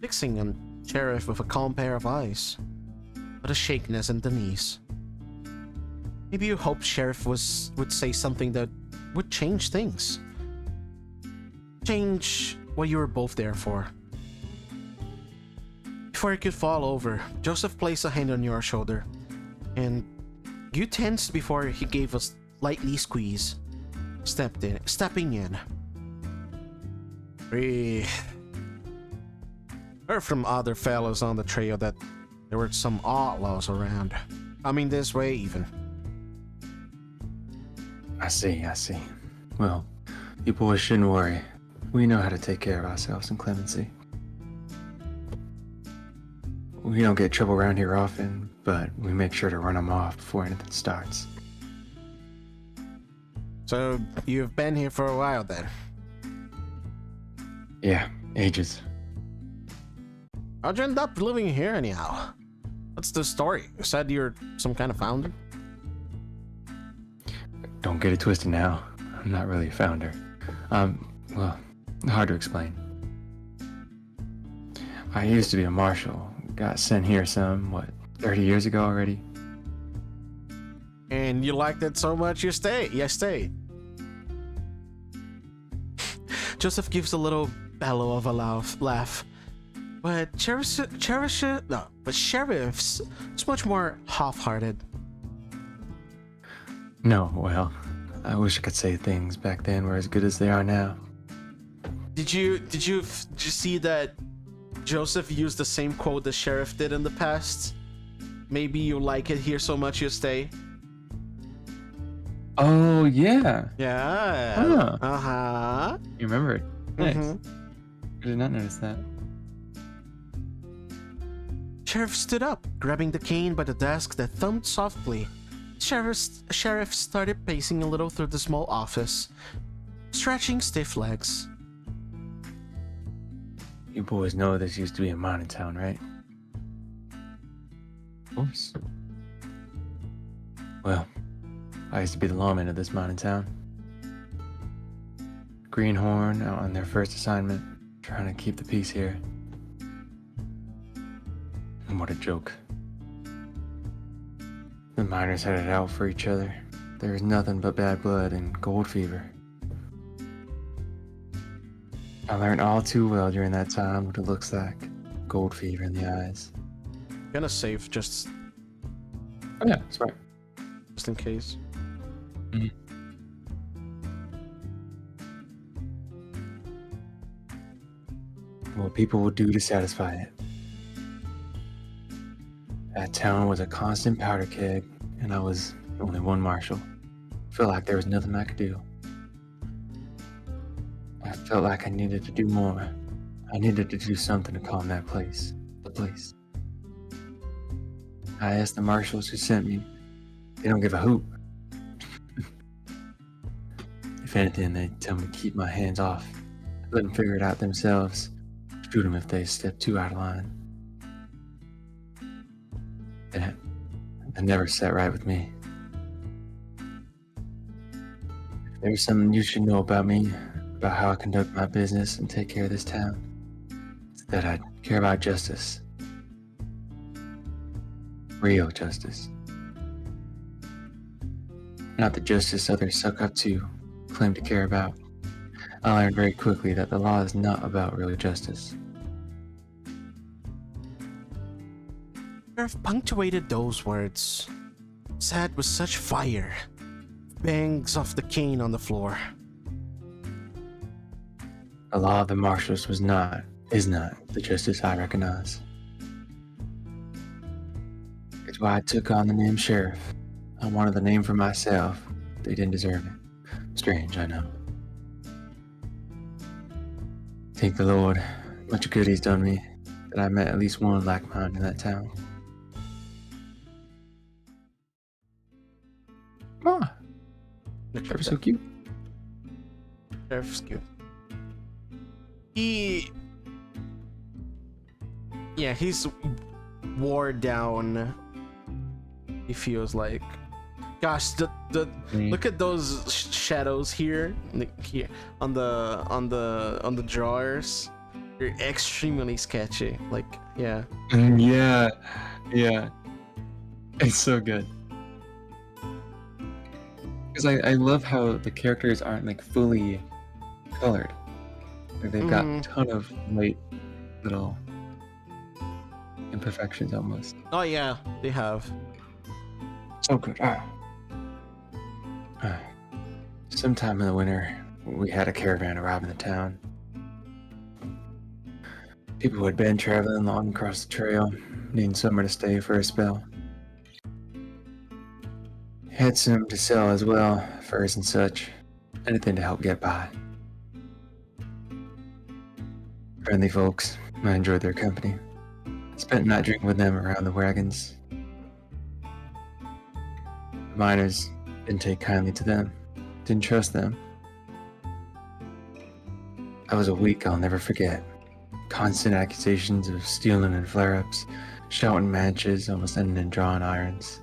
fixing on Sheriff with a calm pair of eyes, but a shakiness in the knees. Maybe you hoped Sheriff would say something that would change things. Change what you were both there for. Before he could fall over, Joseph placed a hand on your shoulder, and you tensed before he gave a slightly squeeze, stepping in. Breathe. Heard from other fellows on the trail that there were some outlaws around, coming this way even. I see. Well, you boys shouldn't worry. We know how to take care of ourselves in Clemency. We don't get trouble around here often, but we make sure to run them off before anything starts. So, you've been here for a while then? Yeah, ages. How'd you end up living here anyhow? What's the story? You said you're some kind of founder? Don't get it twisted now. I'm not really a founder. Well, hard to explain. I used to be a marshal. Got sent here 30 years ago already? And you liked it so much you stayed. Joseph gives a little bellow of a laugh. But Sheriff's is much more half-hearted. No, well, I wish I could say things back then were as good as they are now. Did you see that Joseph used the same quote the Sheriff did in the past? Maybe you like it here so much you stay. Oh, yeah. Yeah. Huh. Uh-huh. You remember it? Nice. Mhm. I did not notice that. Sheriff stood up, grabbing the cane by the desk that thumped softly. Sheriff started pacing a little through the small office, stretching stiff legs. You boys know this used to be a mining town, right? Of course. Well, I used to be the lawman of this mining town. Greenhorn out on their first assignment, trying to keep the peace here. And what a joke. The miners had it out for each other. there's nothing but bad blood and gold fever. I learned all too well during that time what it looks like. Gold fever in the eyes. Gonna save just Oh yeah, smart. in case. What people would do to satisfy it. That town was a constant powder keg, and I was only one marshal. Felt like there was nothing I could do. I felt like I needed to do more. I needed to do something to calm that place. The place. I asked the marshals who sent me. They don't give a hoot. If anything, they tell me to keep my hands off. Let them figure it out themselves. Shoot them if they step too out of line. That never sat right with me. If there's something you should know about me, about how I conduct my business and take care of this town, it's that I care about justice. Real justice. Not the justice others suck up to, claim to care about. I learned very quickly that the law is not about real justice. Sheriff punctuated those words, said with such fire. Bangs off the cane on the floor. The law of the marshals is not the justice I recognize. It's why I took on the name sheriff. I wanted the name for myself. They didn't deserve it. Strange, I know. Thank the Lord, much good he's done me, that I met at least one like mine in that town. Ah, Look Trevor's at so that. cute. Sheriff's cute. He's wore down. He feels like, gosh, look at those shadows here, here on the drawers. They're extremely sketchy. Like, yeah. Yeah. It's so good. Because I love how the characters aren't like fully colored. Like, they've got a ton of light little imperfections almost. Oh yeah, they have. So good. Sometime in the winter, we had a caravan arrive in the town. People who had been traveling long across the trail, needing somewhere to stay for a spell. Had some to sell as well, furs and such. Anything to help get by. Friendly folks. I enjoyed their company. Spent night drinking with them around the wagons. The miners didn't take kindly to them. Didn't trust them. That was a week I'll never forget. Constant accusations of stealing and flare-ups, shouting matches, almost ending in drawing irons.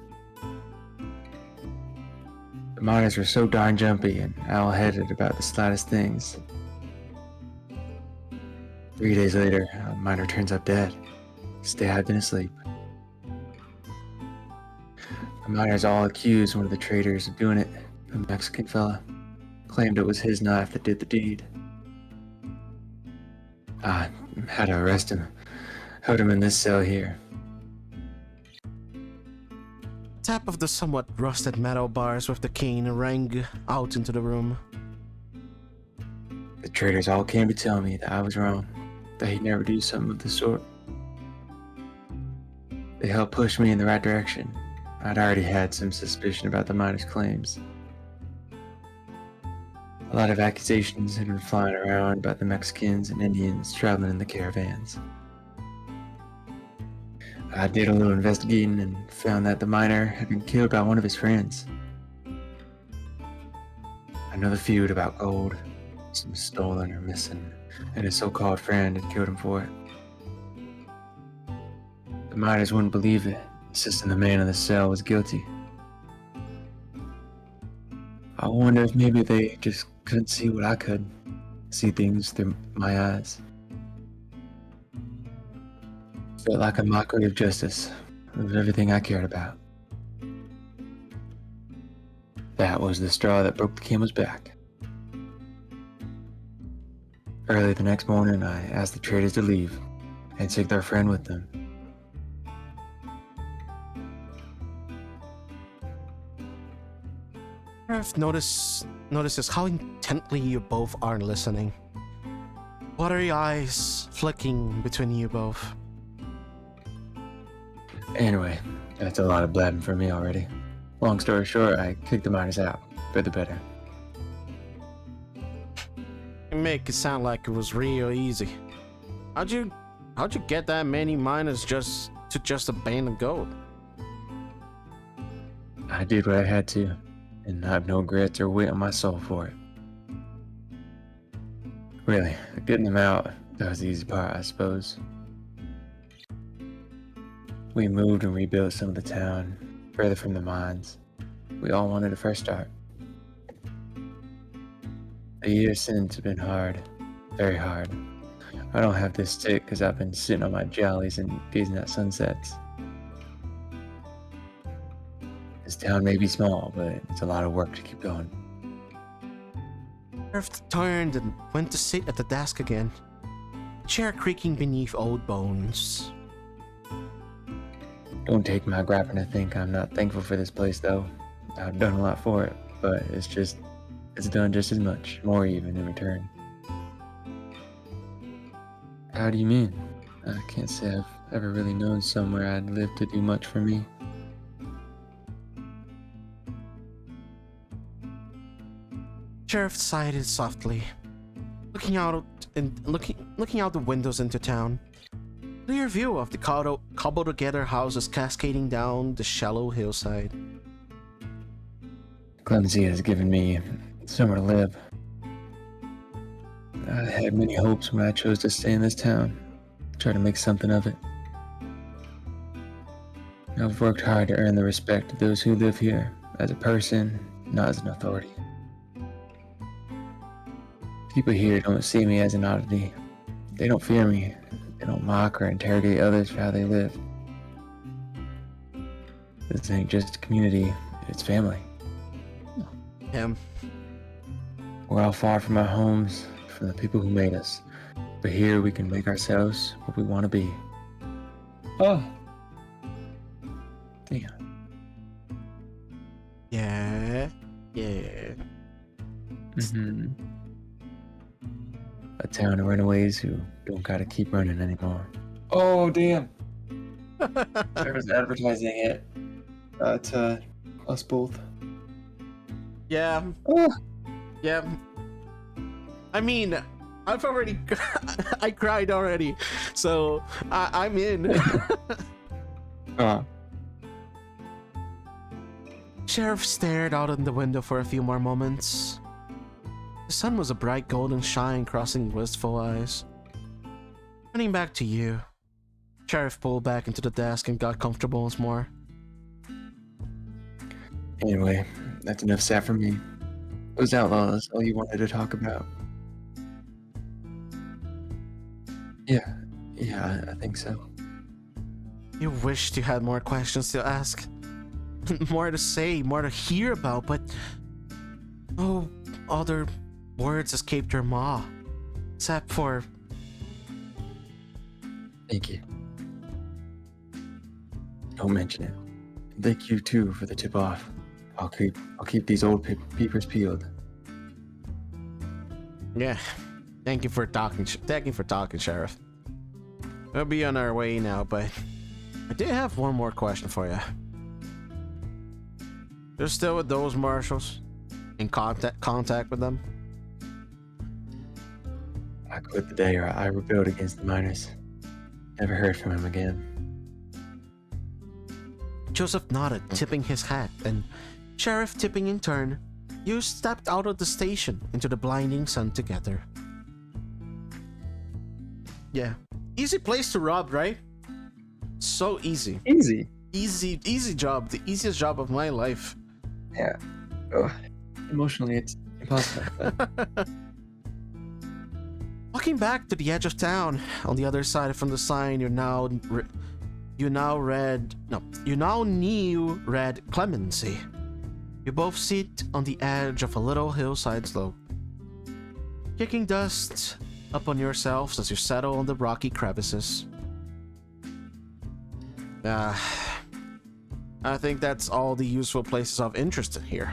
The miners were so darn jumpy and owl-headed about the slightest things. 3 days later, a miner turns up dead, stabbed in his sleep. The miners all accused one of the traders of doing it, a Mexican fella. Claimed it was his knife that did the deed. I had to arrest him. Held him in this cell here. Tap of the somewhat rusted metal bars with the cane rang out into the room. The traders all came to tell me that I was wrong, that he'd never do something of the sort. They helped push me in the right direction. I'd already had some suspicion about the miners' claims. A lot of accusations had been flying around about the Mexicans and Indians traveling in the caravans. I did a little investigating and found that the miner had been killed by one of his friends. I know the feud about gold, some stolen or missing, and his so-called friend had killed him for it. The miners wouldn't believe it, insisting the man in the cell was guilty. I wonder if maybe they just couldn't see what I could, see things through my eyes. Felt like a mockery of justice, of everything I cared about. That was the straw that broke the camel's back. Early the next morning, I asked the traders to leave and take their friend with them. Sheriff notices how intently you both are listening. Watery eyes flicking between you both. Anyway, that's a lot of blabbing for me already. Long story short, I kicked the miners out, for the better. You make it sound like it was real easy. How'd you get that many miners just abandon gold? I did what I had to, and I have no regrets or weight on my soul for it. Really, getting them out, that was the easy part, I suppose. We moved and rebuilt some of the town, further from the mines. We all wanted a fresh start. The years since have been hard, very hard. I don't have this stick because I've been sitting on my jollies and gazing at sunsets. This town may be small, but it's a lot of work to keep going. Sheriff turned and went to sit at the desk again, chair creaking beneath old bones. Don't take my grappling to think I'm not thankful for this place, though. I've done a lot for it, but it's done just as much, more even in return. How do you mean? I can't say I've ever really known somewhere I'd live to do much for me. Sheriff sighed softly, looking out the windows into town. Clear view of the cobbled together houses cascading down the shallow hillside. Clemency has given me somewhere to live. I had many hopes when I chose to stay in this town, try to make something of it. I've worked hard to earn the respect of those who live here, as a person, not as an authority. People here don't see me as an oddity. They don't fear me. They don't mock or interrogate others for how they live. This ain't just a community, it's family. Him. We're all far from our homes, from the people who made us. But here we can make ourselves what we want to be. Oh. Damn. Yeah. Mm-hmm. A town of runaways who don't gotta keep running anymore. Oh, damn. I was advertising it to us both. Yeah. Oh. Yeah. I mean, I've already I cried already, so I'm in. Sheriff stared out in the window for a few more moments. The sun was a bright golden shine crossing wistful eyes. Turning back to you, Sheriff pulled back into the desk and got comfortable once more. Anyway, that's enough sat for me. Those outlaws, all you wanted to talk about. Yeah, I think so. You wished you had more questions to ask. More to say, more to hear about, but no other words escaped your maw. Except for... Thank you. Don't mention it. Thank you too for the tip off. I'll keep these old peepers peeled. Yeah. Thank you for talking, Sheriff. We'll be on our way now, but I did have one more question for you. You're still with those marshals? In contact with them? I quit the day I rebelled against the miners. Never heard from him again. Joseph nodded, tipping his hat, and Sheriff tipping in turn. You stepped out of the station into the blinding sun together. Yeah. Easy place to rob, right? So easy. Easy job. The easiest job of my life. Yeah. Oh, emotionally, it's impossible. Walking back to the edge of town, on the other side from the sign, you now knew read Clemency. You both sit on the edge of a little hillside slope, kicking dust up on yourselves as you settle on the rocky crevices. I think that's all the useful places of interest in here.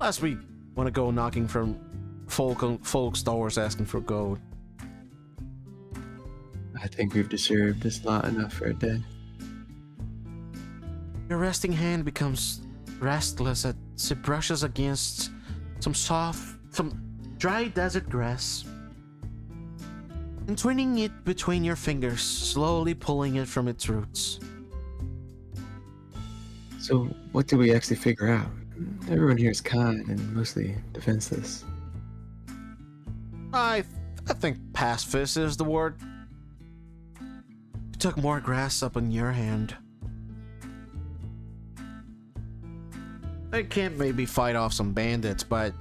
Unless we want to go knocking from folks' doors asking for gold. I think we've disturbed this lot enough for a day. Your resting hand becomes restless as it brushes against some dry desert grass, entwining it between your fingers, slowly pulling it from its roots. So, what did we actually figure out? Everyone here is kind and mostly defenseless. I think pacifist is the word. You took more grass up in your hand. They can't maybe fight off some bandits, but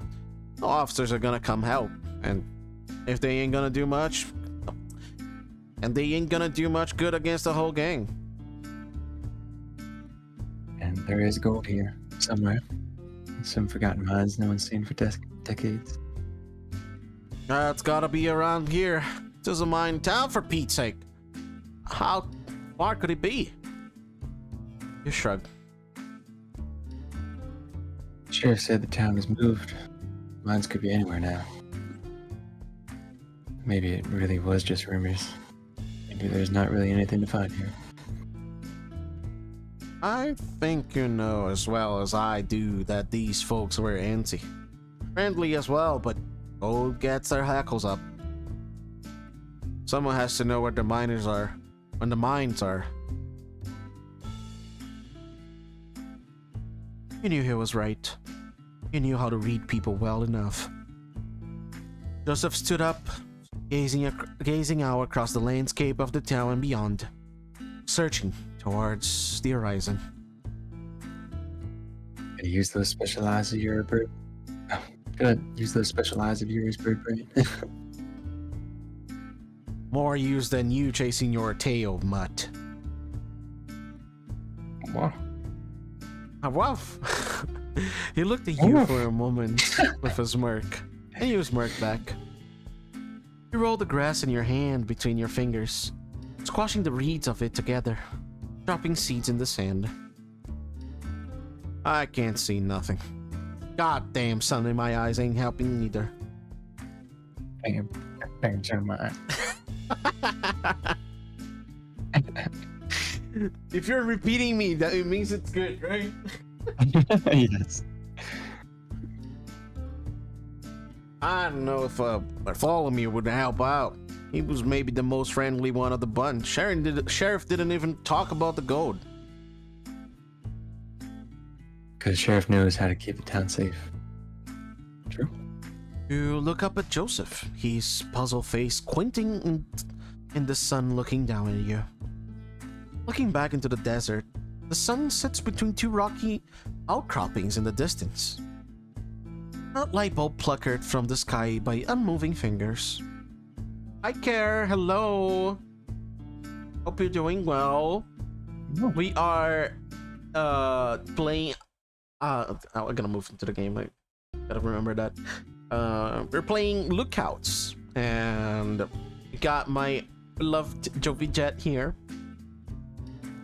the officers are gonna come help, and if they ain't gonna do much, and they ain't gonna do much good against the whole gang. And there is gold here, somewhere. Some forgotten mines no one's seen for decades. It's gotta be around here. This is a mine town, for Pete's sake. How far could it be? You shrug. Sheriff said the town has moved. Mines could be anywhere now. Maybe it really was just rumors. Maybe there's not really anything to find here. I think you know as well as I do that these folks were antsy. Friendly as well, but gold gets their hackles up. Someone has to know where the miners are, when the mines are. You knew he was right. You knew how to read people well enough. Joseph stood up, gazing out across the landscape of the town and beyond, searching towards the horizon. Gotta use those special eyes of yours, bird. Gotta use those special eyes of yours, bird brain. More use than you chasing your tail, mutt. What? Woof. He looked at you for a moment with a smirk, and you smirked back. You rolled the grass in your hand between your fingers, squashing the reeds of it together, dropping seeds in the sand. I can't see nothing. Goddamn sun in my eyes ain't helping either. Thanks so much. If you're repeating me, that it means it's good, right? Yes. I don't know if Bartholomew would help out. He was maybe the most friendly one of the bunch. Sheriff didn't even talk about the gold. Because Sheriff knows how to keep the town safe. True. You look up at Joseph, his puzzled face squinting in the sun, looking down at you. Looking back into the desert, the sun sits between two rocky outcroppings in the distance. A light bulb plucked from the sky by unmoving fingers. Hi, Care. Hello. Hope you're doing well. Oh. We are playing. I'm gonna move into the game. I gotta remember that. We're playing Lookouts, and we got my beloved Jovijet here.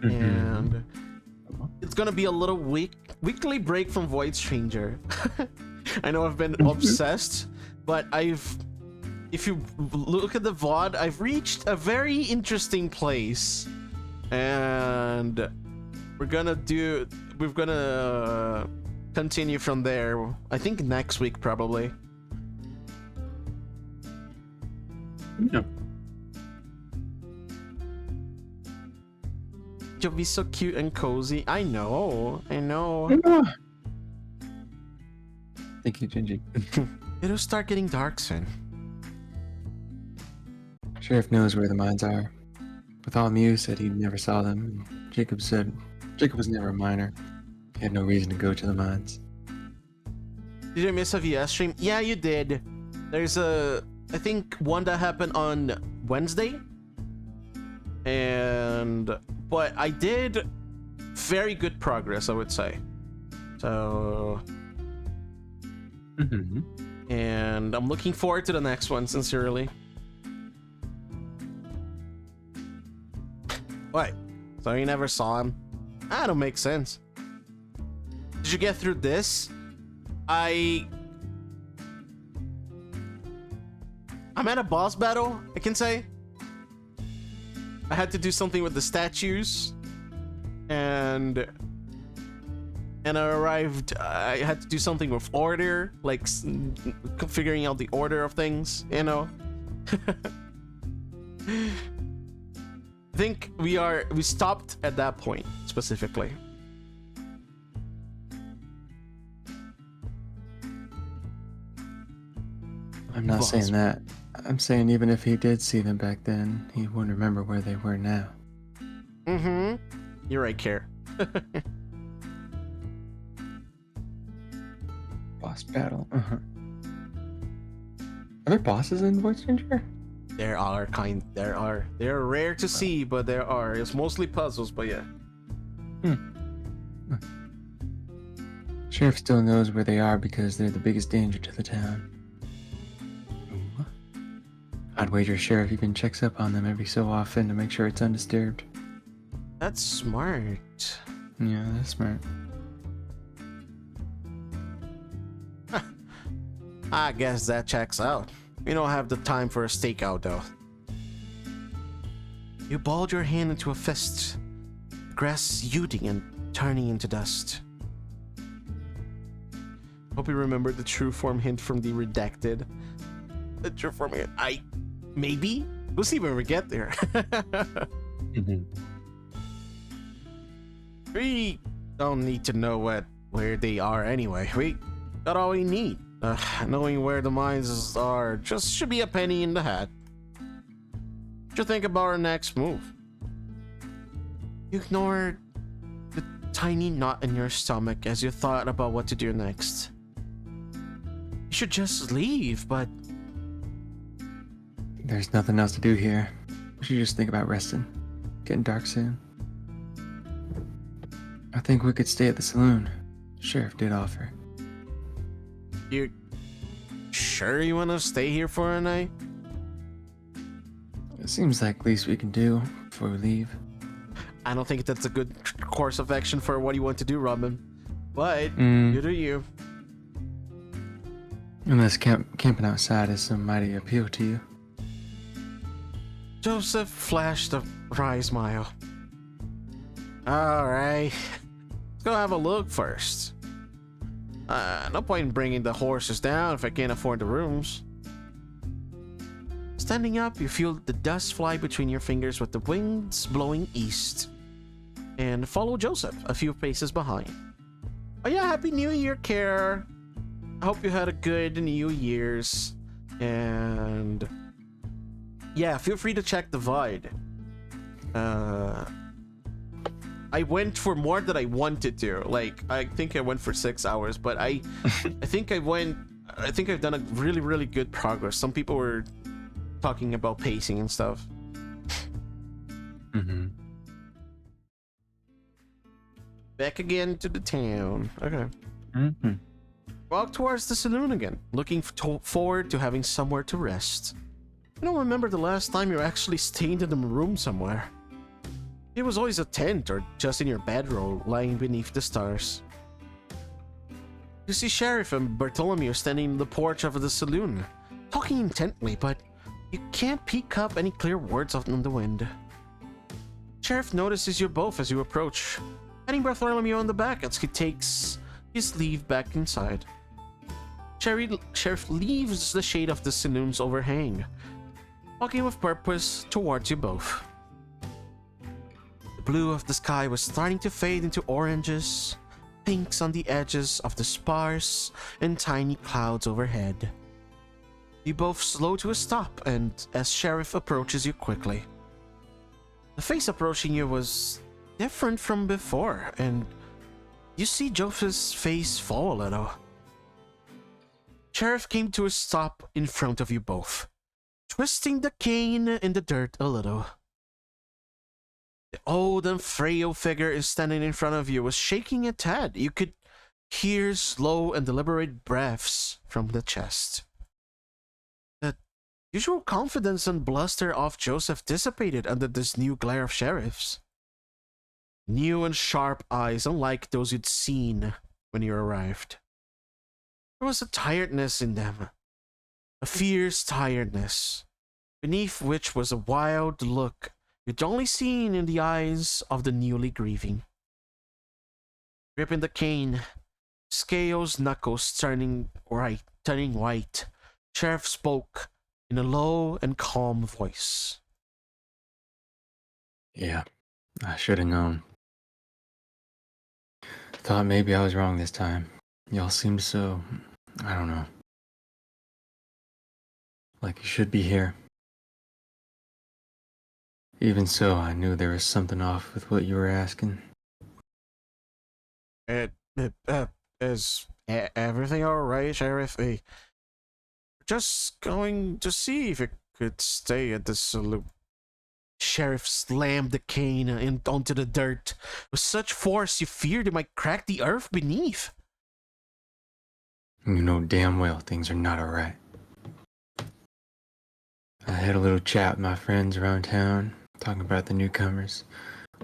And it's gonna be a little weekly break from Void Stranger. I know I've been obsessed, but if you look at the VOD, I've reached a very interesting place, and we're gonna continue from there. I think next week probably. No. You'll be so cute and cozy. I know. Thank you, Gingy. It'll start getting dark soon. Sheriff knows where the mines are. Bartholomew said he never saw them. And Jacob said Jacob was never a miner. He had no reason to go to the mines. Did you miss a VS stream? Yeah, you did. There's I think one that happened on Wednesday. But I did very good progress, I would say. So, Mm-hmm. and I'm looking forward to the next one, sincerely. What? So you never saw him? That don't make sense. Did you get through this? I'm at a boss battle, I can say. I had to do something with the statues, and I arrived. I had to do something with order, like figuring out the order of things, you know. I think we stopped at that point specifically. I'm not Boss. saying that. I'm saying even if he did see them back then, he wouldn't remember where they were now. Mm-hmm. You're right, Care. Boss battle. Uh-huh. Are there bosses in Voice Changer? There are. They're rare to see, but there are. It's mostly puzzles, but yeah. Sheriff still knows where they are because they're the biggest danger to the town. Ooh. I'd wager Sheriff even checks up on them every so often to make sure it's undisturbed. That's smart. Yeah, that's smart. I guess that checks out. We don't have the time for a stakeout, though. You balled your hand into a fist, the grass yielding and turning into dust. Hope you remember the true form hint from the redacted. The true form hint. Maybe? We'll see when we get there. Mm-hmm. We don't need to know where they are anyway. We got all we need. Knowing where the mines are just should be a penny in the hat. What do you think about our next move? You ignored the tiny knot in your stomach as you thought about what to do next. You should just leave, but There's nothing else to do here. We should just think about resting. Getting dark soon. I think we could stay at the saloon. Sheriff did offer. you sure you want to stay here for a night? It seems like the least we can do before we leave. I don't think that's a good course of action for what you want to do, Robin. But you do you. Unless camping outside is some mighty appeal to you. Joseph flashed a wry smile. Alright, let's go have a look first. No point in bringing the horses down if I can't afford the rooms. Standing up, you feel the dust fly between your fingers with the winds blowing east. And follow Joseph a few paces behind. Oh yeah, Happy New Year, Care. I hope you had a good New Year's. And yeah, feel free to check the Void. I went for more than I wanted to. Like, I think I went for 6 hours, but I think I've done a really, really good progress. Some people were talking about pacing and stuff. Mm-hmm. Back again to the town. Okay. Mm-hmm. Walk towards the saloon again, looking forward to having somewhere to rest. I don't remember the last time you actually stayed in a room somewhere. It was always a tent or just in your bedroll lying beneath the stars. You see Sheriff and Bartholomew standing in the porch of the saloon, talking intently, but you can't pick up any clear words on the wind. Sheriff notices you both as you approach, patting Bartholomew on the back as he takes his leave back inside. Sheriff leaves the shade of the saloon's overhang, walking with purpose towards you both. The blue of the sky was starting to fade into oranges, pinks on the edges of the sparse and tiny clouds overhead. You both slow to a stop, and as Sheriff approaches you quickly. The face approaching you was different from before, and you see Joseph's face fall a little. Sheriff came to a stop in front of you both, twisting the cane in the dirt a little. The old and frail figure standing in front of you was shaking a tad. You could hears slow and deliberate breaths from the chest. The usual confidence and bluster of Joseph dissipated under this new glare of sheriffs. New and sharp eyes, unlike those you'd seen when you arrived. There was a tiredness in them, a fierce tiredness, beneath which was a wild look you'd only seen in the eyes of the newly grieving. Gripping the cane, Scale's knuckles turning white, Sheriff spoke in a low and calm voice. Yeah, I should have known. Thought maybe I was wrong this time. Y'all seemed so, I don't know, like you should be here. Even so, I knew there was something off with what you were asking. Is everything all right, Sheriff? Just going to see if it could stay at the saloon. Sheriff slammed the cane onto the dirt with such force you feared it might crack the earth beneath. You know damn well things are not alright. I had a little chat with my friends around town, talking about the newcomers,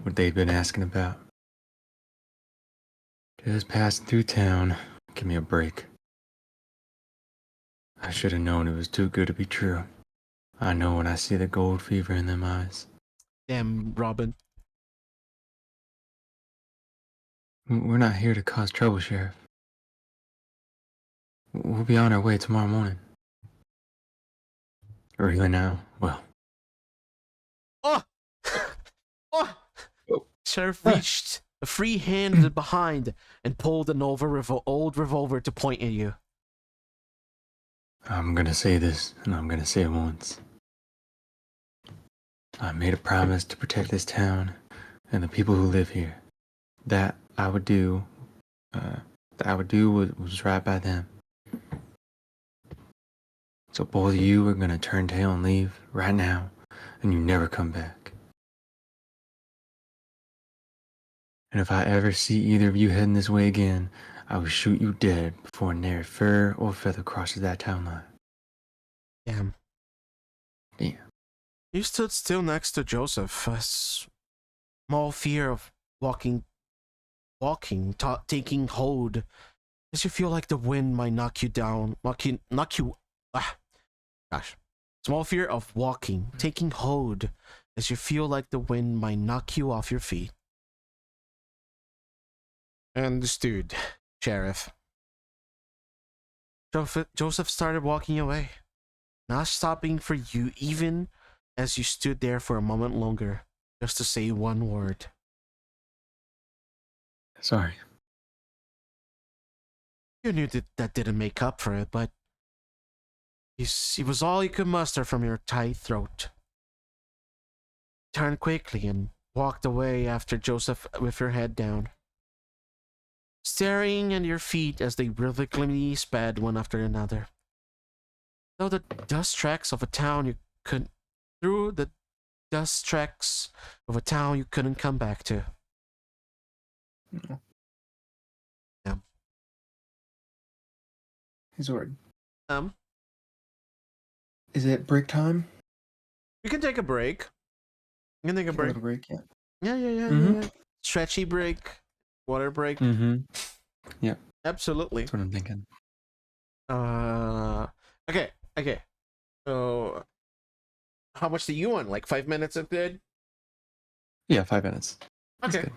what they'd been asking about. Just passing through town, give me a break. I should have known it was too good to be true. I know when I see the gold fever in them eyes. Damn, Robin. We're not here to cause trouble, Sheriff. We'll be on our way tomorrow morning. Really now? Well. Oh! Oh! Oh. Sheriff reached a free hand behind and pulled an old revolver to point at you. I'm gonna say this, and I'm gonna say it once. I made a promise to protect this town and the people who live here. That I would do. Was right by them. So both of you are gonna turn tail and leave right now, and you never come back. And if I ever see either of you heading this way again, I will shoot you dead before nary fur or feather crosses that town line. Damn. Damn. You stood still next to Joseph, a small fear of taking hold, as you feel like the wind might knock you down, Small fear of walking, taking hold, as you feel like the wind might knock you off your feet. Understood, Sheriff. Joseph started walking away, not stopping for you even as you stood there for a moment longer, just to say one word. Sorry. You knew that didn't make up for it, but it was all you could muster from your tight throat. Turned quickly and walked away after Joseph with your head down, staring at your feet as they rhythmically sped one after another. Through the dust tracks of a town you couldn't come back to. No. Yeah. Hey, Zord. Um, Is it break time? you can take a break. You can take a break. little break, yeah. Yeah. Stretchy break, water break. Mm-hmm. Yep. Absolutely. That's what I'm thinking. Okay. So, how much do you want? Like 5 minutes of good? Yeah, 5 minutes. That's Okay. good.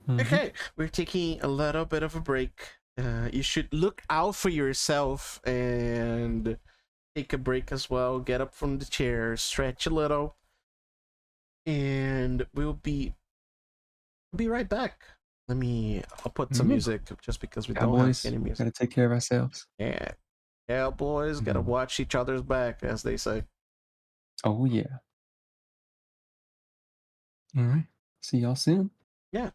Mhm. Okay, we're taking a little bit of a break. You should look out for yourself and take a break as well. Get up from the chair, stretch a little, and we'll be right back. I'll put some music just because we don't Cowboys, have any music. gotta take care of ourselves. Yeah, cowboys gotta watch each other's back, as they say. Oh, yeah. All right. See y'all soon. Yeah.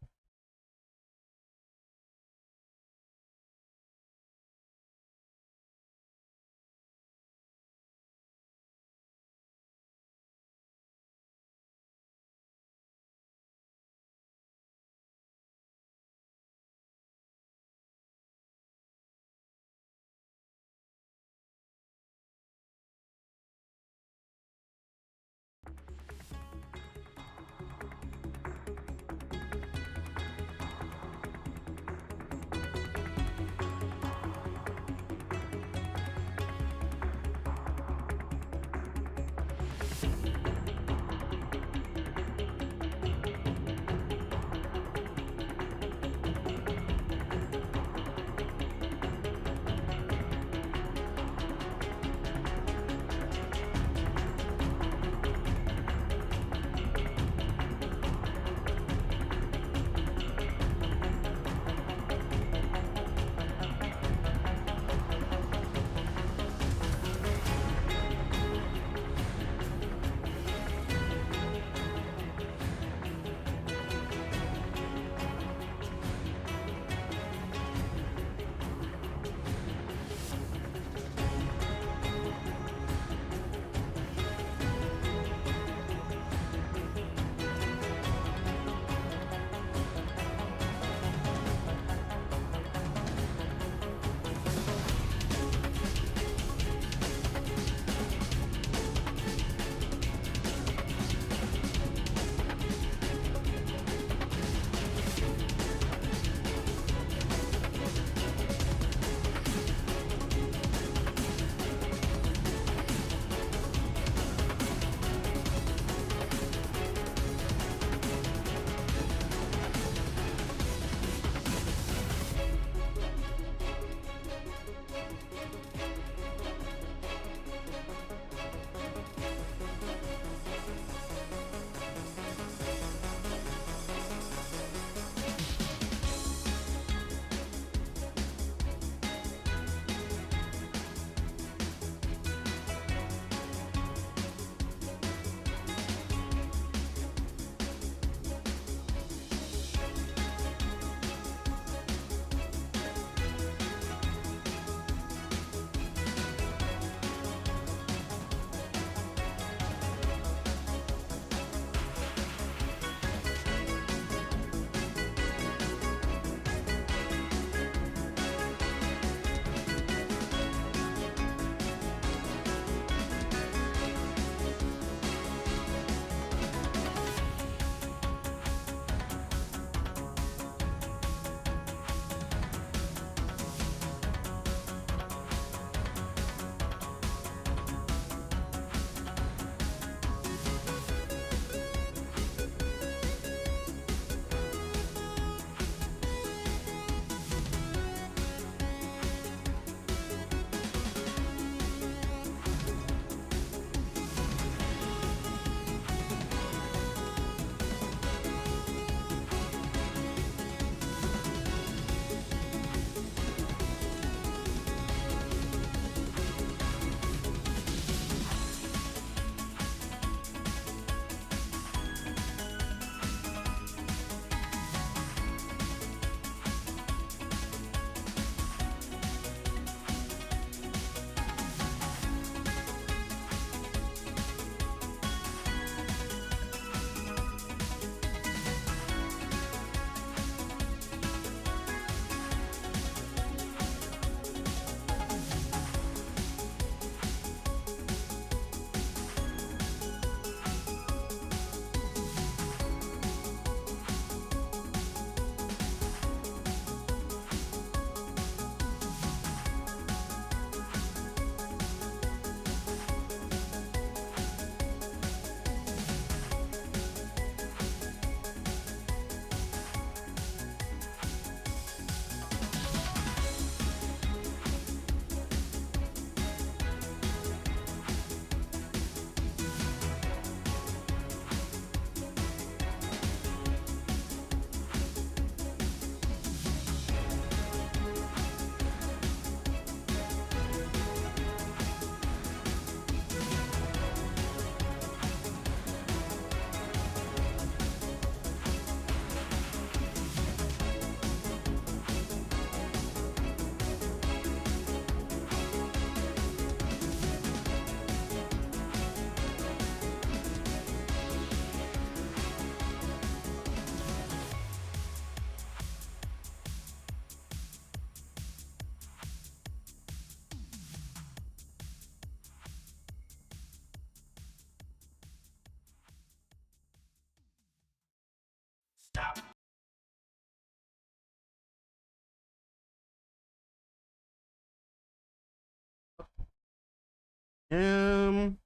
Um,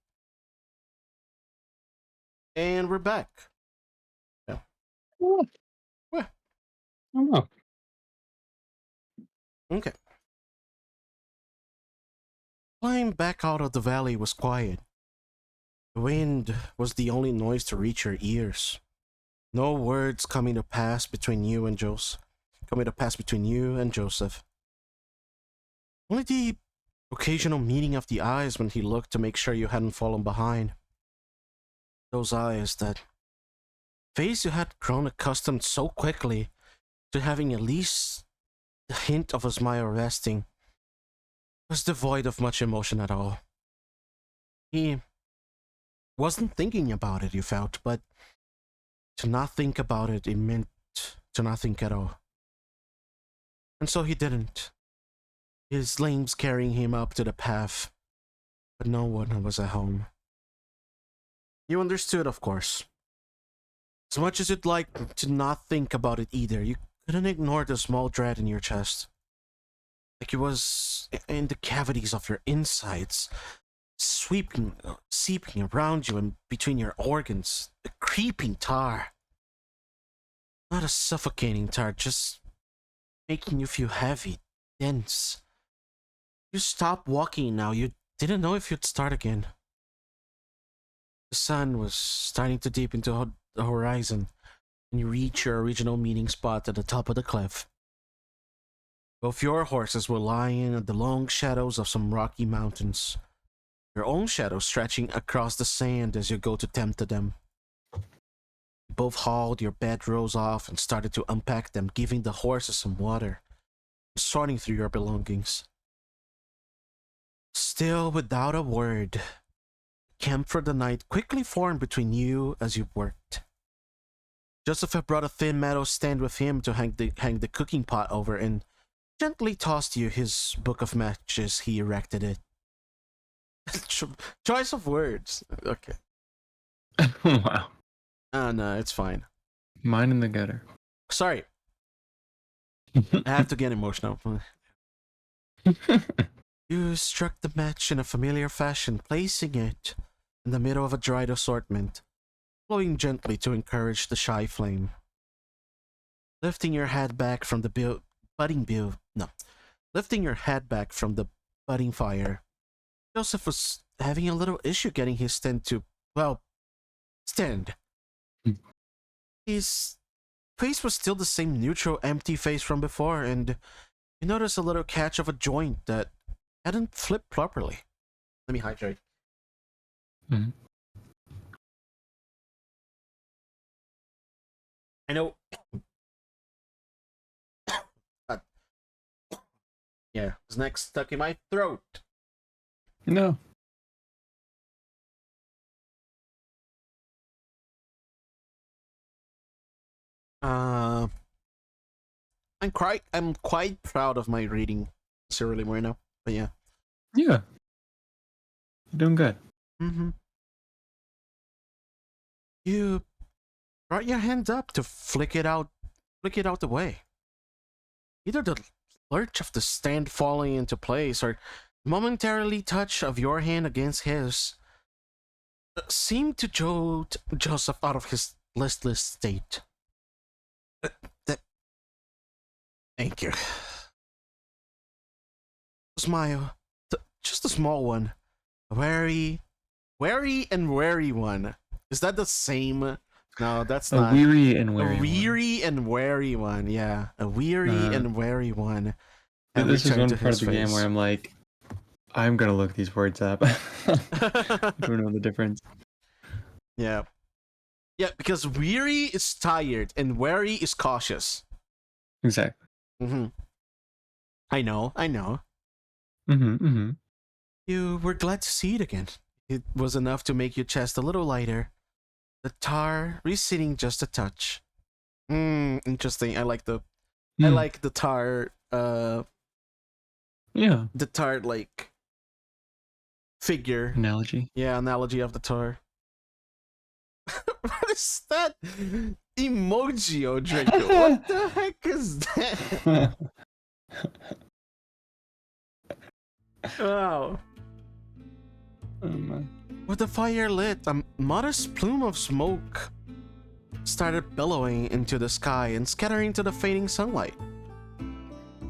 and we're back. Yeah. Oh, Well, I don't know. okay. Flying back out of the valley was quiet. The wind was the only noise to reach your ears. No words coming to pass between you and Joseph. Only the occasional meeting of the eyes when he looked to make sure you hadn't fallen behind. Those eyes, that face you had grown accustomed so quickly to having at least the hint of a smile resting, was devoid of much emotion at all. He wasn't thinking about it, you felt, but to not think about it, it meant to not think at all. And so he didn't. His limbs carrying him up to the path, but no one was at home. You understood, of course. As much as you'd like to not think about it either, you couldn't ignore the small dread in your chest. Like it was in the cavities of your insides, seeping around you and between your organs. A creeping tar. Not a suffocating tar, just making you feel heavy, dense. You stopped walking now, you didn't know if you'd start again. The sun was starting to dip into the horizon, and you reach your original meeting spot at the top of the cliff. Both your horses were lying in the long shadows of some rocky mountains, your own shadow stretching across the sand as you go to tend to them. You both hauled your bedrolls off and started to unpack them, giving the horses some water, and sorting through your belongings. Still without a word, camp for the night quickly formed between you as you worked. Joseph had brought a thin metal stand with him to hang the cooking pot over and gently tossed you his book of matches. He erected it. Choice of words. Okay. Wow. Oh, no, it's fine. Mine in the gutter. Sorry. I have to get emotional. You struck the match in a familiar fashion, placing it in the middle of a dried assortment, blowing gently to encourage the shy flame. Lifting your head back from the lifting your head back from the budding fire, Joseph was having a little issue getting his stand to, well, stand. His face was still the same neutral, empty face from before, and you noticed a little catch of a joint that hadn't flipped properly. Let me hydrate. Mhm. I know. Yeah, his neck's stuck in my throat. No. Uh, I'm quite proud of my reading, Sir Moreno. But yeah. Yeah. You're doing good. Mm-hmm. You brought your hand up to flick it out the way. Either the lurch of the stand falling into place or momentarily touch of your hand against his seemed to jolt Joseph out of his listless state. Thank you. Smile. Just a small one. A wary and wary one. Is that the same? No, that's A not. weary and A wary. weary and wary one, yeah. A weary and wary one. And This is return one to part his of the game face. where I'm like, I'm gonna look these words up. I don't know the difference. Yeah. Yeah, because weary is tired and wary is cautious. Exactly. Mm-hmm. I know. Mm-hmm. Mm-hmm. You were glad to see it again. It was enough to make your chest a little lighter. The tar receding just a touch. Interesting. I like the tar Yeah. the tar like figure. Analogy. Yeah, analogy of the tar. What is that emoji, Odrico? What the heck is that? Wow. With the fire lit, a modest plume of smoke started billowing into the sky and scattering to the fading sunlight.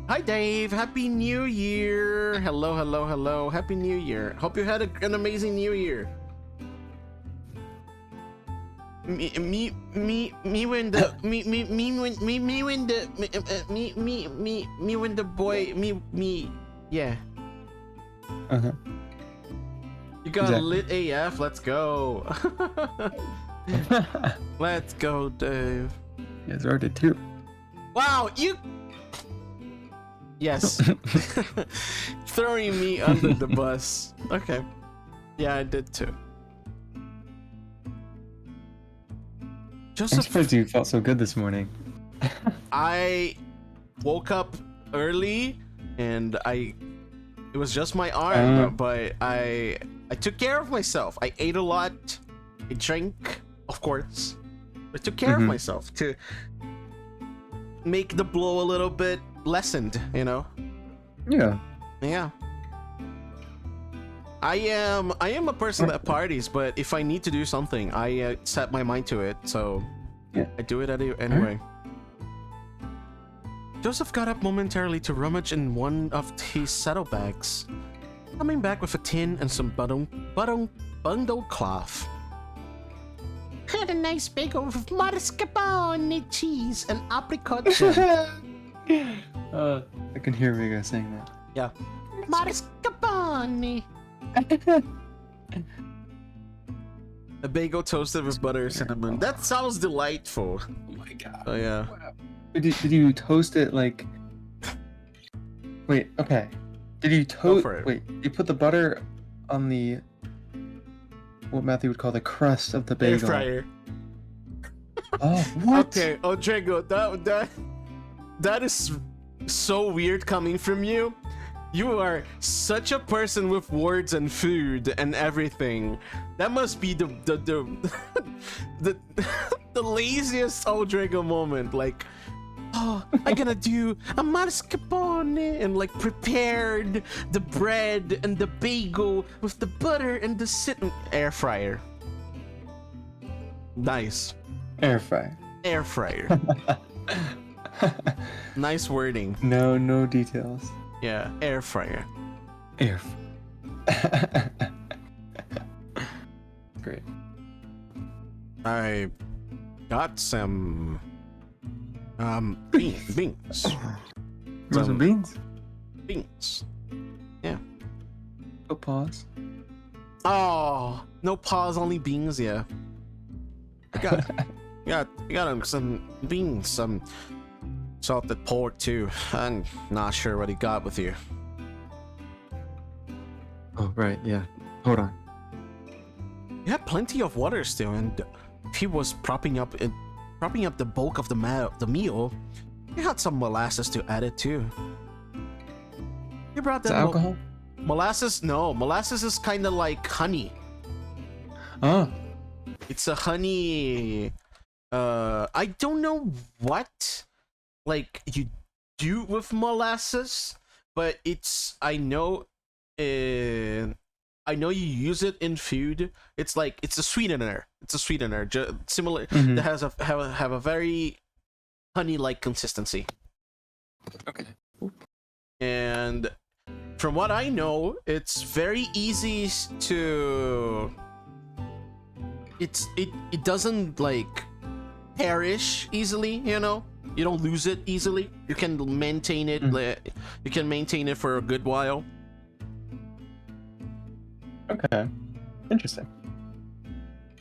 Hi Dave, Happy New Year! Hello, hello, hello. Happy New Year. Hope you had an amazing New Year. Me when the boy yeah. Uh-huh. You got Exactly. lit AF. Let's go. Let's go, Dave. Yeah, Zara did too. Wow, you. Yes. Throwing me under the bus. Okay. Yeah, I did too. I'm Joseph, surprised you felt so good this morning. I woke up early and it was just my arm, but I took care of myself. I ate a lot. I drank, of course. I took care of myself to make the blow a little bit lessened, you know? Yeah. Yeah. I am a person that parties, but if I need to do something, I set my mind to it, so Yeah. I do it anyway. Joseph got up momentarily to rummage in one of his saddlebags, coming back with a tin and some bundle cloth. Had a nice bagel with mascarpone cheese and apricot jam. I can hear Vega saying that. Yeah. Mascarpone. A bagel toasted with butter and cinnamon. That sounds delightful. Oh my god. Oh yeah. Wow. Did you toast it like? Wait. Okay. Did you toast? for it. Wait. You put the butter on the what Matthew would call the crust of the Air bagel. fryer. Oh, what? Okay, Odrigo, that is so weird coming from you. You are such a person with words and food and everything. That must be the the laziest Odrigo moment. Like, oh, I'm gonna do a mascarpone and like prepared the bread and the bagel with the butter and the air fryer. Nice. Air fryer. Air fryer. Nice wording. No details. Yeah, air fryer. Air. Great. I got some beans. Some beans. Beans. Oh, pause. Oh, no pause, only beans. Yeah. I got some beans, some salted pork too. I'm not sure what he got with you. Oh, right. Yeah. Hold on. You had plenty of water still, and he was propping up the bulk of the meal. You had some molasses to add it too. You brought Is that it alcohol? molasses? No, molasses is kind of like honey. Oh. It's a honey. I don't know what like you do with molasses, but I know you use it in food. It's a sweetener. It's a sweetener, similar that has have a very honey-like consistency. Okay. And from what I know, it's very easy to. It doesn't like perish easily, you know. You don't lose it easily. You can maintain it. You can maintain it for a good while. Okay. Interesting.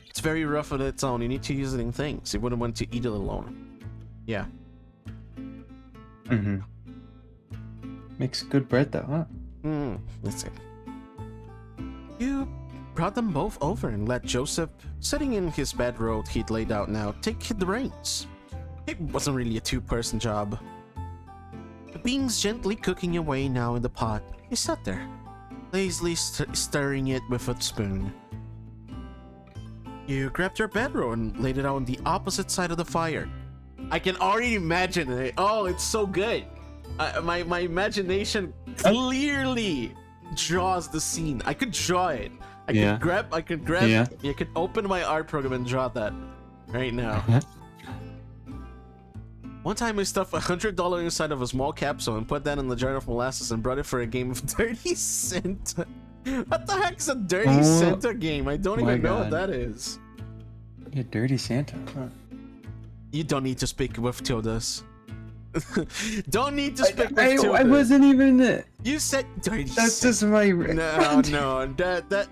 It's very rough on its own. You need to use it in things. You wouldn't want to eat it alone. Yeah. Mm-hmm. Makes good bread though, huh? Let's see. You brought them both over and let Joseph, sitting in his bedroll he'd laid out now, take the reins. It wasn't really a two-person job. The beans gently cooking away now in the pot. He sat there, lazily stirring it with a spoon. You grabbed your bedroll and laid it out on the opposite side of the fire. I can already imagine it. Oh, it's so good. My imagination clearly draws the scene. I could draw it. I Yeah. could grab. Yeah. I could open my art program and draw that right now. One time I stuffed $100 inside of a small capsule and put that in the jar of molasses and brought it for a game of 30 cent. What the heck is a dirty Santa game? I don't even know what that is. Yeah, dirty Santa. Huh. You don't need to speak with Tildas. Don't need to speak with Tildas. I wasn't even. You said dirty That's Santa. just my. No,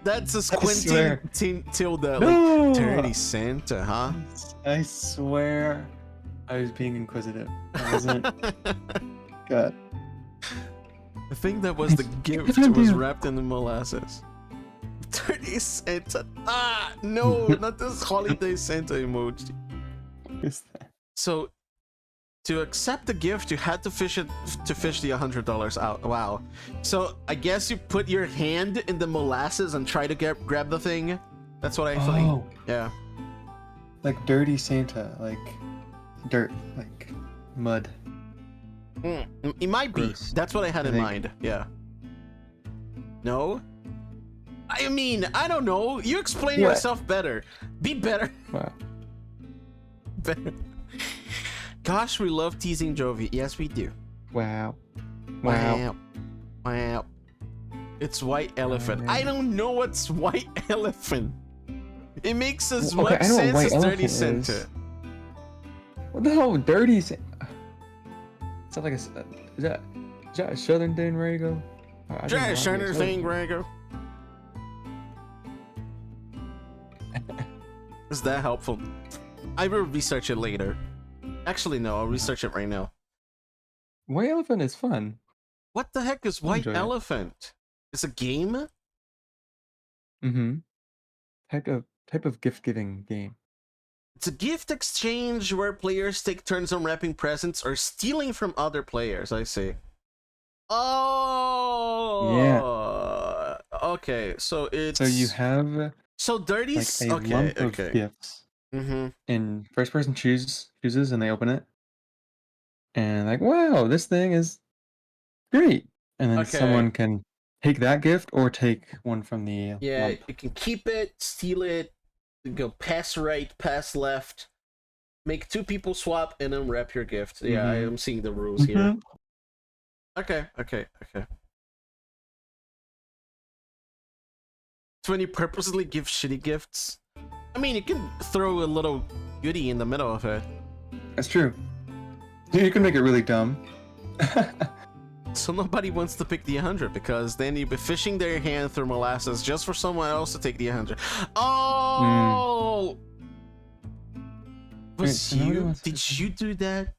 that's a squinting Tilda. No. Like, dirty Santa, huh? I swear, I was being inquisitive. I wasn't. God. The thing that was the gift was wrapped in the molasses. Dirty Santa. Ah, no, not this holiday Santa emoji. What is that? So, to accept the gift, you had to fish the $100 out. Wow. So I guess you put your hand in the molasses and try to grab the thing. That's what I think. Oh, Yeah. like dirty Santa, like dirt, like mud. It might be. Gross. That's what I had I in think. mind. Yeah. No? I mean, I don't know. You explain What? yourself better. Be better. Wow. Better. Gosh, we love teasing Jovi. Yes, we do. Wow. Wow. Wow. It's white elephant. Wow. I don't know what's white elephant. It makes as Well, okay, much I know what sense white as dirty elephant Santa. is. What the hell, dirty Santa? Is that like is that a southern thing, Rago? Try Shiner thing, Rago. Is that helpful? I will research it later. Actually, no, I'll research it right now. White elephant is fun. What the heck is white enjoy it. elephant? It's a game? Mm-hmm. Type of gift giving game. It's a gift exchange where players take turns on wrapping presents or stealing from other players, I see. Oh! Yeah. Okay, so it's... So you have So dirty... like a okay, lump of okay. gifts, Mm-hmm. and first person chooses and they open it, and like, wow, this thing is great, and then Okay. someone can take that gift or take one from the Yeah, lump. you can keep it, steal it, go pass right, pass left, make two people swap, and then wrap your gift. Yeah, I Mhm. am seeing the rules here. Mhm. Okay. It's when you purposely give shitty gifts. I mean, you can throw a little goodie in the middle of it. That's true. You can make it really dumb. So nobody wants to pick the 100 because then you'd be fishing their hand through molasses just for someone else to take the 100. Oh! Was Wait, so nobody you? wants to Did pick- you do that?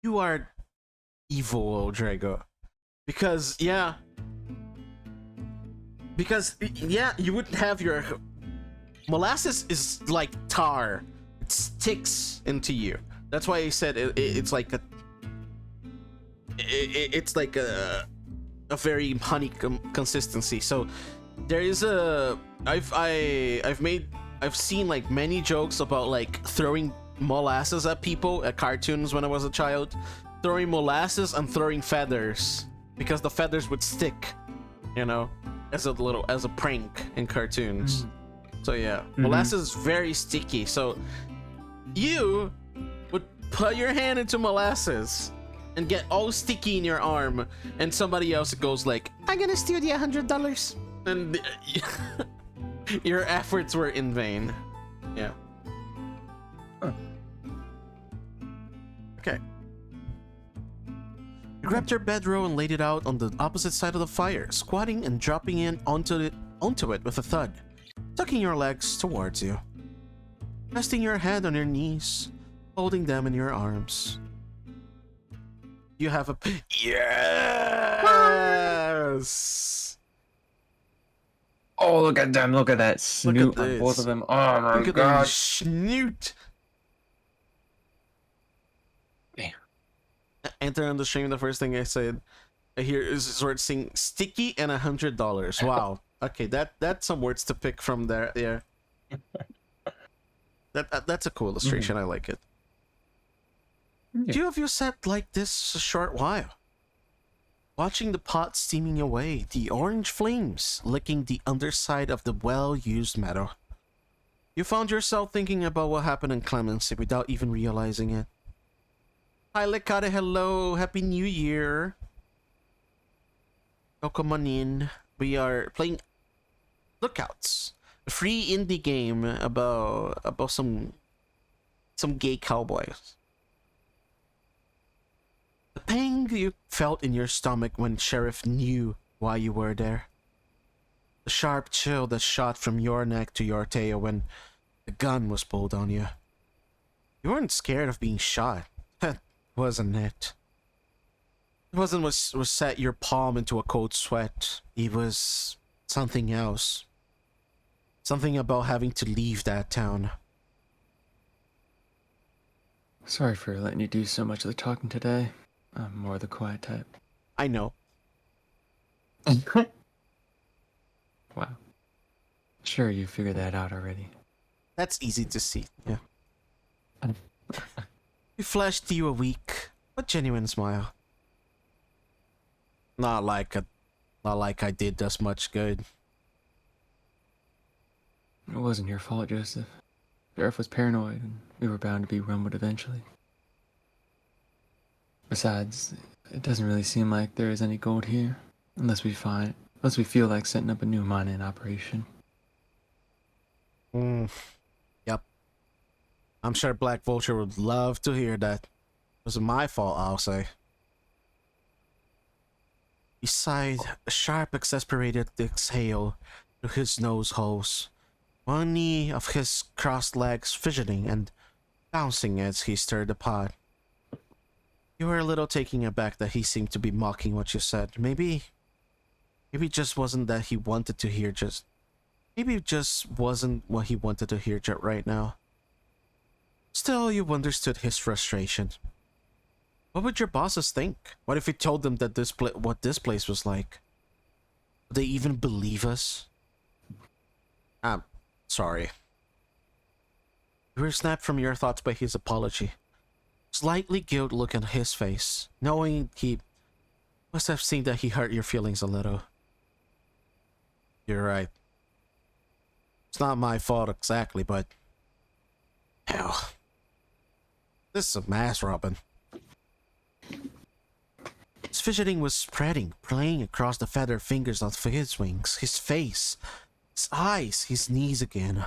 You are evil, old Drago. Because, yeah. Because, yeah, you would have your... Molasses is like tar. It sticks into you. That's why I said it's like a... It's like a very honey consistency. So there is a I've seen like many jokes about like throwing molasses at people at cartoons when I was a child, throwing molasses and throwing feathers because the feathers would stick, you know, as a prank in cartoons. So yeah, molasses is very sticky. So you would put your hand into molasses and get all sticky in your arm, and somebody else goes like, "I'm gonna steal the $100," and your efforts were in vain. Yeah. Huh. Okay. You grabbed your bedroll and laid it out on the opposite side of the fire, squatting and dropping in onto it with a thud, tucking your legs towards you, resting your head on your knees, holding them in your arms. You have a... Yes! Oh, look at them! Look at that snoot on both this. of them. Oh my Look at the god! snoot! Damn. Enter on the stream, the first thing I said here is sort of saying sticky and $100. Wow. Okay, that's some words to pick from there. Yeah. That's a cool illustration. I like it. Yeah. Few of you sat like this a short while, watching the pot steaming away, the orange flames licking the underside of the well-used metal. You found yourself thinking about what happened in Clemency without even realizing it. Hi, Lekade, hello, Happy New Year. Welcome on in. We are playing Lookouts, a free indie game about some gay cowboys. The pang you felt in your stomach when Sheriff knew why you were there. The sharp chill that shot from your neck to your tail when the gun was pulled on you. You weren't scared of being shot. That wasn't it. It wasn't what set your palm into a cold sweat. It was something else. Something about having to leave that town. Sorry for letting you do so much of the talking today. I'm more the quiet type. I know. Wow. Sure, you figured that out already. That's easy to see, yeah. We flashed you a weak, but genuine smile. Not like I did us much good. It wasn't your fault, Joseph. Sheriff was paranoid, and we were bound to be rumbled eventually. Besides, it doesn't really seem like there is any gold here, unless we feel like setting up a new mining operation. Yep. I'm sure Black Vulture would love to hear that. It wasn't my fault, I'll say. He sighed, a sharp, exasperated exhale through his nose holes. One knee of his crossed legs fidgeting and bouncing as he stirred the pot. You were a little taken aback that he seemed to be mocking what you said. Maybe it just wasn't that he wanted to hear maybe it just wasn't what he wanted to hear right now. Still, you understood his frustration. What would your bosses think? What if we told them that what this place was like? Would they even believe us? I'm sorry. You were snapped from your thoughts by his apology. Slightly guilt look on his face, knowing he must have seen that he hurt your feelings a little. You're right. It's not my fault exactly, but hell, this is a mess, Robin. His fidgeting was spreading, playing across the feathered fingers of his wings, his face, his eyes, his knees again.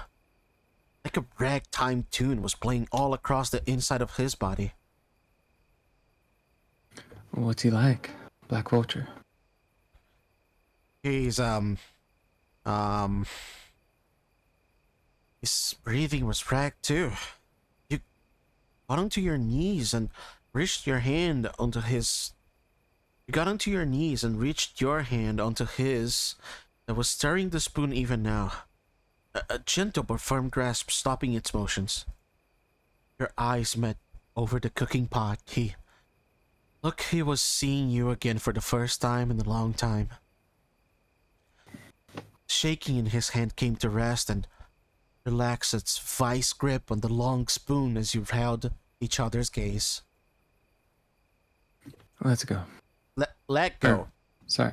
Like a ragtime tune was playing all across the inside of his body. What's he like, Black Vulture? He's, his breathing was ragged too. You got onto your knees and reached your hand onto his... You got onto your knees and reached your hand onto his that was stirring the spoon even now. A gentle but firm grasp stopping its motions. Your eyes met over the cooking pot. He was seeing you again for the first time in a long time. Shaking in his hand came to rest and relaxed its vice grip on the long spoon as you held each other's gaze. Let's go. Let go. Sorry.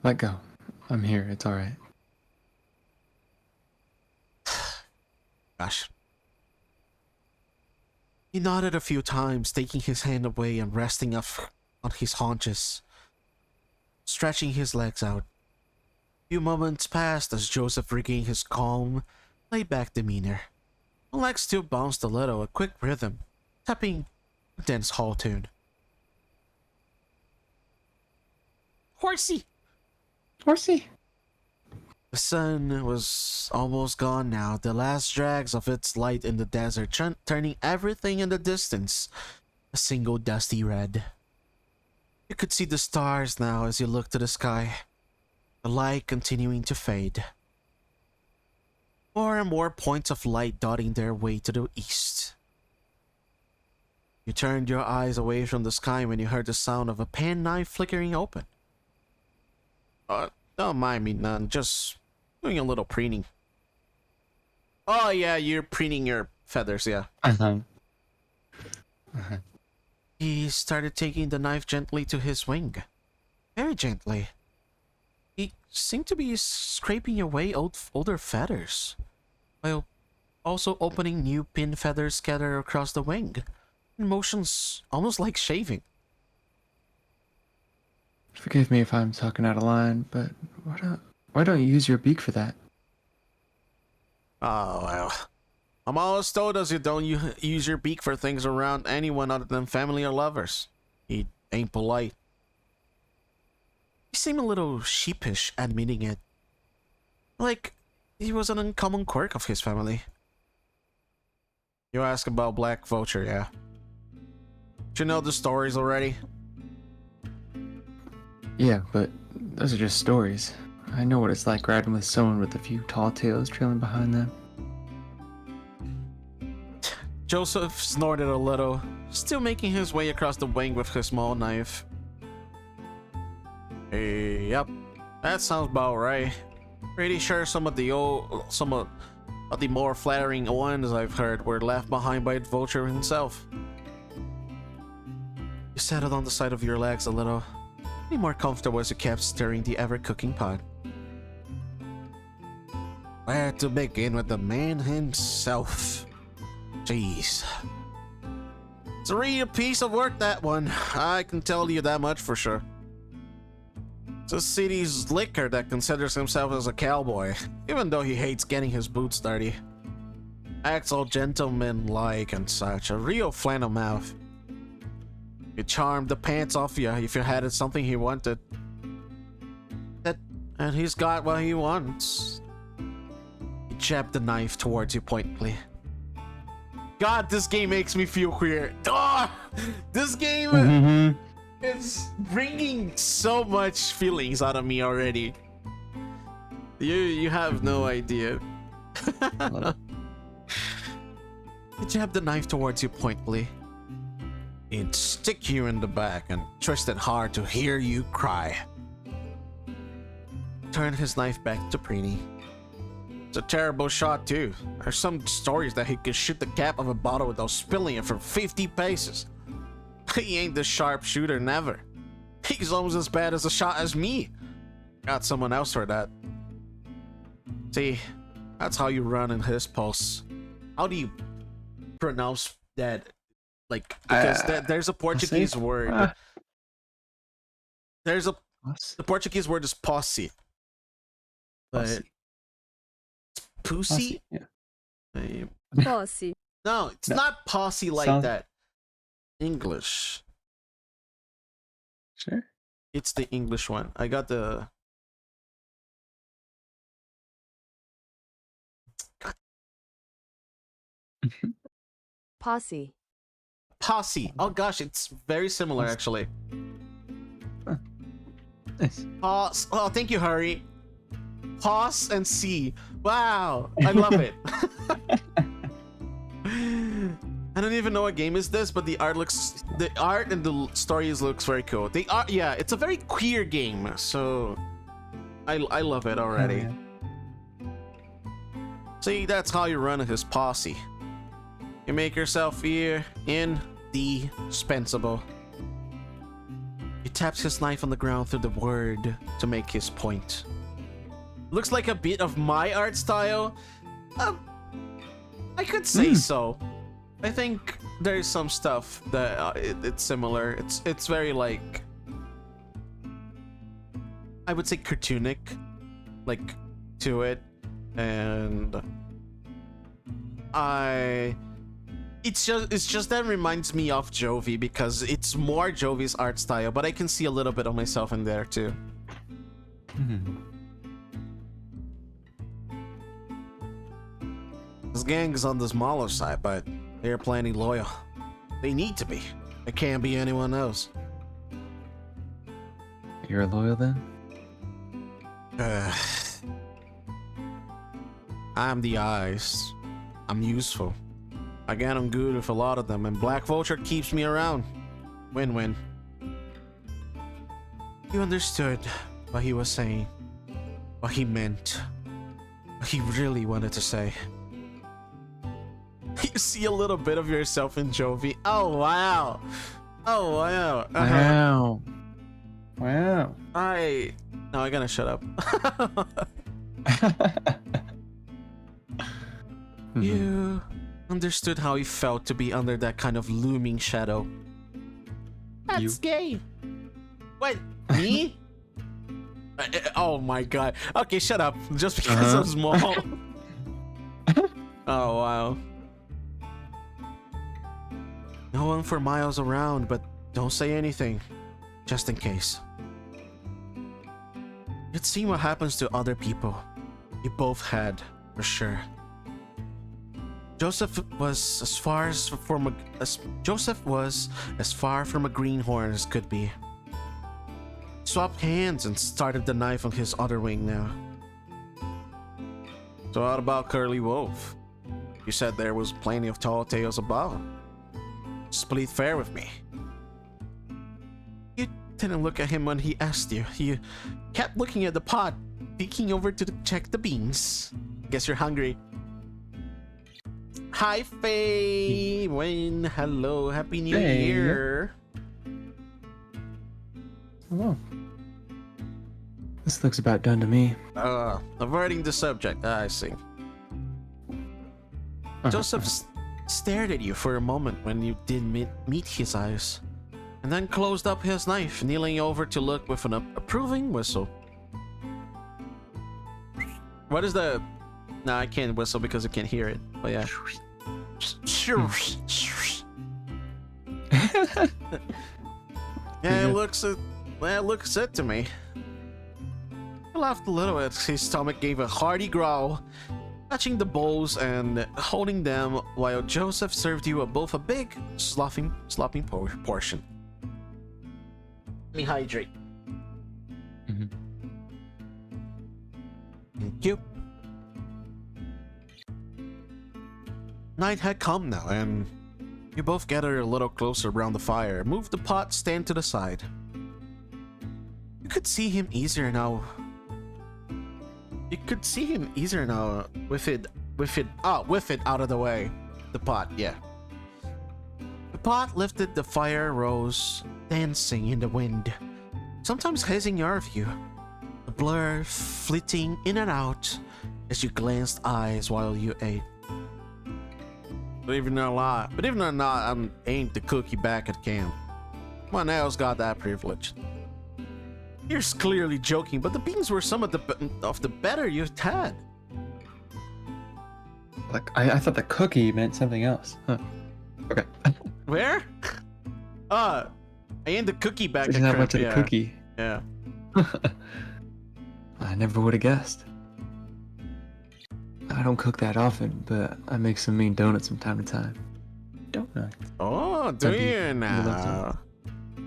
Let go. I'm here. It's all right. Gosh. He nodded a few times, taking his hand away and resting up on his haunches, stretching his legs out. A few moments passed as Joseph regained his calm, laid-back demeanor. The legs still bounced a little, a quick rhythm, tapping a dense hall tune. Horsey! The sun was almost gone now, the last drags of its light in the desert, turning everything in the distance a single dusty red. You could see the stars now as you looked to the sky, the light continuing to fade. More and more points of light dotting their way to the east. You turned your eyes away from the sky when you heard the sound of a penknife flickering open. Don't mind me none, just doing a little preening. Oh yeah, you're preening your feathers, yeah. Uh-huh. He started taking the knife gently to his wing. Very gently. He seemed to be scraping away older feathers, while also opening new pin feathers scattered across the wing, in motions almost like shaving. Forgive me if I'm talking out of line, but why don't you use your beak for that? Oh, well. I'm always told us you don't use your beak for things around anyone other than family or lovers. He ain't polite. He seemed a little sheepish admitting it. Like, he was an uncommon quirk of his family. You ask about Black Vulture, yeah. Do you know the stories already? Yeah, but those are just stories. I know what it's like riding with someone with a few tall tales trailing behind them. Joseph snorted a little, still making his way across the wing with his small knife. Yep, that sounds about right. Pretty sure some of the more flattering ones I've heard were left behind by the vulture himself. You settled on the side of your legs a little. Be more comfortable as you kept stirring the ever-cooking pot. Where to begin with the man himself? Jeez. It's a real piece of work, that one. I can tell you that much for sure. It's a city's licker that considers himself as a cowboy, even though he hates getting his boots dirty. Acts all gentleman-like and such, a real flannel mouth. He charmed the pants off you if you had something he wanted. And he's got what he wants. He jabbed the knife towards you pointedly. God, this game makes me feel queer. Oh, this game is bringing so much feelings out of me already. You have no idea. He jabbed the knife towards you pointedly. He'd stick you in the back and twist it hard to hear you cry. Turned his knife back to Preeny. It's a terrible shot too. There's some stories that he could shoot the cap of a bottle without spilling it from 50 paces. He ain't the sharpshooter never. He's almost as bad as a shot as me. Got someone else for that. See, that's how you run in his pulse. How do you pronounce that? Like, because there's a Portuguese word. The Portuguese word is posse. But pussy? Yeah. Posse. No, it's No. not posse like Sounds- that. English. Sure. It's the English one. I got the... Posse. Posse. Oh gosh, it's very similar actually. Nice. Pause. Oh, thank you, Hurry. Pause and see. Wow, I love it. I don't even know what game is this, but the art and the stories looks very cool. Yeah, it's a very queer game, so I love it already. Oh, yeah. See, that's how you run his posse. You make yourself indispensable. He taps his knife on the ground through the word to make his point. Looks like a bit of my art style. I could say so. I think there's some stuff that it's similar. It's very like, I would say cartoonic, like to it, and it's just that reminds me of Jovi because it's more Jovi's art style, but I can see a little bit of myself in there too. This gang is on the smaller side, but they're plenty loyal. They need to be. There can't be anyone else. You're loyal then? I'm the eyes. I'm useful. I get on good with a lot of them, and Black Vulture keeps me around. Win-win. You understood what he was saying, what he meant, what he really wanted to say. You see a little bit of yourself in Jovi. Oh, wow. Oh wow. Wow. Wow. No, I gotta shut up. You understood how he felt to be under that kind of looming shadow. That's gay. What? Me? Oh my god. Okay, shut up. Just because I'm small. Oh wow. No one for miles around, but don't say anything. Just in case. You'd seen what happens to other people. You both had, for sure. Joseph was as far from a greenhorn as could be. Swapped hands and started the knife on his other wing now. So what about Curly Wolf? You said there was plenty of tall tales about. Split fair with me. You didn't look at him when he asked you. You kept looking at the pot, peeking over to check the beans. Guess you're hungry. Hi, Faye. Wayne, hello. Happy New Year. Well, this looks about done to me. Avoiding the subject. I see. Joseph stared at you for a moment when you did meet his eyes, and then closed up his knife, kneeling over to look with an approving whistle. What is the... No, I can't whistle because I can't hear it, but yeah. Yeah, it looks it to me. I laughed a little as his stomach gave a hearty growl, touching the bowls and holding them while Joseph served you both a big, slopping portion. Let me hydrate. Thank you. Night had come now, and you both gathered a little closer around the fire, moved the pot stand to the side. You could see him easier now. With it out of the way. The pot, yeah. The pot lifted, the fire rose, dancing in the wind, sometimes hazing your view. The blur flitting in and out as you glanced eyes while you ate. Believe it or not, I aimed the cookie back at camp. One else got that privilege. You're clearly joking, but the beans were some of the better you've had. Like I thought the cookie meant something else. Huh. Okay. Where? I aimed the cookie back at Isn't that camp. much of the cookie? Yeah. I never would have guessed. I don't cook that often, but I make some mean donuts from time to time. Donuts. Oh, do you now?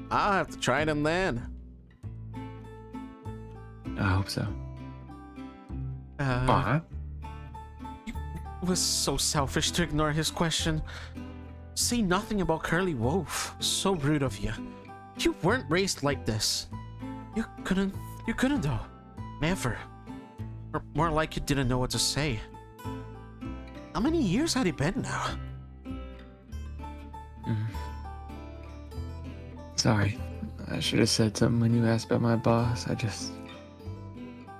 I'll have to try them then. I hope so. You was so selfish to ignore his question. Say nothing about Curly Wolf. So rude of you. You weren't raised like this. You couldn't though. Never. Or more like you didn't know what to say. How many years had it been now? Sorry. I should have said something when you asked about my boss.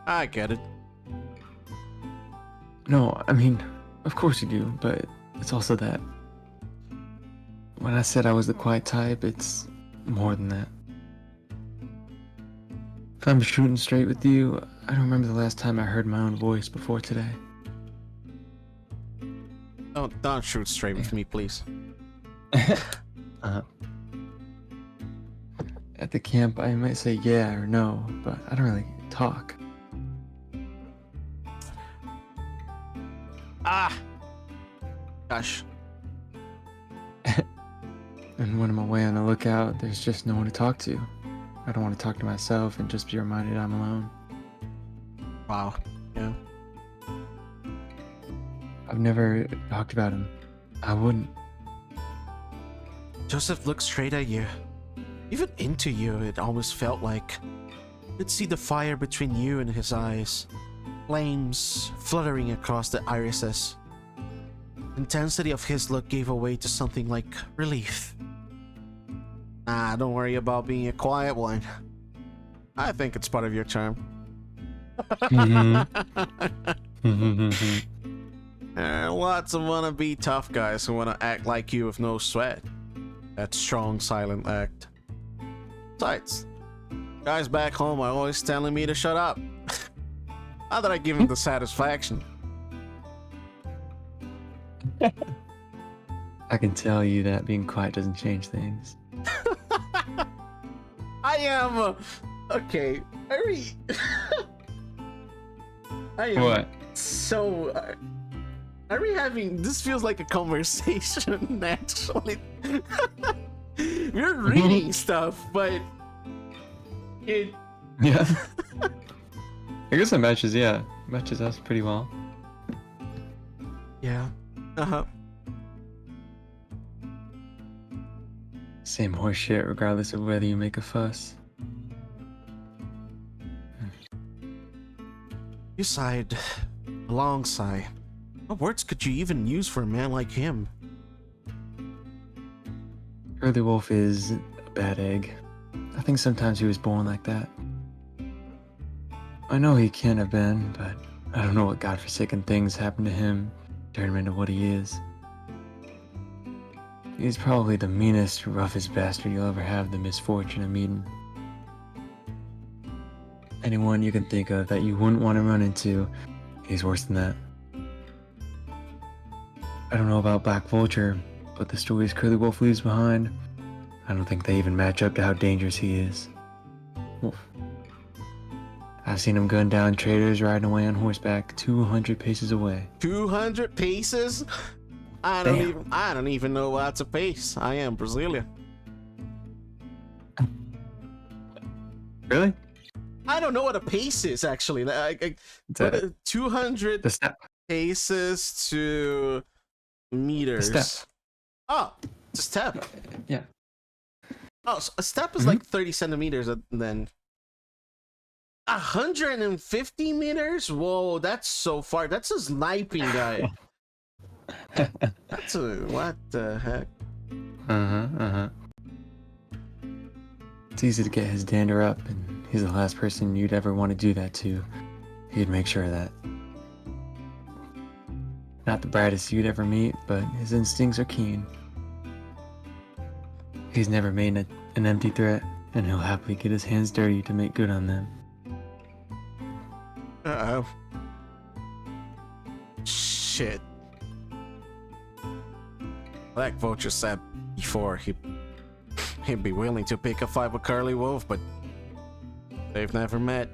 I get it. No, I mean, of course you do, but it's also that when I said I was the quiet type, it's more than that. If I'm shooting straight with you, I don't remember the last time I heard my own voice before today. Don't shoot straight with me, please. At the camp, I might say yeah or no, but I don't really talk. Gosh. And when I'm away on the lookout, there's just no one to talk to. I don't want to talk to myself and just be reminded I'm alone. Wow. Yeah. I've never talked about him. I wouldn't. Joseph looked straight at you. Even into you, it almost felt like. You'd see the fire between you and his eyes. Flames fluttering across the irises. Intensity of his look gave away to something like relief. Ah, don't worry about being a quiet one. I think it's part of your charm. There are lots of wannabe tough guys who want to act like you with no sweat. That strong, silent act. Besides, guys back home are always telling me to shut up. Not that I give them the satisfaction. I can tell you that being quiet doesn't change things. I am okay. I am What? so. Are we having? This feels like a conversation. Actually, we're reading stuff, but it. Yeah. I guess it matches. Yeah, matches us pretty well. Yeah. Uh-huh. Same horse shit, regardless of whether you make a fuss. You sighed. A long sigh. What words could you even use for a man like him? Curly Wolf is a bad egg. I think sometimes he was born like that. I know he can't have been, but I don't know what godforsaken things happened to him, turned him into what he is. He's probably the meanest, roughest bastard you'll ever have the misfortune of meeting. Anyone you can think of that you wouldn't want to run into, he's worse than that. I don't know about Black Vulture, but the stories Curly Wolf leaves behind, I don't think they even match up to how dangerous he is. Oof. I've seen him gun down traders riding away on horseback 200 paces away. 200 paces? I don't even know what's a pace. I am Brazilian. Really? I don't know what a pace is actually. It's a- 200 The step. paces to meters. A step. Oh, it's a step. Yeah. Oh, so a step is like 30 centimeters then. 150 meters? Whoa, that's so far. That's a sniping guy. That's a what the heck? It's easy to get his dander up, and he's the last person you'd ever want to do that to. He'd make sure of that. Not the brightest you'd ever meet, but his instincts are keen. He's never made an empty threat, and he'll happily get his hands dirty to make good on them. Uh-oh. Shit. Black Vulture said before he'd be willing to pick a fight with Curly Wolf, but they've never met.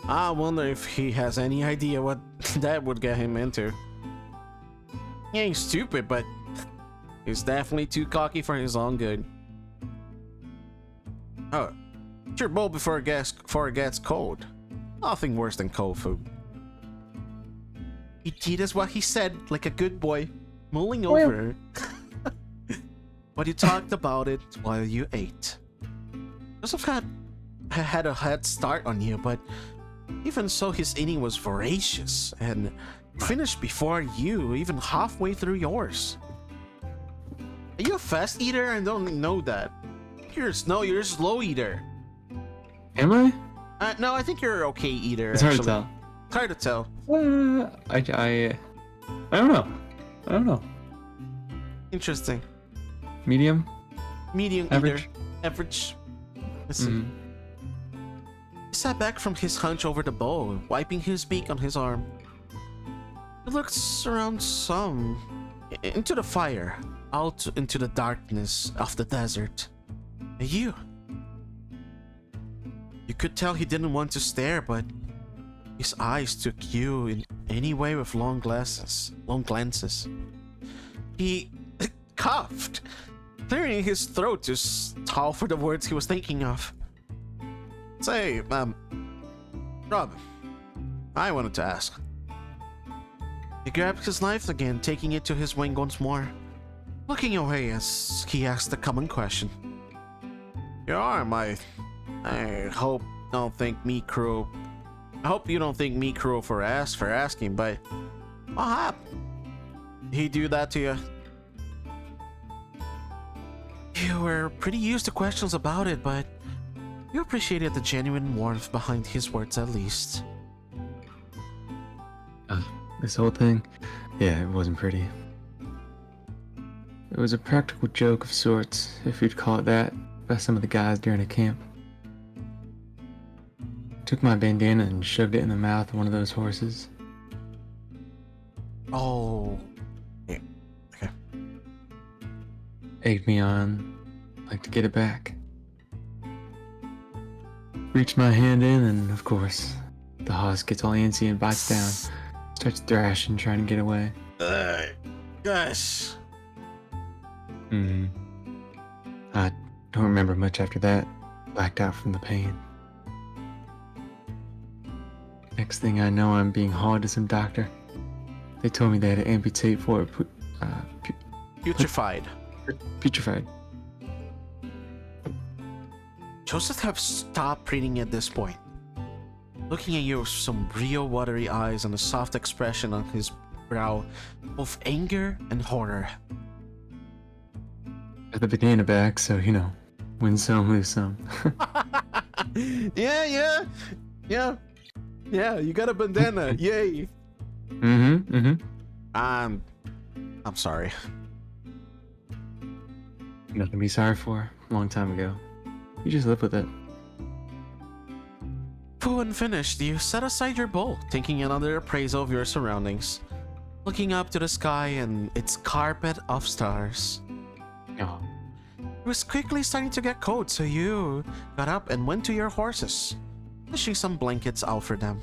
I wonder if he has any idea what that would get him into. He ain't stupid, but he's definitely too cocky for his own good. Oh, eat your bowl before it gets cold. Nothing worse than cold food. He did as what he said, like a good boy, mulling over. But you talked about it while you ate. Joseph had a head start on you, but even so, his eating was voracious and finished before you, even halfway through yours. Are you a fast eater? I don't know that. You're a slow eater. Am I? No, I think you're an okay eater. It's hard to actually. tell. It's hard to tell. I don't know. I don't know. Interesting. Medium? Medium Average? eater. Average. Let's see. He sat back from his hunch over the bowl, wiping his beak on his arm. He looks around into the fire, out into the darkness of the desert. You could tell he didn't want to stare, but his eyes took you in any way with long glances. He coughed, clearing his throat to stall for the words he was thinking of. Say, Rob, I wanted to ask. He grabbed his knife again, taking it to his wing once more, looking away as he asked the common question. Your arm, I hope you don't think me cruel. I hope you don't think me cruel for asking, but what happened? He do that to you? You were pretty used to questions about it, but you appreciated the genuine warmth behind his words at least. This whole thing, yeah, it wasn't pretty. It was a practical joke of sorts, if you'd call it that, by some of the guys during a camp. Took my bandana and shoved it in the mouth of one of those horses. Oh. Yeah. Okay. Egged me on, like to get it back. Reached my hand in, and of course, the hoss gets all antsy and bites down. Starts thrashing, trying to get away. Gosh. I don't remember much after that. Blacked out from the pain. Next thing I know, I'm being hauled to some doctor. They told me they had to amputate for it. Putrefied. Putrefied. Joseph have stopped reading at this point, looking at you with some real watery eyes and a soft expression on his brow, both anger and horror. Got the bandana back, so win some, lose some. Yeah. You got a bandana. Yay. I'm sorry. Nothing to be sorry for. Long time ago. You just live with it. When finished, you set aside your bowl, taking another appraisal of your surroundings, looking up to the sky and its carpet of stars. Oh. It was quickly starting to get cold, so you got up and went to your horses, fishing some blankets out for them.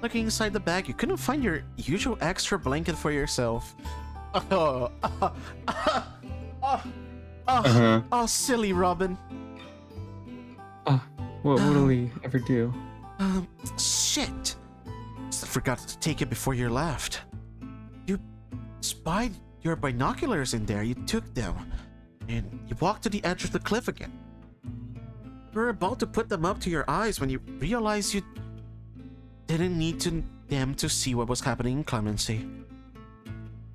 Looking inside the bag, you couldn't find your usual extra blanket for yourself. Oh, silly Robin. What'll we ever do? Shit. I forgot to take it before you left. You spied your binoculars in there. You took them, and you walked to the edge of the cliff again. You were about to put them up to your eyes when you realized you didn't need them to see what was happening in Clemency.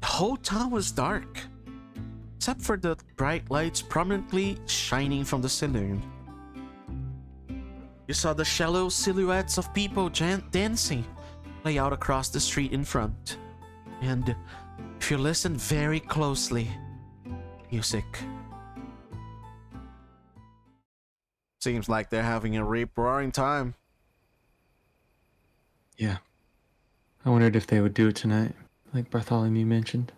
The whole town was dark, except for the bright lights prominently shining from the saloon. You saw the shallow silhouettes of people dancing play out across the street in front. And if you listen very closely, music. Seems like they're having a rip-roaring time. Yeah. I wondered if they would do it tonight, like Bartholomew mentioned.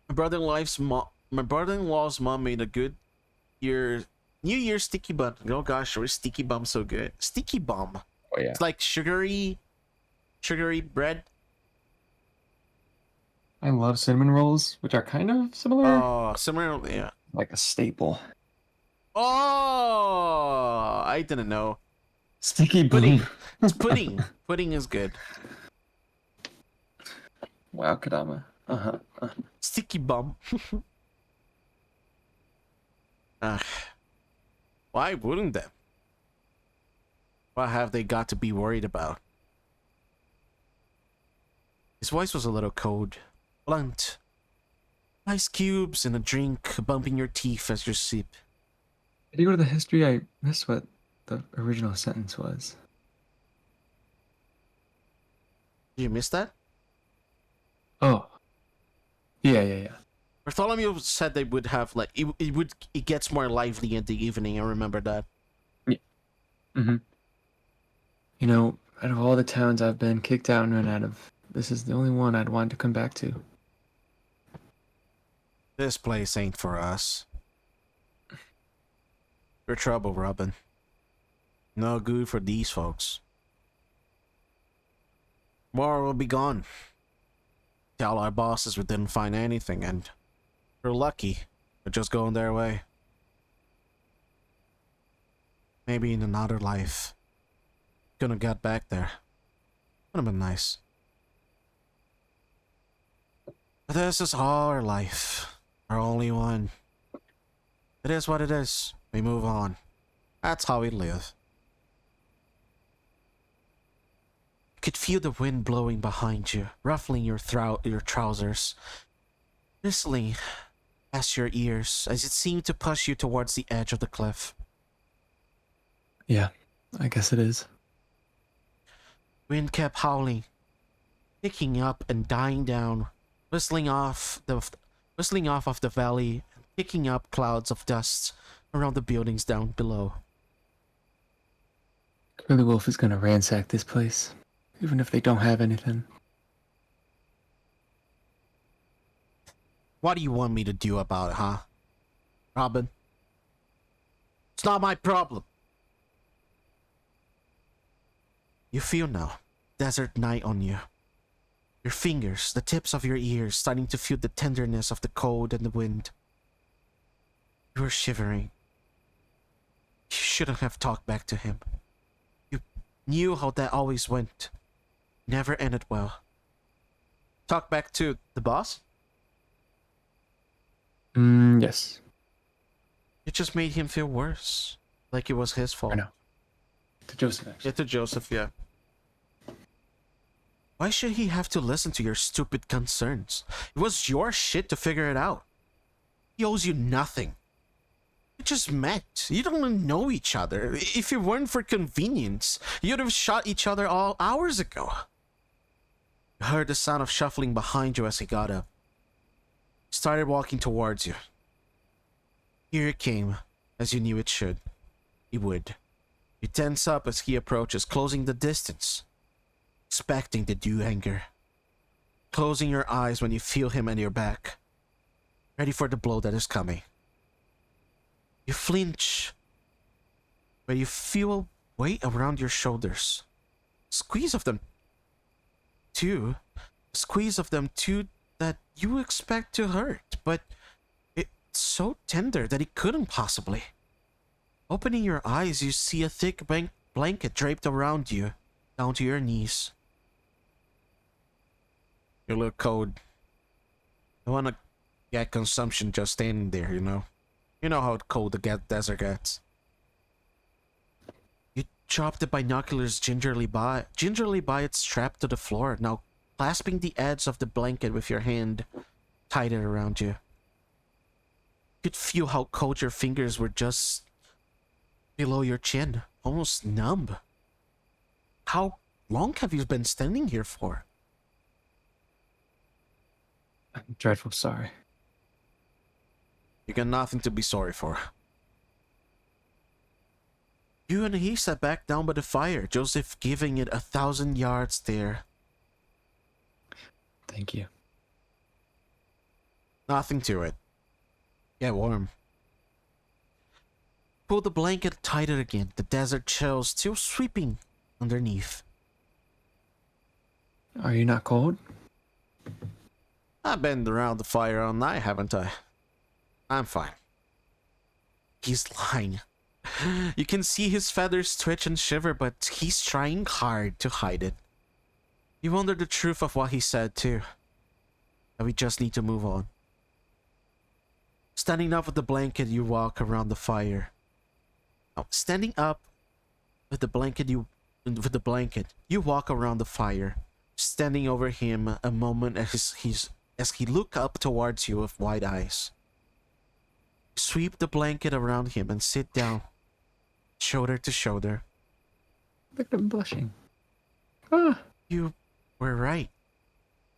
My brother-in-law's mom made a good New Year's sticky bun. Oh gosh, was sticky bun so good? Sticky bun. Oh yeah. It's like sugary bread. I love cinnamon rolls, which are kind of similar. Oh, similar, yeah. Like a staple. Oh, I didn't know. Sticky Pudding. boom. It's pudding. Pudding is good. Wow, Kadama. Sticky bum. Why wouldn't they? What have they got to be worried about? His voice was a little cold, blunt. Ice cubes in a drink bumping your teeth as you sip. Did you go to the history? I missed what the original sentence was. Did you miss that? Oh. Yeah. Bartholomew said they would have like it gets more lively in the evening. I remember that. Yeah. Out of all the towns I've been kicked out and run out of, this is the only one I'd want to come back to. This place ain't for us. You're trouble, Robin. No good for these folks. Tomorrow will be gone. Tell our bosses we didn't find anything, and we're lucky. We're just going their way. Maybe in another life. Gonna get back there. Would have been nice. But this is our life. Our only one. It is what it is. We move on. That's how we live. You could feel the wind blowing behind you, ruffling your trousers. Whistling past your ears as it seemed to push you towards the edge of the cliff. Yeah, I guess it is. Wind kept howling, picking up and dying down, whistling off of the valley, and kicking up clouds of dust around the buildings down below. Curly Wolf is gonna ransack this place, even if they don't have anything. What do you want me to do about it, huh? Robin? It's not my problem. You feel now, desert night on you. Your fingers, the tips of your ears, starting to feel the tenderness of the cold and the wind. You were shivering. You shouldn't have talked back to him. You knew how that always went. Never ended well. Talk back to the boss? Yes. It just made him feel worse. Like it was his fault. I know. To Joseph, actually. Yeah, to Joseph, yeah. Why should he have to listen to your stupid concerns? It was your shit to figure it out. He owes you nothing. You just met. You don't know each other. If it weren't for convenience, you'd have shot each other all hours ago. You heard the sound of shuffling behind you as he got up. He started walking towards you. Here it came, as you knew it should. He would. You tense up as he approaches, closing the distance, expecting the dew hanger. Closing your eyes when you feel him at your back, ready for the blow that is coming. You flinch, but you feel a weight around your shoulders. Squeeze of them too. Squeeze of them too that you expect to hurt, but it's so tender that it couldn't possibly. Opening your eyes, you see a thick blanket draped around you, down to your knees. You look cold. I wanna get consumption just standing there, you know? You know how cold the desert gets. You drop the binoculars gingerly by it strapped to the floor, now clasping the edge of the blanket with your hand tighter around you. You could feel how cold your fingers were just below your chin, almost numb. How long have you been standing here for? I'm dreadful sorry. You got nothing to be sorry for. You and he sat back down by the fire, Joseph giving it 1,000-yard stare. Thank you. Nothing to it. Get warm. Pull the blanket tighter again, the desert chill still sweeping underneath. Are you not cold? I've been around the fire all night, haven't I? I'm fine. He's lying. You can see his feathers twitch and shiver, but he's trying hard to hide it. You wonder the truth of what he said, too. That we just need to move on. Standing up with the blanket, you walk around the fire. Now, standing up with the blanket, you walk around the fire, standing over him a moment as he look up towards you with wide eyes. Sweep the blanket around him and sit down, shoulder to shoulder. Look at him blushing. Ah. You were right.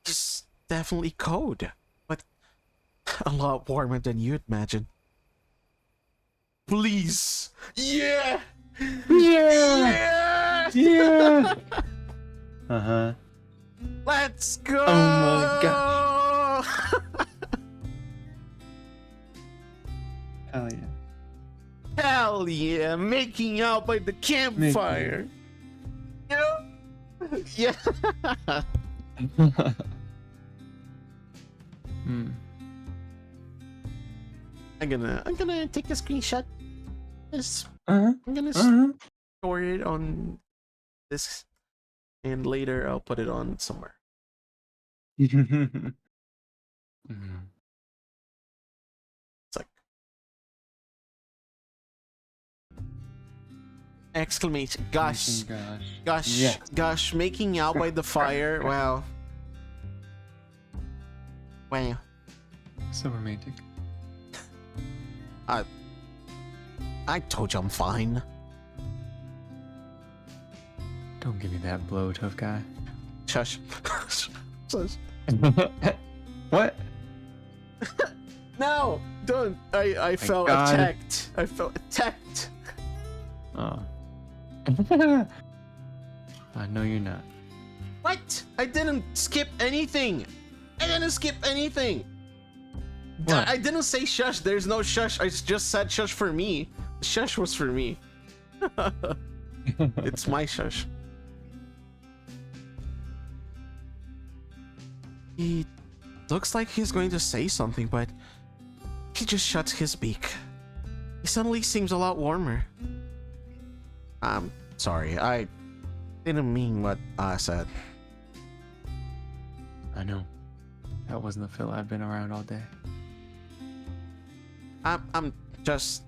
He's definitely cold, but a lot warmer than you'd imagine. Please. Yeah! Yeah! Yeah! Uh-huh. Let's go! Oh my gosh. Hell yeah. Hell yeah! Making out by the campfire. Yeah. Yeah. I'm gonna take a screenshot. I'm gonna store it on this, and later I'll put it on somewhere. It's like exclamation! Gosh, Yeah. gosh! Making out by the fire. Wow. Wow. So romantic. I told you I'm fine. Don't give me that blow, tough guy. Shush. Shush. What? No, don't. I felt God. attacked. I felt attacked. Oh. I know you're not. What? I didn't skip anything. I didn't skip anything. What? I didn't say shush. There's no shush. I just said shush for me. Shush was for me. It's my shush. He looks like he's going to say something, but he just shuts his beak. He suddenly seems a lot warmer. I'm sorry, I didn't mean what I said. I know. That wasn't the Phil I've been around all day. I'm just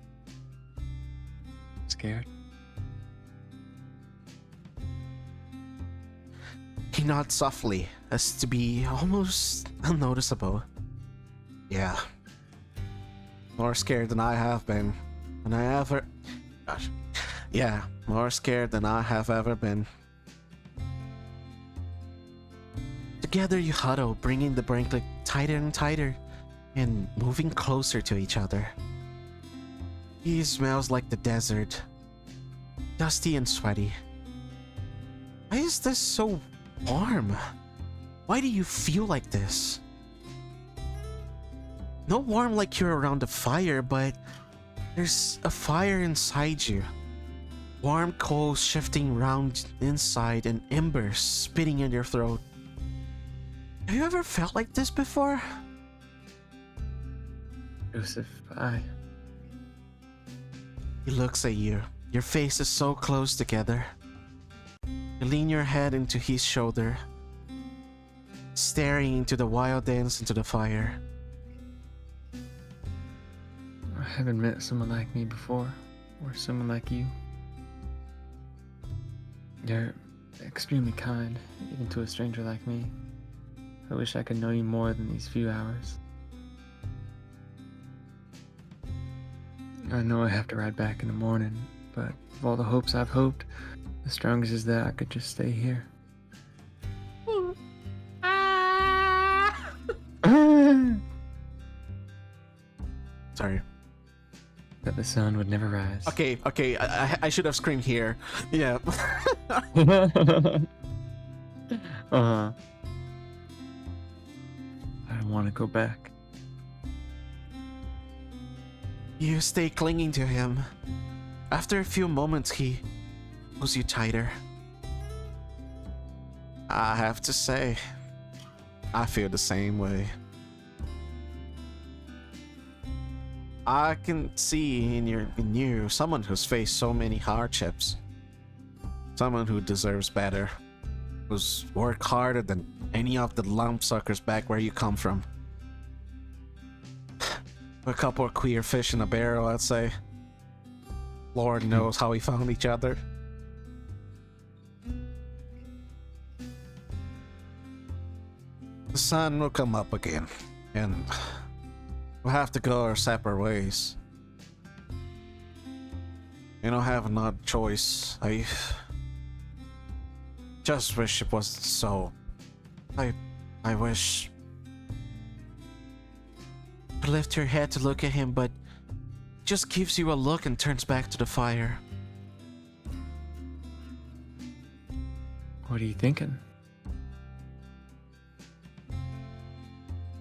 Scared? He nods softly, as to be almost unnoticeable. Yeah. More scared than I have been. And I ever... Gosh. Yeah, more scared than I have ever been. Together you huddle, bringing the blanket tighter and tighter, and moving closer to each other. He smells like the desert. Dusty and sweaty. Why is this so warm? Why do you feel like this? Not warm like you're around a fire, but there's a fire inside you. Warm coals shifting round inside and embers spitting in your throat. Have you ever felt like this before? Joseph, He looks at you. Your faces so close together. You lean your head into his shoulder, staring into the wild dance into the fire. I haven't met someone like me before, or someone like you. You're extremely kind, even to a stranger like me. I wish I could know you more than these few hours. I know I have to ride back in the morning, but of all the hopes I've hoped, the strongest is that I could just stay here. Sorry. That the sun would never rise. Okay, I should have screamed here. Yeah. I don't want to go back. You stay clinging to him. After a few moments, he pulls you tighter. I have to say, I feel the same way. I can see in you someone who's faced so many hardships. Someone who deserves better. Who's worked harder than any of the lumpsuckers back where you come from. A couple of queer fish in a barrel, I'd say. Lord knows how we found each other. The sun will come up again, and we'll have to go our separate ways. You don't have another choice. I just wish it wasn't so. I wish. You lift your head to look at him, but just gives you a look and turns back to the fire. What are you thinking?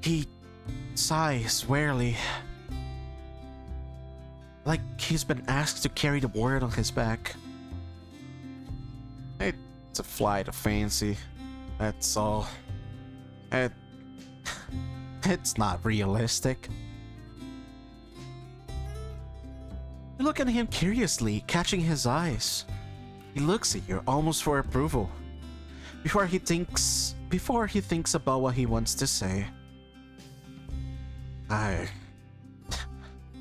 He sighs wearily, like he's been asked to carry the world on his back. It's a flight of fancy, that's all. It's not realistic. You look at him curiously, catching his eyes. He looks at you almost for approval. Before he thinks about what he wants to say. I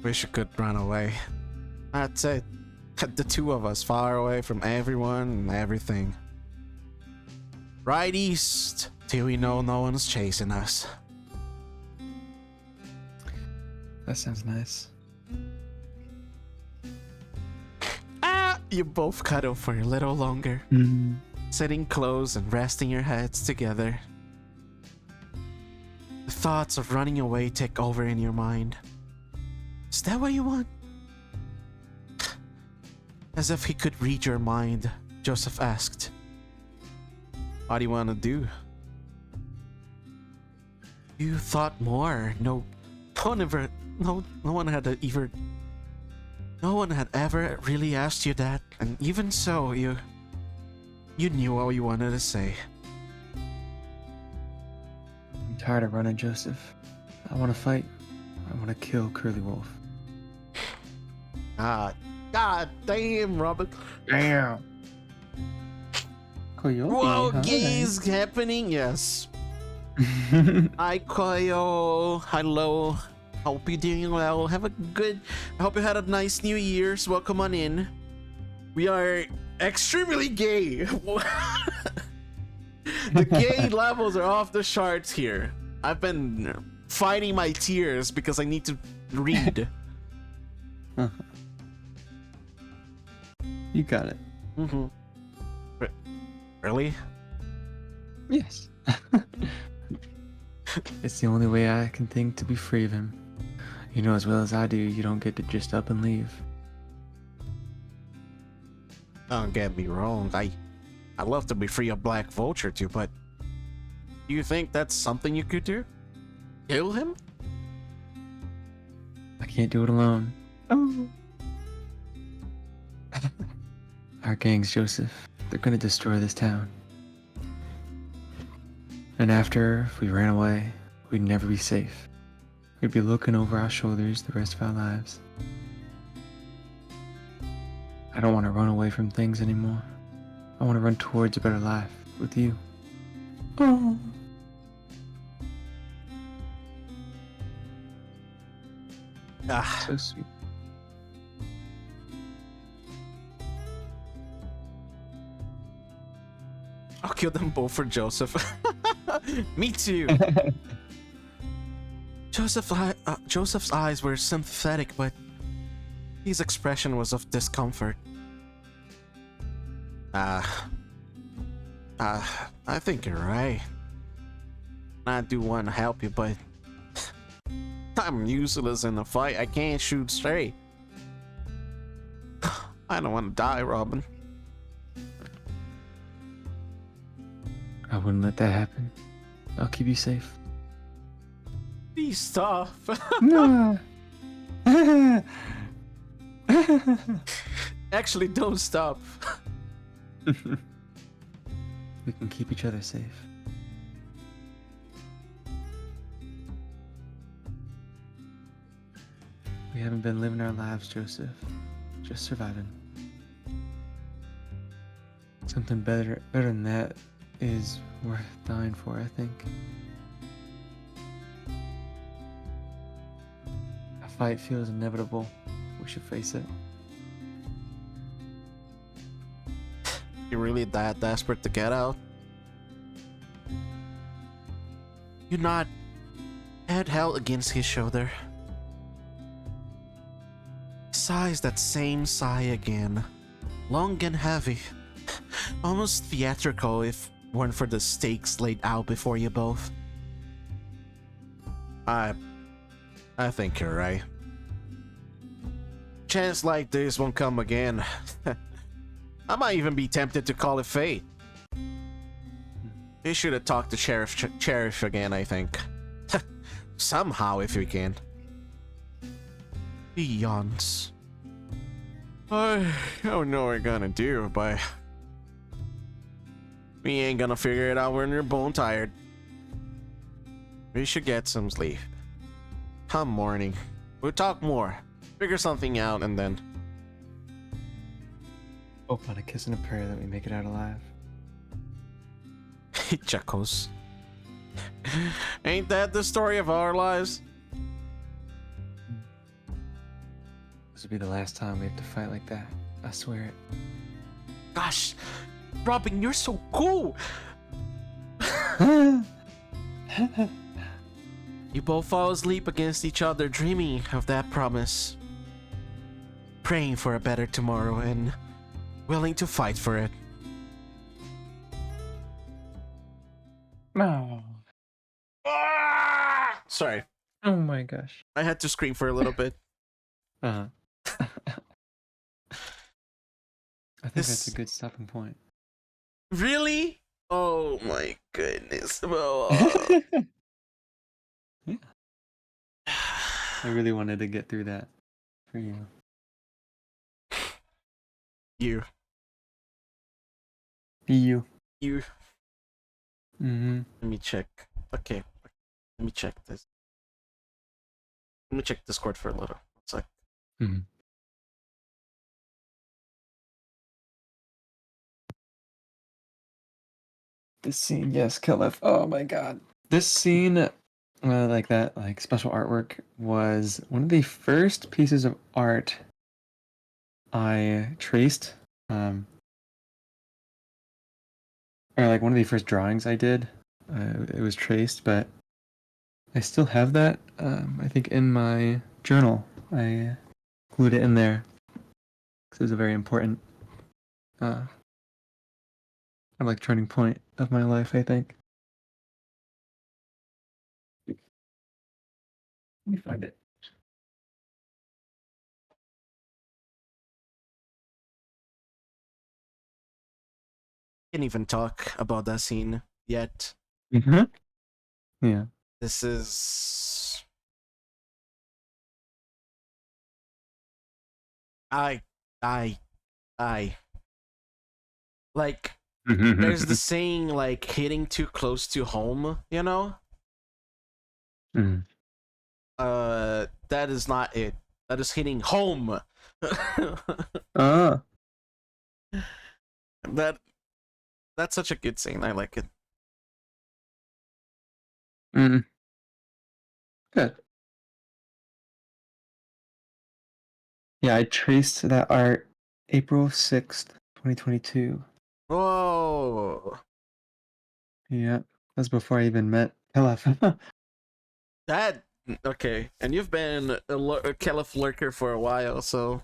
wish I could run away. That's it. The two of us far away from everyone and everything. Right east till we know no one's chasing us. That sounds nice. You both cuddle for a little longer, Mm. sitting close and resting your heads together. The thoughts of running away take over in your mind. Is that what you want? As if he could read your mind, Joseph asked. What do you want to do? You thought more. No one had ever really asked you that, and even so, you knew what you wanted to say. I'm tired of running, Joseph. I want to fight. I want to kill Curly Wolf. God damn, Robin. Damn. Coyote. Whoa, huh? gays happening, yes. Hi, Koyo. Hello. Hope you're doing well. I hope you had a nice New Year's. Welcome on in. We are extremely gay. The gay levels are off the charts here. I've been fighting my tears because I need to read. You got it. Mm-hmm. Really? Yes. It's the only way I can think to be free of him. You know as well as I do, you don't get to just up and leave. Don't get me wrong. I'd love to be free of Black Vulture too, but do you think that's something you could do? Kill him? I can't do it alone. Oh. Our gangs, Joseph, they're gonna destroy this town. And after, if we ran away, we'd never be safe. We'd be looking over our shoulders the rest of our lives. I don't want to run away from things anymore. I want to run towards a better life with you. Oh. So sweet. I'll kill them both for Joseph. Me too. Joseph's eyes were sympathetic, but his expression was of discomfort. I think you're right. I do want to help you, but I'm useless in a fight. I can't shoot straight. I don't want to die, Robin. I wouldn't let that happen. I'll keep you safe. Please stop. No. Actually, don't stop. We can keep each other safe. We haven't been living our lives, Joseph. Just surviving. Something better than that is worth dying for, I think. A fight feels inevitable. We should face it. You really that desperate to get out? You nod, head held against his shoulder. Sighs that same sigh again, long and heavy, almost theatrical if weren't for the stakes laid out before you both. I think you're right. Chance like this won't come again. I might even be tempted to call it fate. We should have talked to Sheriff again, I think. Somehow, if we can. He yawns. I don't know what we're gonna do, but we ain't gonna figure it out when you're bone tired. We should get some sleep. Come morning, we'll talk more, figure something out, and then... Hope on a kiss and a prayer that we make it out alive. He chuckles. Ain't that the story of our lives? This will be the last time we have to fight like that. I swear it. Gosh, Robin, you're so cool! You both fall asleep against each other, dreaming of that promise. Praying for a better tomorrow, and willing to fight for it. Oh. Sorry, Oh my gosh. I had to scream for a little bit. Uh-huh. I think that's a This- good stopping point. Really? Oh my goodness. Well, Yeah. I really wanted to get through that for you. you. You. Let me check. Okay, let me check this. Let me check Discord for a little. It's like Mhm. This scene, yes, Caliph. Oh my god. This scene, like that, like special artwork, was one of the first pieces of art I traced. Or like one of the first drawings I did. It was traced, but I still have that. I think in my journal, I glued it in there because it was a very important, like turning point of my life. I think. Let me find it. can't even talk about that scene yet. Mm-hmm. Yeah. This is I I like there's the saying like hitting too close to home, you know? Mm. That is not it. That is hitting home. Ah. that that's such a good scene. I like it. Mm. Good. Yeah, I traced that art April 6th, 2022. Whoa. Yeah, that's before I even met Caliph. That okay. And you've been a Caliph lurker for a while, so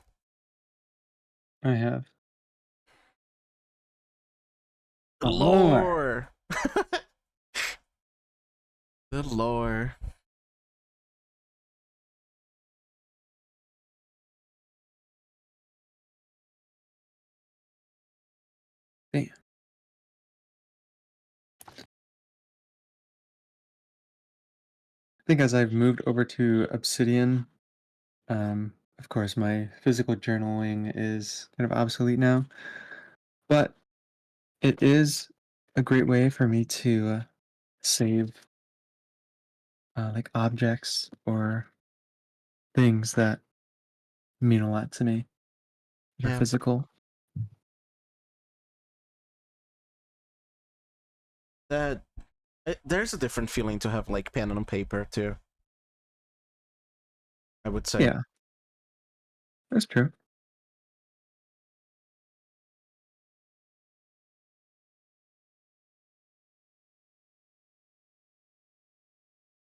I have. lore. The lore. Damn. I think as I've moved over to Obsidian, of course, my physical journaling is kind of obsolete now, but it is a great way for me to save like objects or things that mean a lot to me that are Yeah. physical. That there's a different feeling to have like pen and paper too. I would say. Yeah, that's true.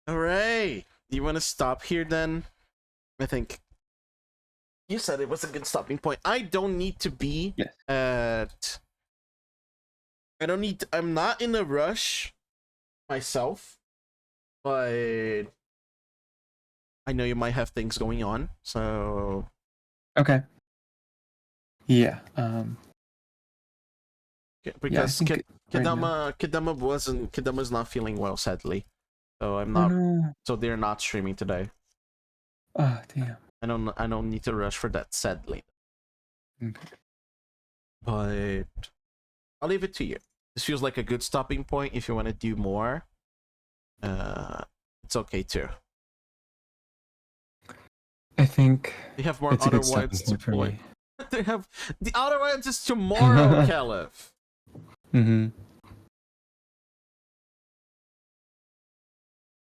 All right. Do you want to stop here then? I think you said it was a good stopping point. I don't need to be Yes. at. I don't need. I'm not in a rush myself, but I know you might have things going on, so Okay. Yeah. because think right now. Kedama's not feeling well, sadly. So I'm Oh not. no. So they're not streaming today. Oh damn. I don't need to rush for that, sadly. Okay. But I'll leave it to you. This feels like a good stopping point. If you want to do more, it's okay too. I think They have more it's a Outer good stopping Wilds to point for play. me. They have the Outer Wilds is tomorrow, Caliph. Mm-hmm.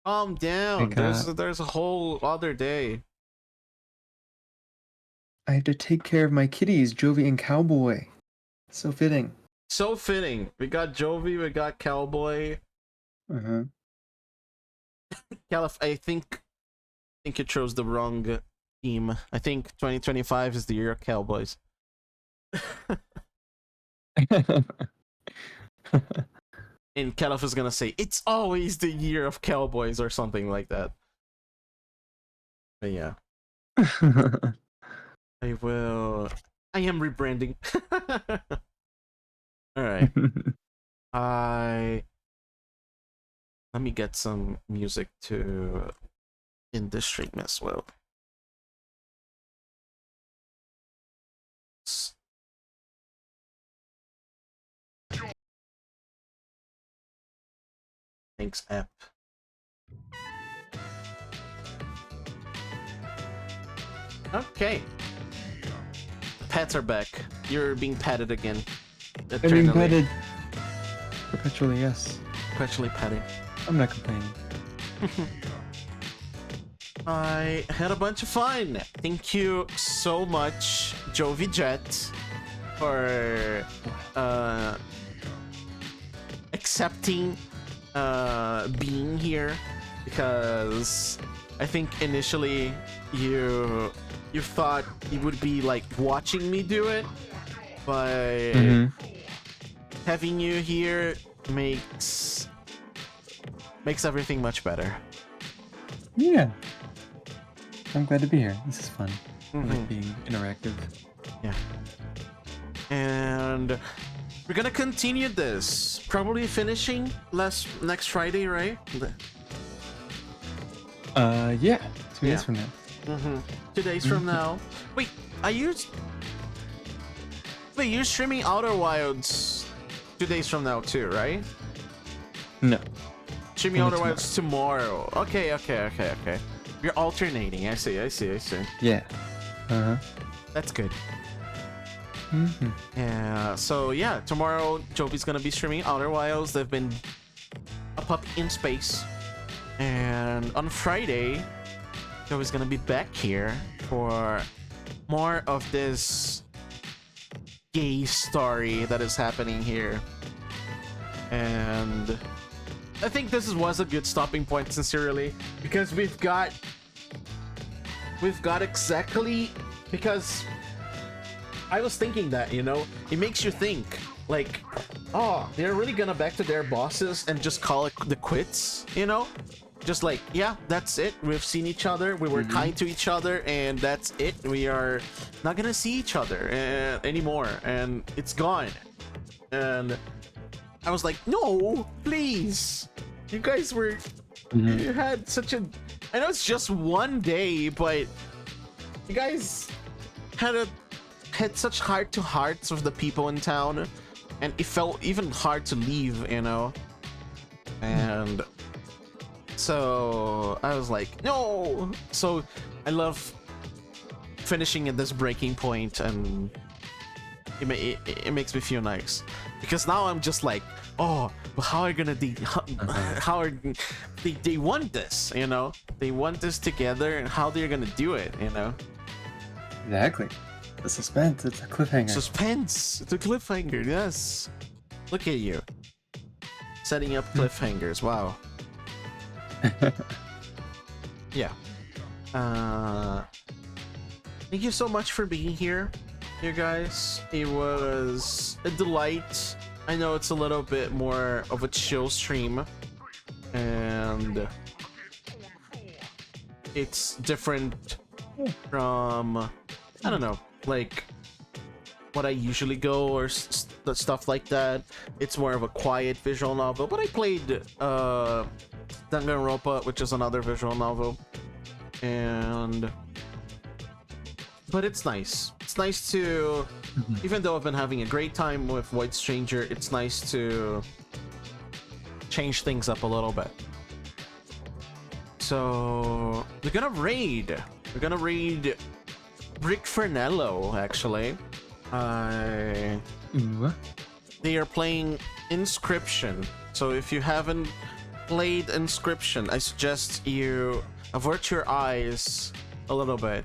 Calm down. There's a whole other day. I have to take care of my kitties, Jovi and Cowboy. So fitting. So fitting. We got Jovi, we got Cowboy. Uh-huh. Caliph, I think you chose the wrong team. I think 2025 is the year of Cowboys. And Kelef is gonna say, "It's always the year of cowboys" or something like that. But yeah, I will. I am rebranding. All right. Let me get some music to in this stream as well. Thanks, app. Okay. Pets are back. You're being patted again. I'm being Eternally. petted. Perpetually, yes. Perpetually petting. I'm not complaining. I had a bunch of fun. Thank you so much, Jovijet, for accepting being here, because I think initially you thought you would be like watching me do it, but having you here makes everything much better. Yeah. I'm glad to be here. This is fun. I like being interactive. Yeah. And we're gonna continue this. Probably finishing next Friday, right? Yeah. 2 Yeah. days from now. 2 days from now. Wait, you're streaming Outer Wilds 2 days from now too, right? No. Streaming Only Outer Wilds tomorrow. Okay. You're alternating. I see. Yeah. That's good. Yeah, so yeah, tomorrow Jovi's gonna be streaming Outer Wilds. They've been up in space. And on Friday, Jovi's gonna be back here for more of this gay story that is happening here. And I think this was a good stopping point, sincerely, because we've got exactly, because I was thinking that, it makes you think, like, oh, they're really gonna back to their bosses and just call it the quits, Just like, yeah, that's it. We've seen each other. We were kind to each other, and that's it. We are not gonna see each other anymore, and it's gone. And I was like, no, please. You guys were... You had such a... I know it's just one day, but you guys had such heart-to-hearts with the people in town, and it felt even hard to leave, And so I was like, no. So I love finishing at this breaking point, and it makes me feel nice, because now I'm just like, oh, but how are how are they want this, They want this together, and how they're gonna do it, Exactly. The suspense. It's a cliffhanger. Suspense. It's a cliffhanger. Yes. Look at you. Setting up cliffhangers. Wow. Yeah. Thank you so much for being here, you guys. It was a delight. I know it's a little bit more of a chill stream, and it's different from, I don't know, like what I usually go, or stuff like that. It's more of a quiet visual novel, but I played Danganronpa, which is another visual novel, but it's nice. It's nice to, even though I've been having a great time with White Stranger, it's nice to change things up a little bit. So we're gonna raid Rick Fernello, actually. They are playing Inscription. So if you haven't played Inscription, I suggest you avert your eyes a little bit.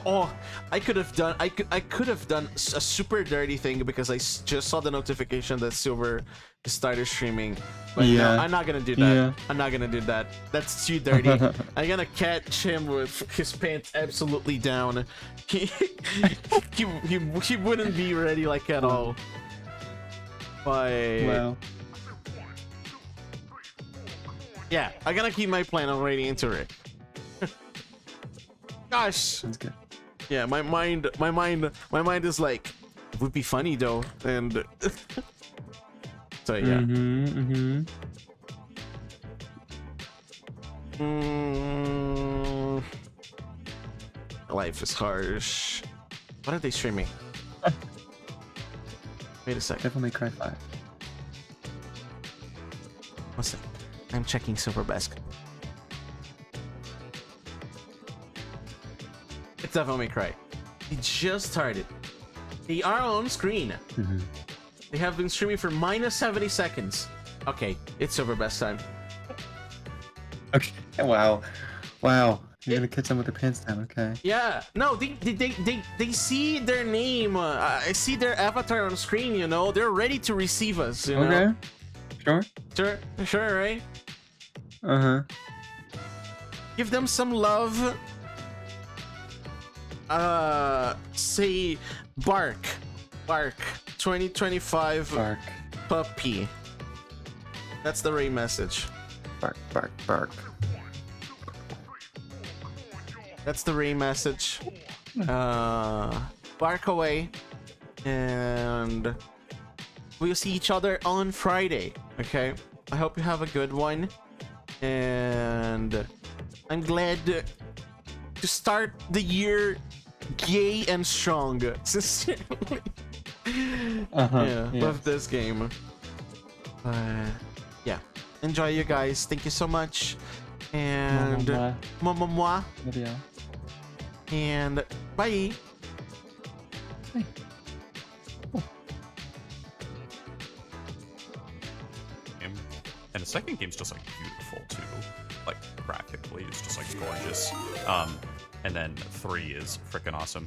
Oh, I could have done a super dirty thing because I just saw the notification that Silver started streaming. But Yeah. no, I'm not gonna do that. Yeah. I'm not gonna do that. That's too dirty. I'm gonna catch him with his pants absolutely down. He wouldn't be ready like at all. But Wow. yeah, I'm gonna keep my plan on radiating it. Gosh. Sounds good. Yeah, my mind is like, it would be funny though, and so yeah. Life is harsh. What are they streaming? Wait a second. Devil May Cry 5. What's that? I'm checking Silver Basket. It's Devil May Cry. They just started. They are on screen. They have been streaming for minus 70 seconds. Okay, it's Silver Best time. Okay. Wow. Wow. You're gonna catch them with their pants down. Okay. Yeah. No, they see their name. I see their avatar on screen. You know, they're ready to receive us. You know? Okay. Sure. Sure, right? Give them some love. Say bark 2025 Bark. puppy. That's the Ray message. Bark. Bark. Bark. That's the Ray message. Bark away, and we'll see each other on Friday. Okay. I hope you have a good one, and I'm glad to start the year gay and strong. Sincerely. Yeah, with this game. Yeah. Enjoy, you guys. Thank you so much. And mwah. Video. And bye. And the second game's just like beautiful too, like graphically it's just like gorgeous. And then 3 is freaking awesome.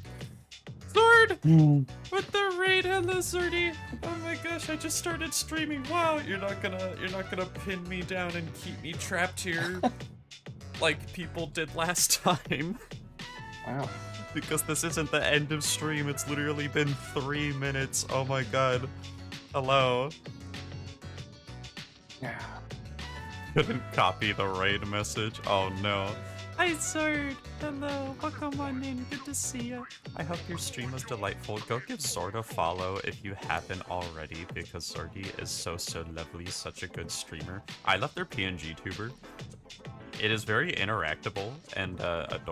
Sword with the raid on the Zerdy. Oh my gosh, I just started streaming. Wow, you're not gonna pin me down and keep me trapped here like people did last time. Wow. Because this isn't the end of stream, it's literally been 3 minutes. Oh my god. Hello. Yeah. Couldn't copy the raid message. Oh no. Hi Sword. Hello. Welcome on in. Good to see you. I hope your stream was delightful. Go give Sword a follow if you haven't already, because Zordy is so lovely, such a good streamer. I love their PNG tuber. It is very interactable and adorable.